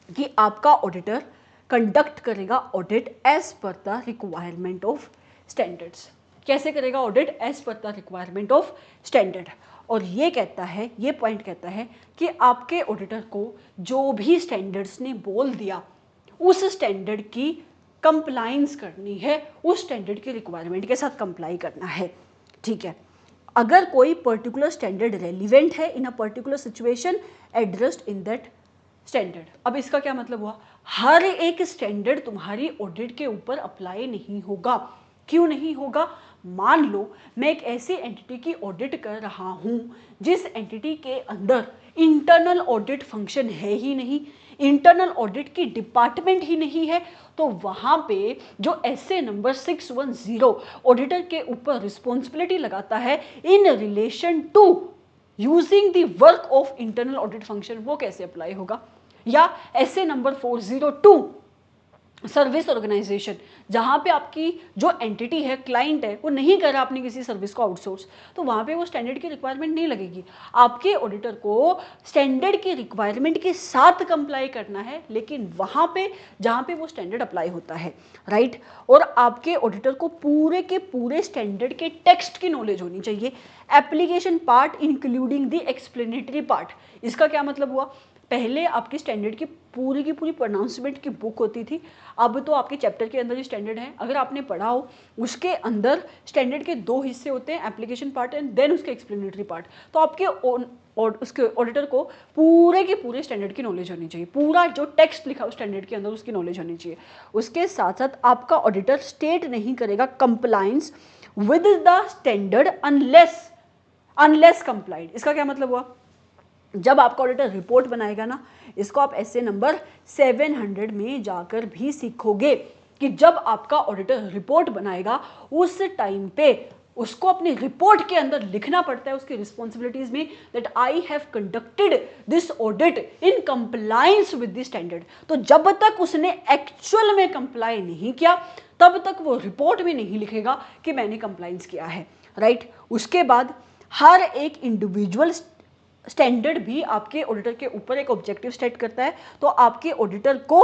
कि आपका ऑडिटर कंडक्ट करेगा audit as per the requirement of standards. कैसे करेगा audit? As per the requirement of standard. और ये कहता है, ये पॉइंट कहता है कि आपके ऑडिटर को जो भी स्टैंडर्ड्स ने बोल दिया उस स्टैंडर्ड की कंप्लाइंस करनी है, उस स्टैंडर्ड की रिक्वायरमेंट के साथ कंप्लाई करना है, ठीक है। अगर कोई पर्टिकुलर स्टैंडर्ड रेलिवेंट है in a particular situation addressed in that standard. अब इसका क्या मतलब हुआ, हर एक स्टैंडर्ड तुम्हारी ऑडिट के ऊपर अप्लाई नहीं होगा। क्यों नहीं होगा? मान लो मैं एक ऐसी एंटिटी की ऑडिट कर रहा हूं जिस एंटिटी के अंदर इंटरनल ऑडिट फंक्शन है ही नहीं, इंटरनल ऑडिट की डिपार्टमेंट ही नहीं है, तो वहां पे जो एसए नंबर 610 ऑडिटर के ऊपर रिस्पॉन्सिबिलिटी लगाता है in relation to using the work of internal audit function, वो कैसे अप्लाई होगा? या एसए नंबर 402 सर्विस ऑर्गेनाइजेशन, जहां पे आपकी जो एंटिटी है, क्लाइंट है, वो नहीं कर रहा अपनी किसी सर्विस को आउटसोर्स, तो वहां पे वो स्टैंडर्ड की रिक्वायरमेंट नहीं लगेगी। आपके ऑडिटर को स्टैंडर्ड की रिक्वायरमेंट के साथ कंप्लाई करना है, लेकिन वहां पे जहां पे वो स्टैंडर्ड अप्लाई होता है, राइट। और आपके ऑडिटर को पूरे के पूरे स्टैंडर्ड के टेक्स्ट की नॉलेज होनी चाहिए, application part including the explanatory part. इसका क्या मतलब हुआ, पहले आपकी स्टैंडर्ड की पूरी प्रोनाउंसमेंट की बुक होती थी, अब तो आपके चैप्टर के अंदर जो स्टैंडर्ड है, अगर आपने पढ़ा हो, उसके अंदर स्टैंडर्ड के 2 हिस्से होते हैं, एप्लीकेशन पार्ट एंड देन उसके एक्सप्लेनेटरी पार्ट। तो आपके उसके ऑडिटर को पूरे के पूरे स्टैंडर्ड की नॉलेज होनी चाहिए, पूरा जो टेक्स्ट लिखा हो स्टैंडर्ड के अंदर उसकी नॉलेज होनी चाहिए। उसके साथ साथ आपका ऑडिटर स्टेट नहीं करेगा compliance with the standard unless complied. इसका क्या मतलब हुआ, जब आपका ऑडिटर रिपोर्ट बनाएगा ना, इसको आप एसए नंबर 700 में जाकर भी सीखोगे कि जब आपका ऑडिटर रिपोर्ट बनाएगा उस टाइम पे उसको अपनी रिपोर्ट के अंदर लिखना पड़ता है उसकी रिस्पॉन्सिबिलिटीज में, that I have conducted this audit in compliance with the standard. तो जब तक उसने एक्चुअल में कंप्लाई नहीं किया तब तक वो रिपोर्ट में नहीं लिखेगा कि मैंने कंप्लायंस किया है, राइट। उसके बाद हर एक इंडिविजुअल स्टैंडर्ड भी आपके ऑडिटर के ऊपर एक ऑब्जेक्टिव सेट करता है। तो आपके ऑडिटर को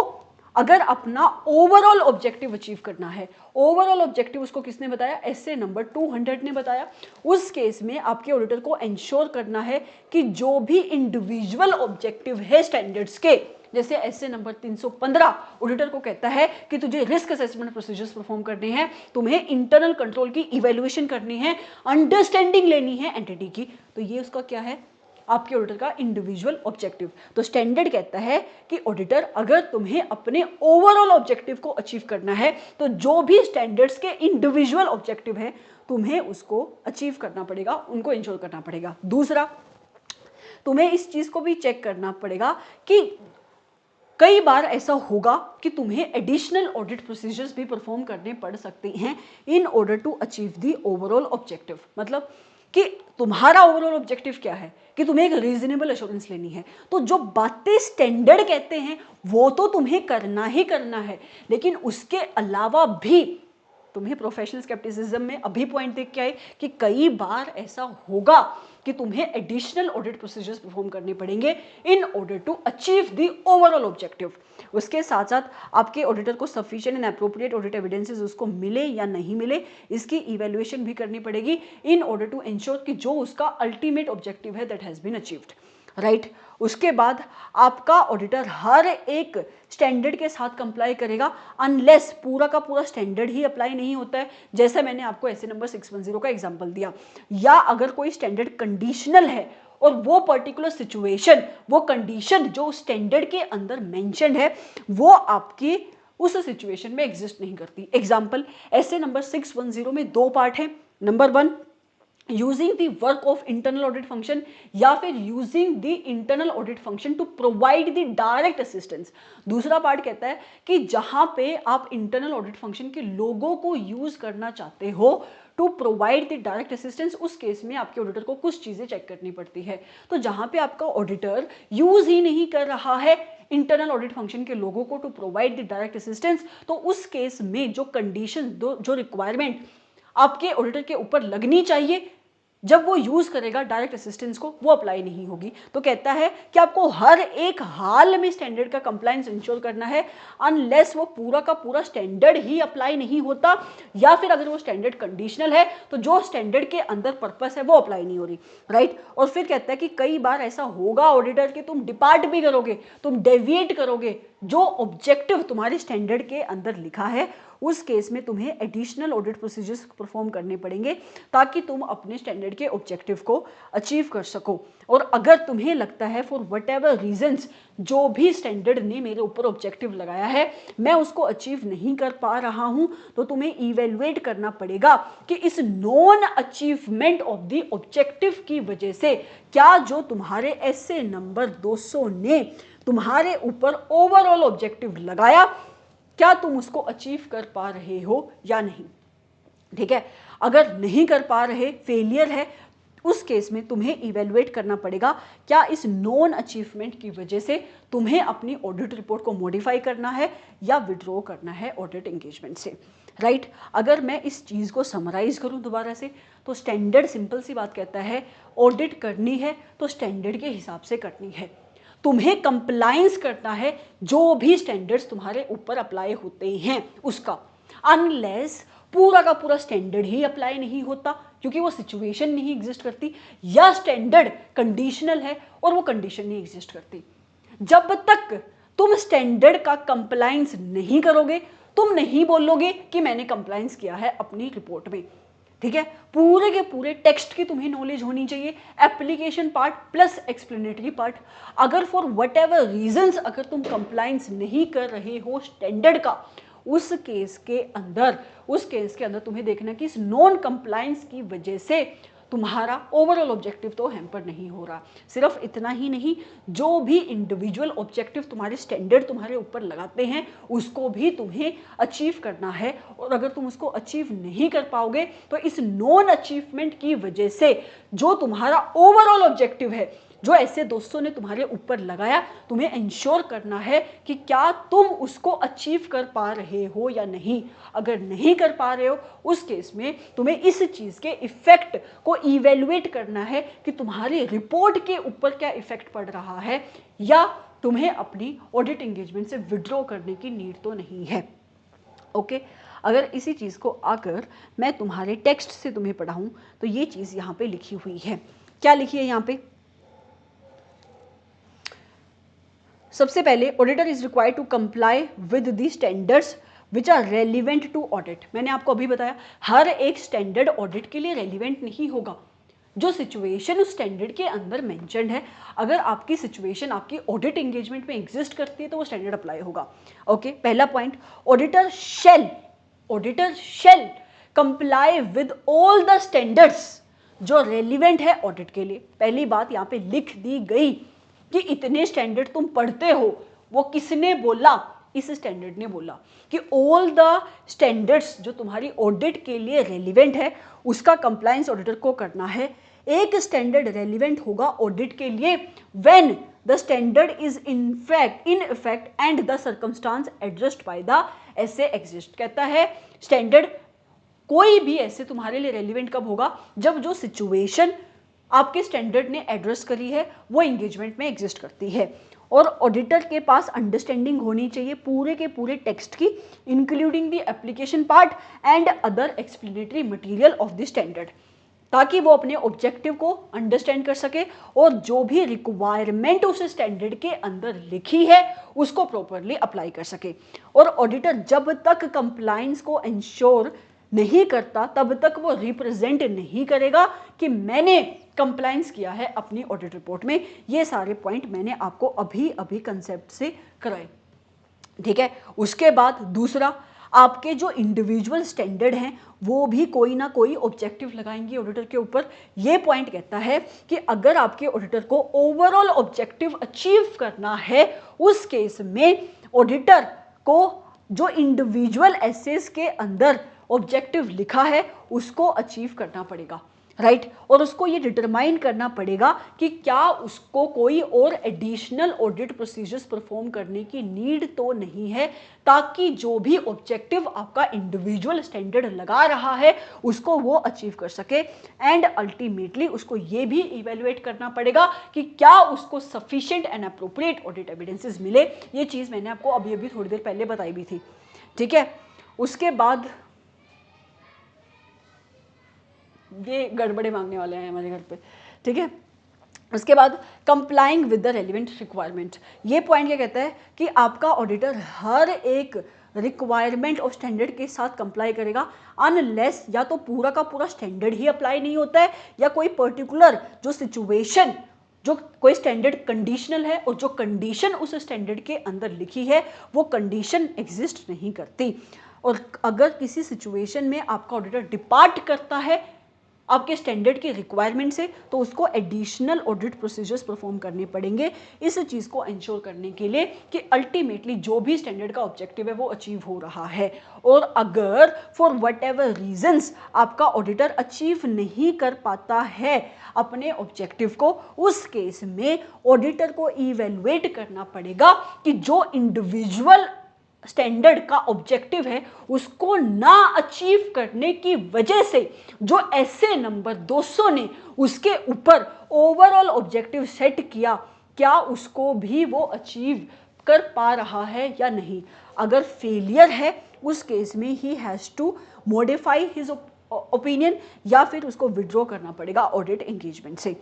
अगर अपना ओवरऑल ऑब्जेक्टिव अचीव करना है, ओवरऑल ऑब्जेक्टिव उसको किसने बताया, एसए नंबर 200 ने बताया। उस केस में आपके ऑडिटर को इंश्योर करना है कि जो भी इंडिविजुअल ऑब्जेक्टिव है स्टैंडर्ड्स के, जैसे एसए नंबर 315 ऑडिटर को कहता है कि तुझे रिस्क असेसमेंट प्रोसीजर्स परफॉर्म करने हैं, तुम्हें इंटरनल कंट्रोल की इवैल्यूएशन करनी है, अंडरस्टैंडिंग लेनी है एंटिटी की, तो ये उसका क्या है, आपके ऑडिटर का इंडिविजुअल ऑब्जेक्टिव। तो स्टैंडर्ड कहता है कि ऑडिटर अगर तुम्हें अपने ओवरऑल ऑब्जेक्टिव को अचीव करना है तो जो भी स्टैंडर्ड्स के इंडिविजुअल ऑब्जेक्टिव है तुम्हें उसको अचीव करना पड़ेगा, उनको इंश्योर करना पड़ेगा। दूसरा, तुम्हें इस चीज को भी चेक करना पड़ेगा कि कई बार ऐसा होगा कि तुम्हें एडिशनल ऑडिट प्रोसीजर्स भी परफॉर्म करने पड़ सकते हैं in order to achieve the overall objective. मतलब कि तुम्हारा ओवरऑल ऑब्जेक्टिव क्या है कि तुम्हें एक रीजनेबल एश्योरेंस लेनी है, तो जो बातें स्टैंडर्ड कहते हैं वो तो तुम्हें करना ही करना है, लेकिन उसके अलावा भी तुम्हें प्रोफेशनल स्केप्टिसिज्म में अभी पॉइंट देख के आए कि कई बार ऐसा होगा कि तुम्हें एडिशनल ऑडिट प्रोसीजर्स परफॉर्म करने पड़ेंगे in order to achieve the overall objective. उसके साथ साथ आपके ऑडिटर को sufficient and appropriate audit evidences उसको मिले या नहीं मिले, इसकी इवैल्यूएशन भी करनी पड़ेगी इन ऑर्डर टू इंश्योर कि जो उसका अल्टीमेट ऑब्जेक्टिव है that has been achieved, right. उसके बाद आपका ऑडिटर हर एक स्टैंडर्ड के साथ कंप्लाई करेगा अनलेस पूरा का पूरा स्टैंडर्ड ही अप्लाई नहीं होता है, जैसे मैंने आपको एसए नंबर 610 का एग्जांपल दिया, या अगर कोई स्टैंडर्ड कंडीशनल है और वो पर्टिकुलर सिचुएशन, वो कंडीशन जो स्टैंडर्ड के अंदर मेंशन है वो आपकी उस सिचुएशन में एग्जिस्ट नहीं करती। एग्जांपल, एसए नंबर 610 में 2 पार्ट है, number 1 using the work of internal audit function, या फिर using the internal audit function to provide the direct assistance. दूसरा पार्ट कहता है कि जहां पे आप इंटरनल ऑडिट फंक्शन के लोगों को यूज करना चाहते हो to provide the direct assistance, उस केस में आपके ऑडिटर को कुछ चीजें चेक करनी पड़ती है। तो जहां पे आपका ऑडिटर यूज ही नहीं कर रहा है इंटरनल ऑडिट फंक्शन के लोगों को to provide the direct assistance, तो उस केस में जो कंडीशन, जो रिक्वायरमेंट आपके ऑडिटर के ऊपर लगनी चाहिए जब वो यूज करेगा डायरेक्ट असिस्टेंस को, वो अप्लाई नहीं होगी। तो कहता है कि आपको हर एक हाल में स्टैंडर्ड का कंप्लायंस इंश्योर करना है अनलेस वो पूरा का पूरा स्टैंडर्ड ही अप्लाई नहीं होता, या फिर अगर वो स्टैंडर्ड कंडीशनल है तो जो स्टैंडर्ड के अंदर पर्पस है वो अप्लाई नहीं हो रही, राइट। और फिर कहता है कि कई बार ऐसा होगा ऑडिटर कि तुम डिपार्ट भी करोगे, तुम डेविएट करोगे, जो ऑब्जेक्टिव तुम्हारे स्टैंडर्ड के अंदर लिखा है उस केस में तुम्हें एडिशनल ऑडिट प्रोसीजर्स परफॉर्म करने पड़ेंगे ताकि तुम अपने स्टैंडर्ड के ऑब्जेक्टिव को अचीव कर सको। और अगर तुम्हें लगता है फॉर वट एवर रीजन्स जो भी स्टैंडर्ड ने मेरे ऊपर ऑब्जेक्टिव लगाया है मैं उसको अचीव नहीं कर पा रहा हूं, तो तुम्हें इवेलुएट करना पड़ेगा कि इस non achievement of the objective की वजह से क्या जो तुम्हारे एसए नंबर 200 ने तुम्हारे ऊपर ओवरऑल ऑब्जेक्टिव लगाया क्या तुम उसको अचीव कर पा रहे हो या नहीं। ठीक है, अगर नहीं कर पा रहे, फेलियर है, उस केस में तुम्हें इवेलुएट करना पड़ेगा क्या इस नॉन अचीवमेंट की वजह से तुम्हें अपनी ऑडिट रिपोर्ट को मॉडिफाई करना है या विड्रॉ करना है ऑडिट एंगेजमेंट से। राइट, अगर मैं इस चीज़ को समराइज करूं दोबारा से तो स्टैंडर्ड सिंपल सी बात कहता है ऑडिट करनी है तो स्टैंडर्ड के हिसाब से करनी है। तुम्हें कंप्लायंस करना है जो भी स्टैंडर्ड्स तुम्हारे ऊपर अप्लाई होते हैं उसका, अनलेस पूरा का पूरा स्टैंडर्ड ही अप्लाई नहीं होता क्योंकि वो सिचुएशन नहीं एग्जिस्ट करती, या स्टैंडर्ड कंडीशनल है और वो कंडीशन नहीं एग्जिस्ट करती। जब तक तुम स्टैंडर्ड का कंप्लायंस नहीं करोगे, तुम नहीं बोलोगे कि मैंने कंप्लायंस किया है अपनी रिपोर्ट में। ठीक है, पूरे के पूरे टेक्स्ट की तुम्हें नॉलेज होनी चाहिए, application part plus explanatory part. अगर फॉर वट एवर रीजन्स अगर तुम कंप्लायंस नहीं कर रहे हो स्टैंडर्ड का, उस केस के अंदर तुम्हें देखना कि इस नॉन कंप्लायंस की वजह से तुम्हारा ओवरऑल ऑब्जेक्टिव तो हैम्पर नहीं हो रहा। सिर्फ इतना ही नहीं, जो भी इंडिविजुअल ऑब्जेक्टिव तुम्हारे स्टैंडर्ड तुम्हारे ऊपर लगाते हैं उसको भी तुम्हें अचीव करना है, और अगर तुम उसको अचीव नहीं कर पाओगे तो इस नॉन अचीवमेंट की वजह से जो तुम्हारा ओवरऑल ऑब्जेक्टिव है जो ऐसे दोस्तों ने तुम्हारे ऊपर लगाया, तुम्हें इंश्योर करना है कि क्या तुम उसको अचीव कर पा रहे हो या नहीं। अगर नहीं कर पा रहे हो उस केस में तुम्हें इस चीज़ के इफेक्ट को इवेलुएट करना है कि तुम्हारी रिपोर्ट के ऊपर क्या इफेक्ट पड़ रहा है, या तुम्हें अपनी ऑडिट एंगेजमेंट से विड्रॉ करने की नीड तो नहीं है। ओके, अगर इसी चीज़ को आकर मैं तुम्हारे टेक्स्ट से तुम्हें पढ़ाऊँ तो ये चीज़ यहाँ पे लिखी हुई है। क्या लिखी है यहाँ पे? सबसे पहले auditor is required to comply with the standards which are relevant to audit. मैंने आपको अभी बताया हर एक स्टैंडर्ड ऑडिट के लिए रेलिवेंट नहीं होगा। जो सिचुएशन उस स्टैंडर्ड के अंदर मेंशन्ड है, अगर आपकी सिचुएशन आपकी ऑडिट एंगेजमेंट में एग्जिस्ट करती है तो वो स्टैंडर्ड अप्लाई होगा। ओके, पहला point, auditor shall comply with all the standards जो रेलिवेंट है ऑडिट के लिए। पहली बात यहाँ पे लिख दी गई कि इतने स्टैंडर्ड तुम पढ़ते हो, वो किसने बोला? इस स्टैंडर्ड ने बोला कि ऑल द स्टैंडर्ड्स जो तुम्हारी ऑडिट के लिए रेलिवेंट है उसका कंप्लायंस ऑडिटर को करना है। एक स्टैंडर्ड रेलिवेंट होगा ऑडिट के लिए when the standard is in effect and the circumstance adjust by the essay exist. कहता है स्टैंडर्ड कोई भी ऐसे तुम्हारे लिए रेलिवेंट कब होगा? जब जो सिचुएशन आपके स्टैंडर्ड ने एड्रेस करी है वो एंगेजमेंट में एग्जिस्ट करती है। और ऑडिटर के पास अंडरस्टैंडिंग होनी चाहिए पूरे के पूरे टेक्स्ट की, including the application part and other explanatory material of the standard, ताकि वो अपने ऑब्जेक्टिव को अंडरस्टैंड कर सके और जो भी रिक्वायरमेंट उस स्टैंडर्ड के अंदर लिखी है उसको प्रॉपरली अप्लाई कर सके। और ऑडिटर जब तक कंप्लायंस को इंश्योर नहीं करता तब तक वो रिप्रेजेंट नहीं करेगा कि मैंने कंप्लायंस किया है अपनी ऑडिट रिपोर्ट में। ये सारे पॉइंट मैंने आपको अभी अभी कंसेप्ट से कराए। ठीक है, उसके बाद दूसरा, आपके जो इंडिविजुअल स्टैंडर्ड हैं वो भी कोई ना कोई ऑब्जेक्टिव लगाएंगे ऑडिटर के ऊपर। ये पॉइंट कहता है कि अगर आपके ऑडिटर को ओवरऑल ऑब्जेक्टिव अचीव करना है उस केस में ऑडिटर को जो इंडिविजुअल एसेस के अंदर ऑब्जेक्टिव लिखा है उसको अचीव करना पड़ेगा। राइट, और उसको ये डिटरमाइन करना पड़ेगा कि क्या उसको कोई और एडिशनल ऑडिट प्रोसीजर्स परफॉर्म करने की नीड तो नहीं है, ताकि जो भी ऑब्जेक्टिव आपका इंडिविजुअल स्टैंडर्ड लगा रहा है उसको वो अचीव कर सके। एंड अल्टीमेटली उसको ये भी इवेलुएट करना पड़ेगा कि क्या उसको sufficient and appropriate audit evidences मिले। ये चीज़ मैंने आपको अभी अभी थोड़ी देर पहले बताई भी थी। ठीक है, उसके बाद ये गड़बड़े मांगने वाले हैं हमारे घर पे। ठीक है, उसके बाद complying with the relevant requirement. ये पॉइंट क्या कहता है कि आपका ऑडिटर हर एक रिक्वायरमेंट ऑफ स्टैंडर्ड के साथ कंप्लाई करेगा, अनलेस या तो पूरा का पूरा स्टैंडर्ड ही अप्लाई नहीं होता है, या कोई पर्टिकुलर जो सिचुएशन, जो कोई स्टैंडर्ड कंडीशनल है और जो कंडीशन उस स्टैंडर्ड के अंदर लिखी है वो कंडीशन एग्जिस्ट नहीं करती। और अगर किसी सिचुएशन में आपका ऑडिटर डिपार्ट करता है आपके स्टैंडर्ड की रिक्वायरमेंट से, तो उसको एडिशनल ऑडिट प्रोसीजर्स परफॉर्म करने पड़ेंगे इस चीज़ को इंश्योर करने के लिए कि अल्टीमेटली जो भी स्टैंडर्ड का ऑब्जेक्टिव है वो अचीव हो रहा है। और अगर फॉर वट एवर रीजन्स आपका ऑडिटर अचीव नहीं कर पाता है अपने ऑब्जेक्टिव को, उस केस में ऑडिटर को इवेलुएट करना पड़ेगा कि जो इंडिविजुअल स्टैंडर्ड का ऑब्जेक्टिव है उसको ना अचीव करने की वजह से जो एसए नंबर 200 ने उसके ऊपर ओवरऑल ऑब्जेक्टिव सेट किया, क्या उसको भी वो अचीव कर पा रहा है या नहीं। अगर फेलियर है उस केस में ही has to modify his opinion या फिर उसको विड्रॉ करना पड़ेगा ऑडिट एंगेजमेंट से,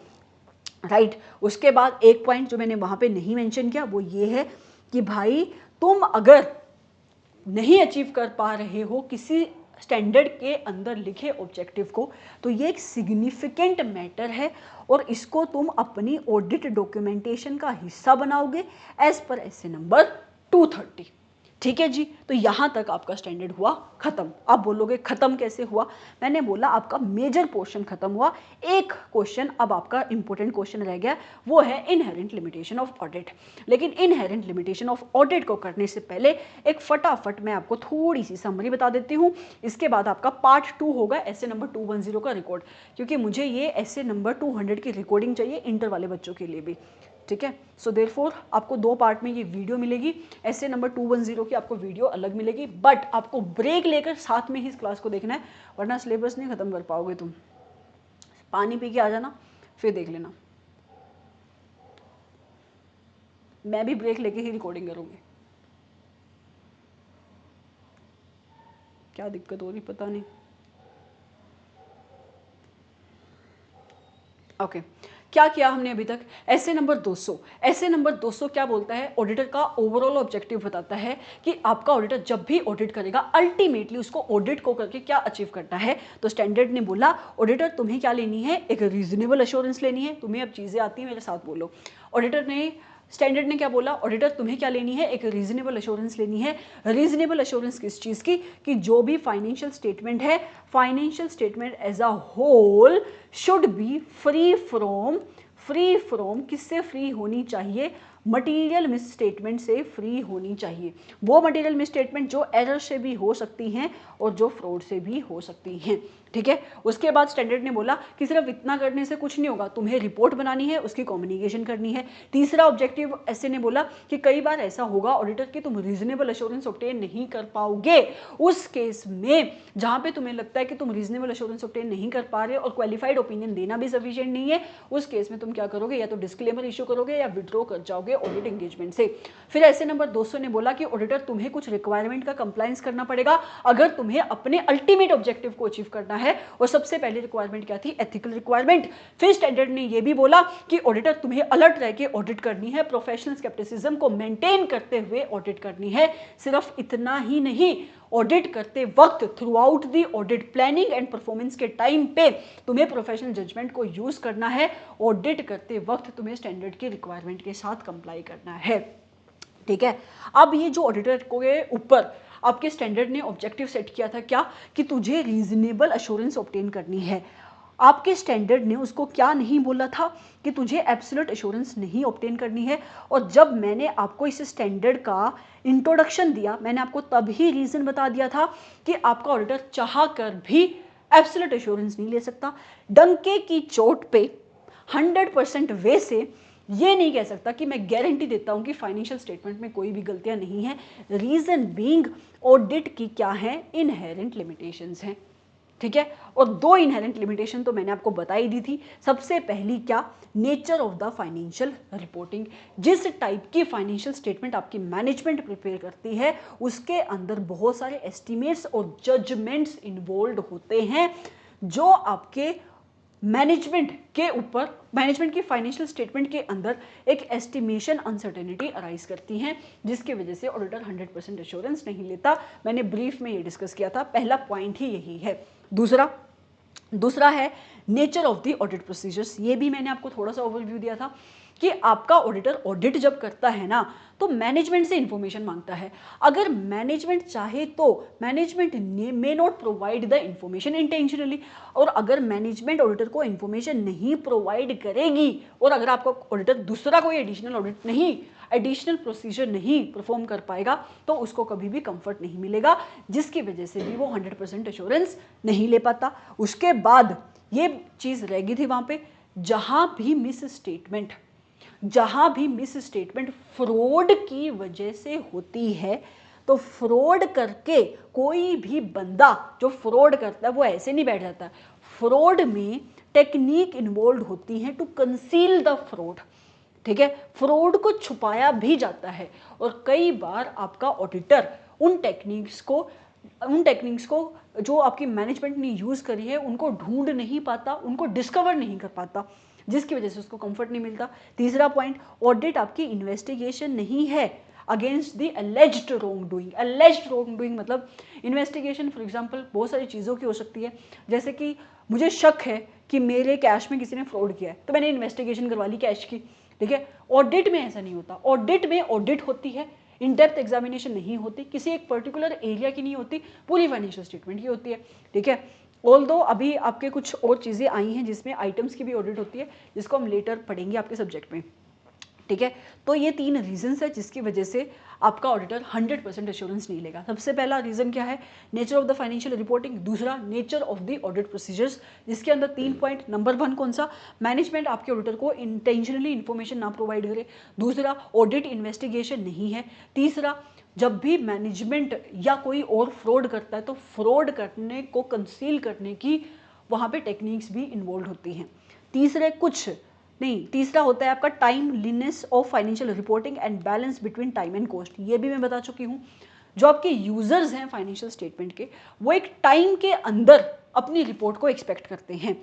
राइट। उसके बाद एक पॉइंट जो मैंने वहां पे नहीं मेंशन किया वो ये है कि भाई तुम अगर नहीं अचीव कर पा रहे हो किसी स्टैंडर्ड के अंदर लिखे ऑब्जेक्टिव को, तो ये एक सिग्निफिकेंट मैटर है और इसको तुम अपनी ऑडिट डॉक्यूमेंटेशन का हिस्सा बनाओगे एज पर एसए नंबर 230। ठीक है जी, तो यहाँ तक आपका स्टैंडर्ड हुआ खत्म। आप बोलोगे खत्म कैसे हुआ, मैंने बोला आपका मेजर पोर्शन खत्म हुआ। एक क्वेश्चन अब आपका इंपॉर्टेंट क्वेश्चन रह गया, वो है इनहेरेंट लिमिटेशन ऑफ ऑडिट। लेकिन इनहेरेंट लिमिटेशन ऑफ ऑडिट को करने से पहले एक फटाफट मैं आपको थोड़ी सी समरी बता देती हूँ। इसके बाद आपका पार्ट 2 होगा एसए नंबर 210 का रिकॉर्ड, क्योंकि मुझे ये एसए नंबर 200 की रिकॉर्डिंग चाहिए इंटर वाले बच्चों के लिए भी। ठीक है, सो देयरफॉर आपको 2 पार्ट में ये वीडियो मिलेगी। एसए नंबर 210 की आपको वीडियो अलग मिलेगी, बट आपको ब्रेक लेकर साथ में ही इस क्लास को देखना है, वरना सिलेबस नहीं खत्म कर पाओगे तुम। पानी पी के आ जाना फिर देख लेना, मैं भी ब्रेक लेके ही रिकॉर्डिंग करूँगी। क्या दिक्कत हो रही पता नहीं। ओके क्या किया हमने अभी तक, एसए नंबर 200। एसए नंबर 200 क्या बोलता है, ऑडिटर का ओवरऑल ऑब्जेक्टिव बताता है कि आपका ऑडिटर जब भी ऑडिट करेगा अल्टीमेटली उसको ऑडिट को करके क्या अचीव करना है। तो स्टैंडर्ड ने बोला ऑडिटर तुम्हें क्या लेनी है, एक रीजनेबल एश्योरेंस लेनी है। तुम्हें अब चीज़ें आती हैं मेरे साथ बोलो। ऑडिटर ने, स्टैंडर्ड ने क्या बोला, ऑडिटर तुम्हें क्या लेनी है, एक रीजनेबल एश्योरेंस लेनी है। रीजनेबल एश्योरेंस किस चीज़ की, कि जो भी फाइनेंशियल स्टेटमेंट है, financial statement as a whole should be free from किससे फ्री होनी चाहिए, मटेरियल मिस स्टेटमेंट से फ्री होनी चाहिए। वो मटेरियल मिस स्टेटमेंट जो एरर से भी हो सकती हैं और जो फ्रॉड से भी हो सकती हैं। ठीक है, उसके बाद स्टैंडर्ड ने बोला कि सिर्फ इतना करने से कुछ नहीं होगा, तुम्हें रिपोर्ट बनानी है, उसकी कम्युनिकेशन करनी है। तीसरा ऑब्जेक्टिव ऐसे ने बोला कि कई बार ऐसा होगा ऑडिटर कि तुम रीजनेबल एश्योरेंस ऑब्टेन नहीं कर पाओगे। उस केस में जहां पे तुम्हें लगता है कि तुम रीजनेबल एश्योरेंस ऑब्टेन नहीं कर पा रहे और क्वालिफाइड ओपिनियन देना भी सफिशिएंट नहीं है, उस केस में तुम क्या करोगे, या तो डिस्क्लेमर इश्यू करोगे या विड्रॉ कर जाओगे ऑडिट एंगेजमेंट से। फिर ऐसे नंबर 200 ने बोला कि ऑडिटर तुम्हें कुछ रिक्वायरमेंट का कंप्लायंस करना पड़ेगा अगर तुम्हें अपने अल्टीमेट ऑब्जेक्टिव को अचीव करना है। और सबसे पहली रिक्वायरमेंट क्या थी, एथिकल रिक्वायरमेंट। फिर स्टैंडर्ड ने यह भी बोला कि ऑडिटर तुम्हें अलर्ट रह के ऑडिट करनी है, प्रोफेशनल स्केप्टिसिज्म को मेंटेन करते हुए ऑडिट करनी है। सिर्फ इतना ही नहीं, ऑडिट करते वक्त through out the audit planning and performance के टाइम पे तुम्हें प्रोफेशनल जजमेंट को यूज करना है। ऑडिट करते वक्त तुम्हें स्टैंडर्ड की रिक्वायरमेंट के साथ कंप्लाई करना है। ठीक है, अब ये जो ऑडिटर के ऊपर आपके स्टैंडर्ड ने ऑब्जेक्टिव सेट किया था क्या, कि तुझे रीजनेबल एश्योरेंस ऑब्टेन करनी है। आपके स्टैंडर्ड ने उसको क्या नहीं बोला था कि तुझे एब्सोल्यूट एश्योरेंस नहीं ऑब्टेन करनी है। और जब मैंने आपको इस स्टैंडर्ड का इंट्रोडक्शन दिया, मैंने आपको तभी रीजन बता दिया था कि आपका ऑडिटर चाह कर भी एब्सोल्यूट एश्योरेंस नहीं ले सकता। डंके की चोट पे 100% वे से ये नहीं कह सकता कि मैं गारंटी देता हूं कि फाइनेंशियल स्टेटमेंट में कोई भी गलतियां नहीं है। रीजन बीइंग ऑडिट की क्या है, इनहेरेंट लिमिटेशंस हैं। ठीक है, और 2 इनहेरेंट लिमिटेशन तो मैंने आपको बताई दी थी। सबसे पहली क्या, nature of the financial reporting. जिस टाइप की फाइनेंशियल स्टेटमेंट आपकी मैनेजमेंट प्रिपेयर करती है उसके अंदर बहुत सारे एस्टिमेट्स और जजमेंट्स इन्वॉल्व होते हैं जो आपके मैनेजमेंट के ऊपर, मैनेजमेंट की फाइनेंशियल स्टेटमेंट के अंदर एक एस्टिमेशन अनसर्टेनिटी अराइज करती हैं, जिसकी वजह से ऑडिटर 100% एश्योरेंस नहीं लेता। मैंने ब्रीफ में ये डिस्कस किया था, पहला पॉइंट ही यही है। दूसरा है nature of the audit procedures. ये भी मैंने आपको थोड़ा सा ओवरव्यू दिया था कि आपका ऑडिटर ऑडिट जब करता है ना, तो मैनेजमेंट से इंफॉर्मेशन मांगता है। अगर मैनेजमेंट चाहे तो management may not provide the information intentionally, और अगर मैनेजमेंट ऑडिटर को इंफॉर्मेशन नहीं प्रोवाइड करेगी और अगर आपका ऑडिटर दूसरा कोई एडिशनल प्रोसीजर नहीं परफॉर्म कर पाएगा, तो उसको कभी भी कंफर्ट नहीं मिलेगा, जिसकी वजह से भी वो 100% एश्योरेंस नहीं ले पाता। उसके बाद ये चीज़ रह गई थी वहाँ पे, जहाँ भी मिस स्टेटमेंट फ्रॉड की वजह से होती है, तो फ्रॉड करके कोई भी बंदा जो फ्रॉड करता है वो ऐसे नहीं बैठ जाता। फ्रॉड में टेक्निक इन्वॉल्व होती है टू कंसील द फ्रॉड, ठीक है, फ्रॉड को छुपाया भी जाता है। और कई बार आपका ऑडिटर उन टेक्निक्स को जो आपकी मैनेजमेंट ने यूज़ करी है उनको ढूंढ नहीं पाता, उनको डिस्कवर नहीं कर पाता, जिसकी वजह से उसको कंफर्ट नहीं मिलता। तीसरा पॉइंट, ऑडिट आपकी इन्वेस्टिगेशन नहीं है against the alleged wrong doing मतलब इन्वेस्टिगेशन फॉर एग्जांपल बहुत सारी चीज़ों की हो सकती है, जैसे कि मुझे शक है कि मेरे कैश में किसी ने फ्रॉड किया है, तो मैंने इन्वेस्टिगेशन करवा ली कैश की, ठीक है। ऑडिट में ऐसा नहीं होता। ऑडिट में ऑडिट होती है, इन डेप्थ एग्जामिनेशन नहीं होती, किसी एक पर्टिकुलर एरिया की नहीं होती, पूरी फाइनेंशियल स्टेटमेंट की होती है, ठीक है। ऑल्दो अभी आपके कुछ और चीज़ें आई हैं जिसमें आइटम्स की भी ऑडिट होती है, जिसको हम लेटर पढ़ेंगे आपके सब्जेक्ट में, ठीक है। तो ये 3 रीजंस है जिसकी वजह से आपका ऑडिटर 100% एश्योरेंस नहीं लेगा। सबसे पहला रीजन क्या है, nature of the financial reporting. दूसरा, nature of the audit procedures, जिसके अंदर 3 पॉइंट। नंबर 1 कौन सा, मैनेजमेंट आपके ऑडिटर को इंटेंशनली इन्फॉर्मेशन ना प्रोवाइड करे। दूसरा, ऑडिट इन्वेस्टिगेशन नहीं है। तीसरा, जब भी मैनेजमेंट या कोई और फ्रॉड करता है तो फ्रॉड करने को कंसील करने की वहाँ पे टेक्निक्स भी इन्वॉल्व होती हैं। तीसरा होता है आपका timeliness of financial reporting and balance between time and cost. ये भी मैं बता चुकी हूँ। जो आपके यूजर्स हैं फाइनेंशियल स्टेटमेंट के, वो एक टाइम के अंदर अपनी रिपोर्ट को एक्सपेक्ट करते हैं,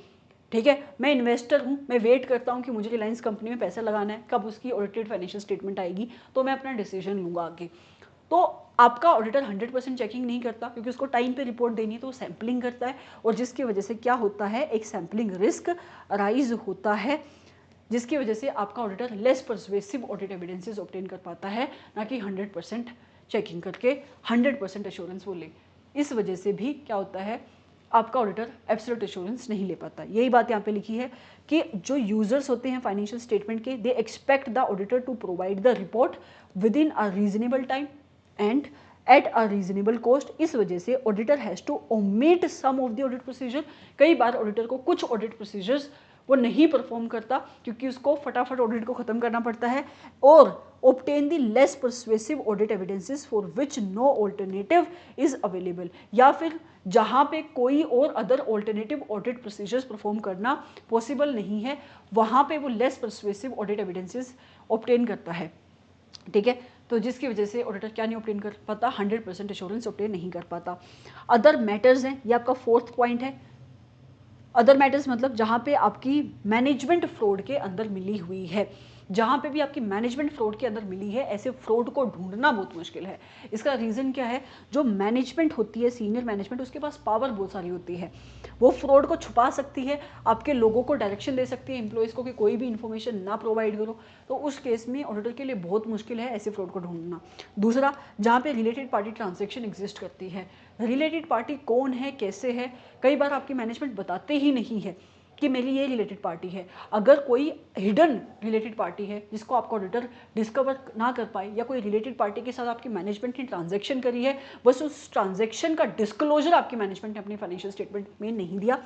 ठीक है। मैं इन्वेस्टर हूँ, मैं वेट करता हूँ कि मुझे रिलायंस कंपनी में पैसा लगाना है, कब उसकी ऑडिटेड फाइनेंशियल स्टेटमेंट आएगी तो मैं अपना डिसीजन लूँगा आगे। तो आपका ऑडिटर 100% चेकिंग नहीं करता, क्योंकि उसको टाइम पे रिपोर्ट देनी है, तो वो सैम्पलिंग करता है, और जिसकी वजह से क्या होता है, एक सैम्पलिंग रिस्क अराइज होता है, जिसकी वजह से आपका auditor less persuasive audit evidences obtain कर पाता है, ना कि 100% चेकिंग करके 100% एश्योरेंस वो ले। इस वजह से भी क्या होता है, आपका ऑडिटर एब्सोल्यूट एश्योरेंस नहीं ले पाता। यही बात यहाँ पे लिखी है कि जो यूजर्स होते हैं फाइनेंशियल स्टेटमेंट के, they expect the auditor to provide the report within a reasonable time and at a reasonable cost. इस वजह से auditor has to omit some of the audit procedure. कई बार ऑडिटर को कुछ ऑडिट प्रोसीजर्स वो नहीं परफॉर्म करता, क्योंकि उसको फटाफट ऑडिट को खत्म करना पड़ता है, और obtain the less persuasive audit evidences for which no alternative is available, या फिर जहाँ पे कोई और other alternative audit procedures perform करना पॉसिबल नहीं है, वहाँ पे वो less persuasive audit evidences obtain करता है, ठीक है। तो जिसकी वजह से ऑडिटर क्या नहीं ऑब्टेन कर पाता, 100% एश्योरेंस ऑब्टेन नहीं कर पाता। अदर मैटर्स हैं, ये आपका 4th पॉइंट है। अदर मैटर्स मतलब जहाँ पे आपकी मैनेजमेंट फ्रॉड के अंदर मिली हुई है, जहाँ पे भी आपकी मैनेजमेंट फ्रॉड के अंदर मिली है, ऐसे फ्रॉड को ढूंढना बहुत मुश्किल है। इसका रीज़न क्या है, जो मैनेजमेंट होती है, सीनियर मैनेजमेंट, उसके पास पावर बहुत सारी होती है, वो फ्रॉड को छुपा सकती है, आपके लोगों को डायरेक्शन दे सकती है, एम्प्लॉयज़ को, कि कोई भी इन्फॉर्मेशन ना प्रोवाइड करो। तो उस केस में ऑडिटर के लिए बहुत मुश्किल है ऐसे फ्रॉड को ढूंढना। दूसरा, जहाँ पे रिलेटेड पार्टी ट्रांजेक्शन एग्जिस्ट करती है। रिलेटेड पार्टी कौन है, कैसे है, कई बार आपकी मैनेजमेंट बताते ही नहीं है कि मेरी ये रिलेटेड पार्टी है। अगर कोई हिडन रिलेटेड पार्टी है जिसको आपका ऑडिटर डिस्कवर ना कर पाए, या कोई रिलेटेड पार्टी के साथ आपकी मैनेजमेंट ने ट्रांजैक्शन करी है, बस उस ट्रांजैक्शन का डिस्क्लोजर आपकी मैनेजमेंट ने अपनी फाइनेंशियल स्टेटमेंट में नहीं दिया,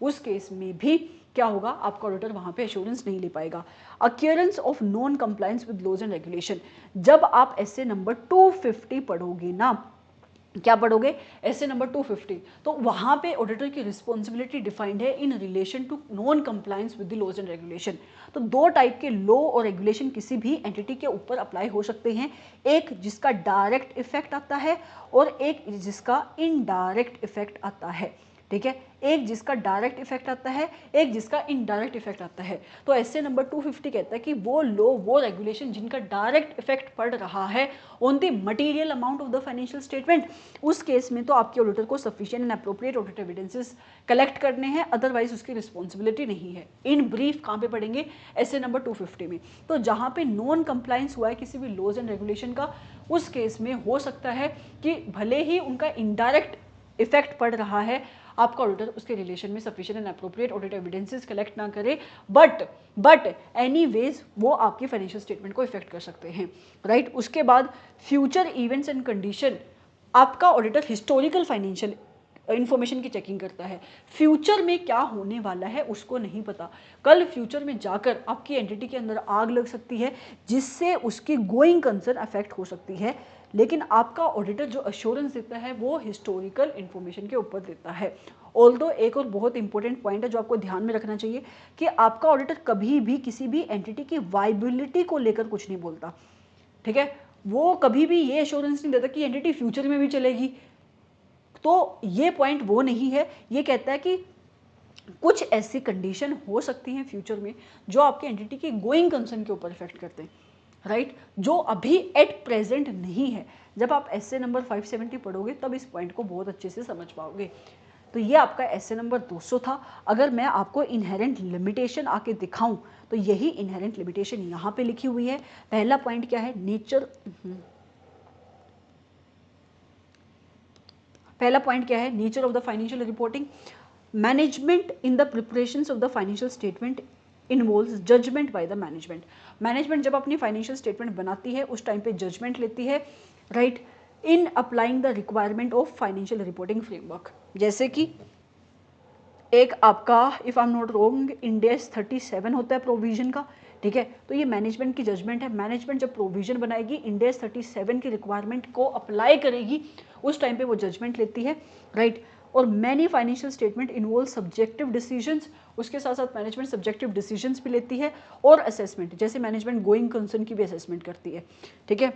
उस केस में भी क्या होगा, आपका ऑडिटर वहाँ पे एश्योरेंस नहीं ले पाएगा। Occurrence of non compliance with laws and regulation, जब आप एसए नंबर 250 पढ़ोगे ना, क्या पढ़ोगे, एसए नंबर 250, तो वहाँ पे ऑडिटर की रिस्पॉन्सिबिलिटी डिफाइंड है in relation to non compliance with the laws and regulation. तो 2 टाइप के लॉ और रेगुलेशन किसी भी एंटिटी के ऊपर अप्लाई हो सकते हैं, एक जिसका डायरेक्ट इफेक्ट आता है और एक जिसका इनडायरेक्ट इफेक्ट आता है, ठीक है, एक जिसका डायरेक्ट इफेक्ट आता है, एक जिसका इनडायरेक्ट इफेक्ट आता है। तो एसए नंबर 250 कहता है कि वो लॉ, वो रेगुलेशन जिनका डायरेक्ट इफेक्ट पड़ रहा है on the material amount of the financial statement, उस केस में तो आपके ऑडिटर को sufficient and appropriate audit evidences collect करने हैं, अदरवाइज उसकी रिस्पॉन्सिबिलिटी नहीं है। इन ब्रीफ कहाँ पे पढ़ेंगे? एसए नंबर 250 में। तो जहाँ पे नॉन कंप्लायंस हुआ है किसी भी लॉज एंड रेगुलेशन का, उस केस में हो सकता है कि भले ही उनका इनडायरेक्ट इफेक्ट पड़ रहा है, आपका ऑडिटर उसके रिलेशन में sufficient and appropriate audit evidences collect ना करे, बट एनीवेज वो आपकी फाइनेंशियल स्टेटमेंट को इफेक्ट कर सकते हैं, राइट। उसके बाद फ्यूचर इवेंट्स एंड कंडीशन, आपका ऑडिटर हिस्टोरिकल फाइनेंशियल इंफॉर्मेशन की चेकिंग करता है। फ्यूचर में क्या होने वाला है उसको नहीं पता, कल फ्यूचर में जाकर आपकी एंटिटी के अंदर आग लग सकती है जिससे उसकी गोइंग कंसर्न अफेक्ट हो सकती है, लेकिन आपका ऑडिटर जो अश्योरेंस देता है वो हिस्टोरिकल इंफॉर्मेशन के ऊपर देता है। ऑल्दो एक और बहुत इंपॉर्टेंट पॉइंट है जो आपको ध्यान में रखना चाहिए कि आपका ऑडिटर कभी भी किसी भी एंटिटी की वायबिलिटी को लेकर कुछ नहीं बोलता, ठीक है। वो कभी भी ये एश्योरेंस नहीं देता कि एंटिटी फ्यूचर में भी चलेगी, तो ये पॉइंट वो नहीं है। ये कहता है कि कुछ ऐसी कंडीशन हो सकती हैं फ्यूचर में जो आपके एंटिटी की गोइंग कंसर्न के ऊपर इफेक्ट करते हैं, राइट, जो अभी एट प्रेजेंट नहीं है। जब आप एसए नंबर 570 पढ़ोगे तब इस पॉइंट को बहुत अच्छे से समझ पाओगे। तो ये आपका एसए नंबर 200 था। अगर मैं आपको इनहेरेंट लिमिटेशन आके दिखाऊं तो यही इनहेरेंट लिमिटेशन यहाँ पे लिखी हुई है। पहला पॉइंट क्या है? पहला पॉइंट क्या है? Nature of the financial reporting. Management in the preparations of the financial statement involves judgement by the management. Management जब अपनी फाइनेंशियल स्टेटमेंट बनाती है उस टाइम पे जजमेंट लेती है, right, in applying the requirement of financial reporting framework. जैसे कि एक आपका, if I am not wrong, Ind AS 37 होता है प्रोविजन का, ठीक है। तो ये मैनेजमेंट की जजमेंट है। मैनेजमेंट जब प्रोविजन बनाएगी, इंडेस 37 की रिक्वायरमेंट को अप्लाई करेगी, उस टाइम पे वो जजमेंट लेती है, राइट। और many financial statement involve subjective decisions, उसके साथ साथ मैनेजमेंट सब्जेक्टिव डिसीजंस भी लेती है, और असेसमेंट, जैसे मैनेजमेंट गोइंग कंसर्न की भी असेसमेंट करती है, ठीक है,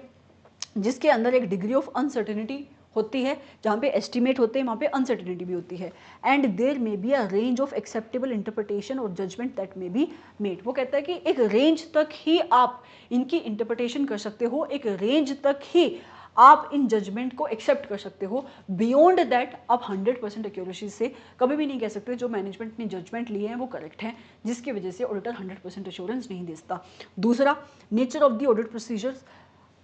जिसके अंदर एक डिग्री ऑफ अनसर्टेनिटी होती है। जहाँ पे एस्टिमेट होते हैं वहाँ पे अनसर्टेनिटी भी होती है। And there may be a range of acceptable interpretation और judgement that may be made. वो कहता है कि एक रेंज तक ही आप इनकी इंटरप्रिटेशन कर सकते हो, एक रेंज तक ही आप इन जजमेंट को एक्सेप्ट कर सकते हो। बियॉन्ड दैट आप 100% एक्यूरेसी से कभी भी नहीं कह सकते जो मैनेजमेंट ने जजमेंट लिए हैं वो करेक्ट हैं, जिसकी वजह से ऑडिटर 100% एश्योरेंस नहीं देता। दूसरा, nature of the audit procedures.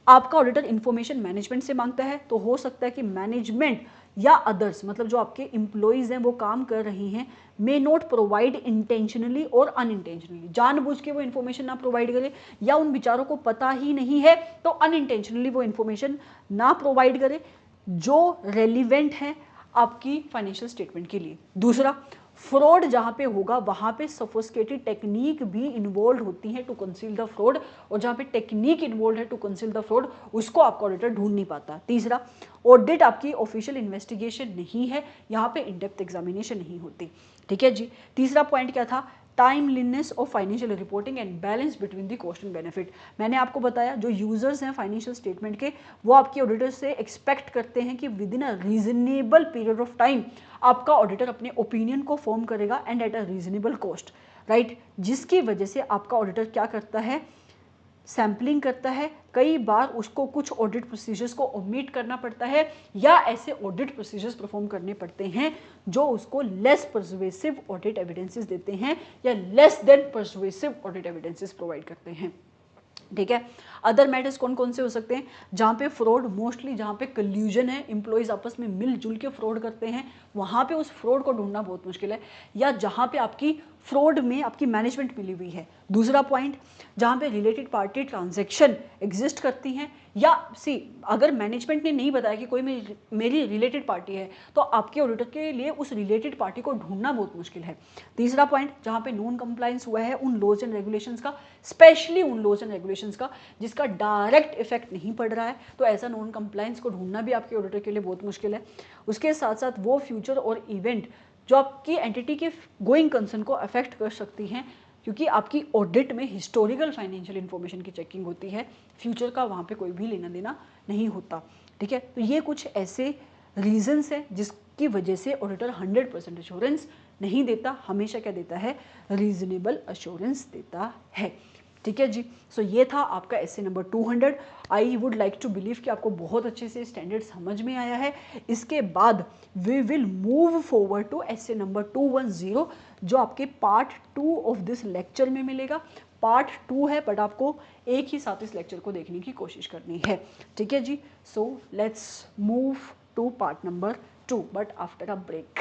आपका ऑडिटर इन्फॉर्मेशन मैनेजमेंट से मांगता है, तो हो सकता है कि मैनेजमेंट या अदर्स, मतलब जो आपके एम्प्लॉयज़ हैं वो काम कर रही हैं, मे नॉट प्रोवाइड इंटेंशनली और अनइंटेंशनली, जानबूझ के वो इन्फॉर्मेशन ना प्रोवाइड करे, या उन बेचारों को पता ही नहीं है तो अनइंटेंशनली वो इन्फॉर्मेशन ना प्रोवाइड करे जो रेलिवेंट है आपकी फाइनेंशियल स्टेटमेंट के लिए। दूसरा, फ्रॉड जहाँ पे होगा वहाँ पे सोफिस्टिकेटेड टेक्निक भी इन्वॉल्व होती है टू कंसील द फ्रॉड, और जहाँ पे टेक्निक इन्वॉल्व है टू कंसील द फ्रॉड उसको आपका ऑडिटर ढूंढ नहीं पाता। तीसरा, ऑडिट आपकी ऑफिशियल इन्वेस्टिगेशन नहीं है, यहाँ पे इन डेप्थ एग्जामिनेशन नहीं होती, ठीक है जी। तीसरा पॉइंट क्या था? Timeliness of financial reporting and balance between the cost and benefit. मैंने आपको बताया जो यूजर्स हैं फाइनेंशियल स्टेटमेंट के, वो आपके ऑडिटर से एक्सपेक्ट करते हैं कि with in a reasonable period of time आपका ऑडिटर अपने ओपिनियन को फॉर्म करेगा and at a reasonable cost, right. जिसकी वजह से आपका ऑडिटर क्या करता है? सैम्पलिंग करता है। कई बार उसको कुछ ऑडिट प्रोसीजर्स को ओमिट करना पड़ता है, या ऐसे ऑडिट प्रोसीजर्स परफॉर्म करने पड़ते हैं जो उसको लेस पर्सुएसिव ऑडिट एविडेंसेस देते हैं या less than persuasive audit evidences provide करते हैं, ठीक है। अदर मैटर्स कौन कौन से हो सकते हैं? जहाँ पे फ्रॉड, मोस्टली जहाँ पे कल्यूजन है, एम्प्लॉयज़ आपस में मिलजुल के फ्रॉड करते हैं, वहाँ पे उस फ्रॉड को ढूंढना बहुत मुश्किल है, या जहाँ पे आपकी फ्रॉड में आपकी मैनेजमेंट मिली हुई है। दूसरा पॉइंट, जहाँ पे रिलेटेड पार्टी ट्रांजैक्शन एग्जिस्ट करती हैं, या अगर मैनेजमेंट ने नहीं बताया कि कोई मेरी रिलेटेड पार्टी है तो आपके ऑडिटर के लिए उस रिलेटेड पार्टी को ढूंढना बहुत मुश्किल है। तीसरा पॉइंट, जहाँ पे नॉन कंप्लायंस हुआ है उन लॉज एंड रेगुलेशंस का, स्पेशली उन लॉज एंड रेगुलेशंस का जिसका डायरेक्ट इफेक्ट नहीं पड़ रहा है, तो ऐसा नॉन कंप्लायंस को ढूंढना भी आपके ऑडिटर के लिए बहुत मुश्किल है। उसके साथ साथ वो फ्यूचर और इवेंट जो आपकी एंटिटी के गोइंग कंसर्न को अफेक्ट कर सकती हैं, क्योंकि आपकी ऑडिट में हिस्टोरिकल फाइनेंशियल इन्फॉर्मेशन की चेकिंग होती है, फ्यूचर का वहाँ पे कोई भी लेना देना नहीं होता, ठीक है। तो ये कुछ ऐसे रीजंस हैं की वजह से ऑडिटर 100% अश्योरेंस नहीं देता, हमेशा क्या देता है, रीजनेबल अश्योरेंस देता है। ठीक है जी। सो ये था आपका SA number 200। I would like to believe कि आपको बहुत अच्छे से स्टैंडर्ड समझ में आया है। इसके बाद we will move forward to SA number 210 जो आपके पार्ट 2 ऑफ दिस लेक्चर में मिलेगा। पार्ट 2 है बट आपको एक ही साथ इस लेक्चर को देखने की कोशिश करनी है। ठीक है जी। So let's move to part number 2 but after a break.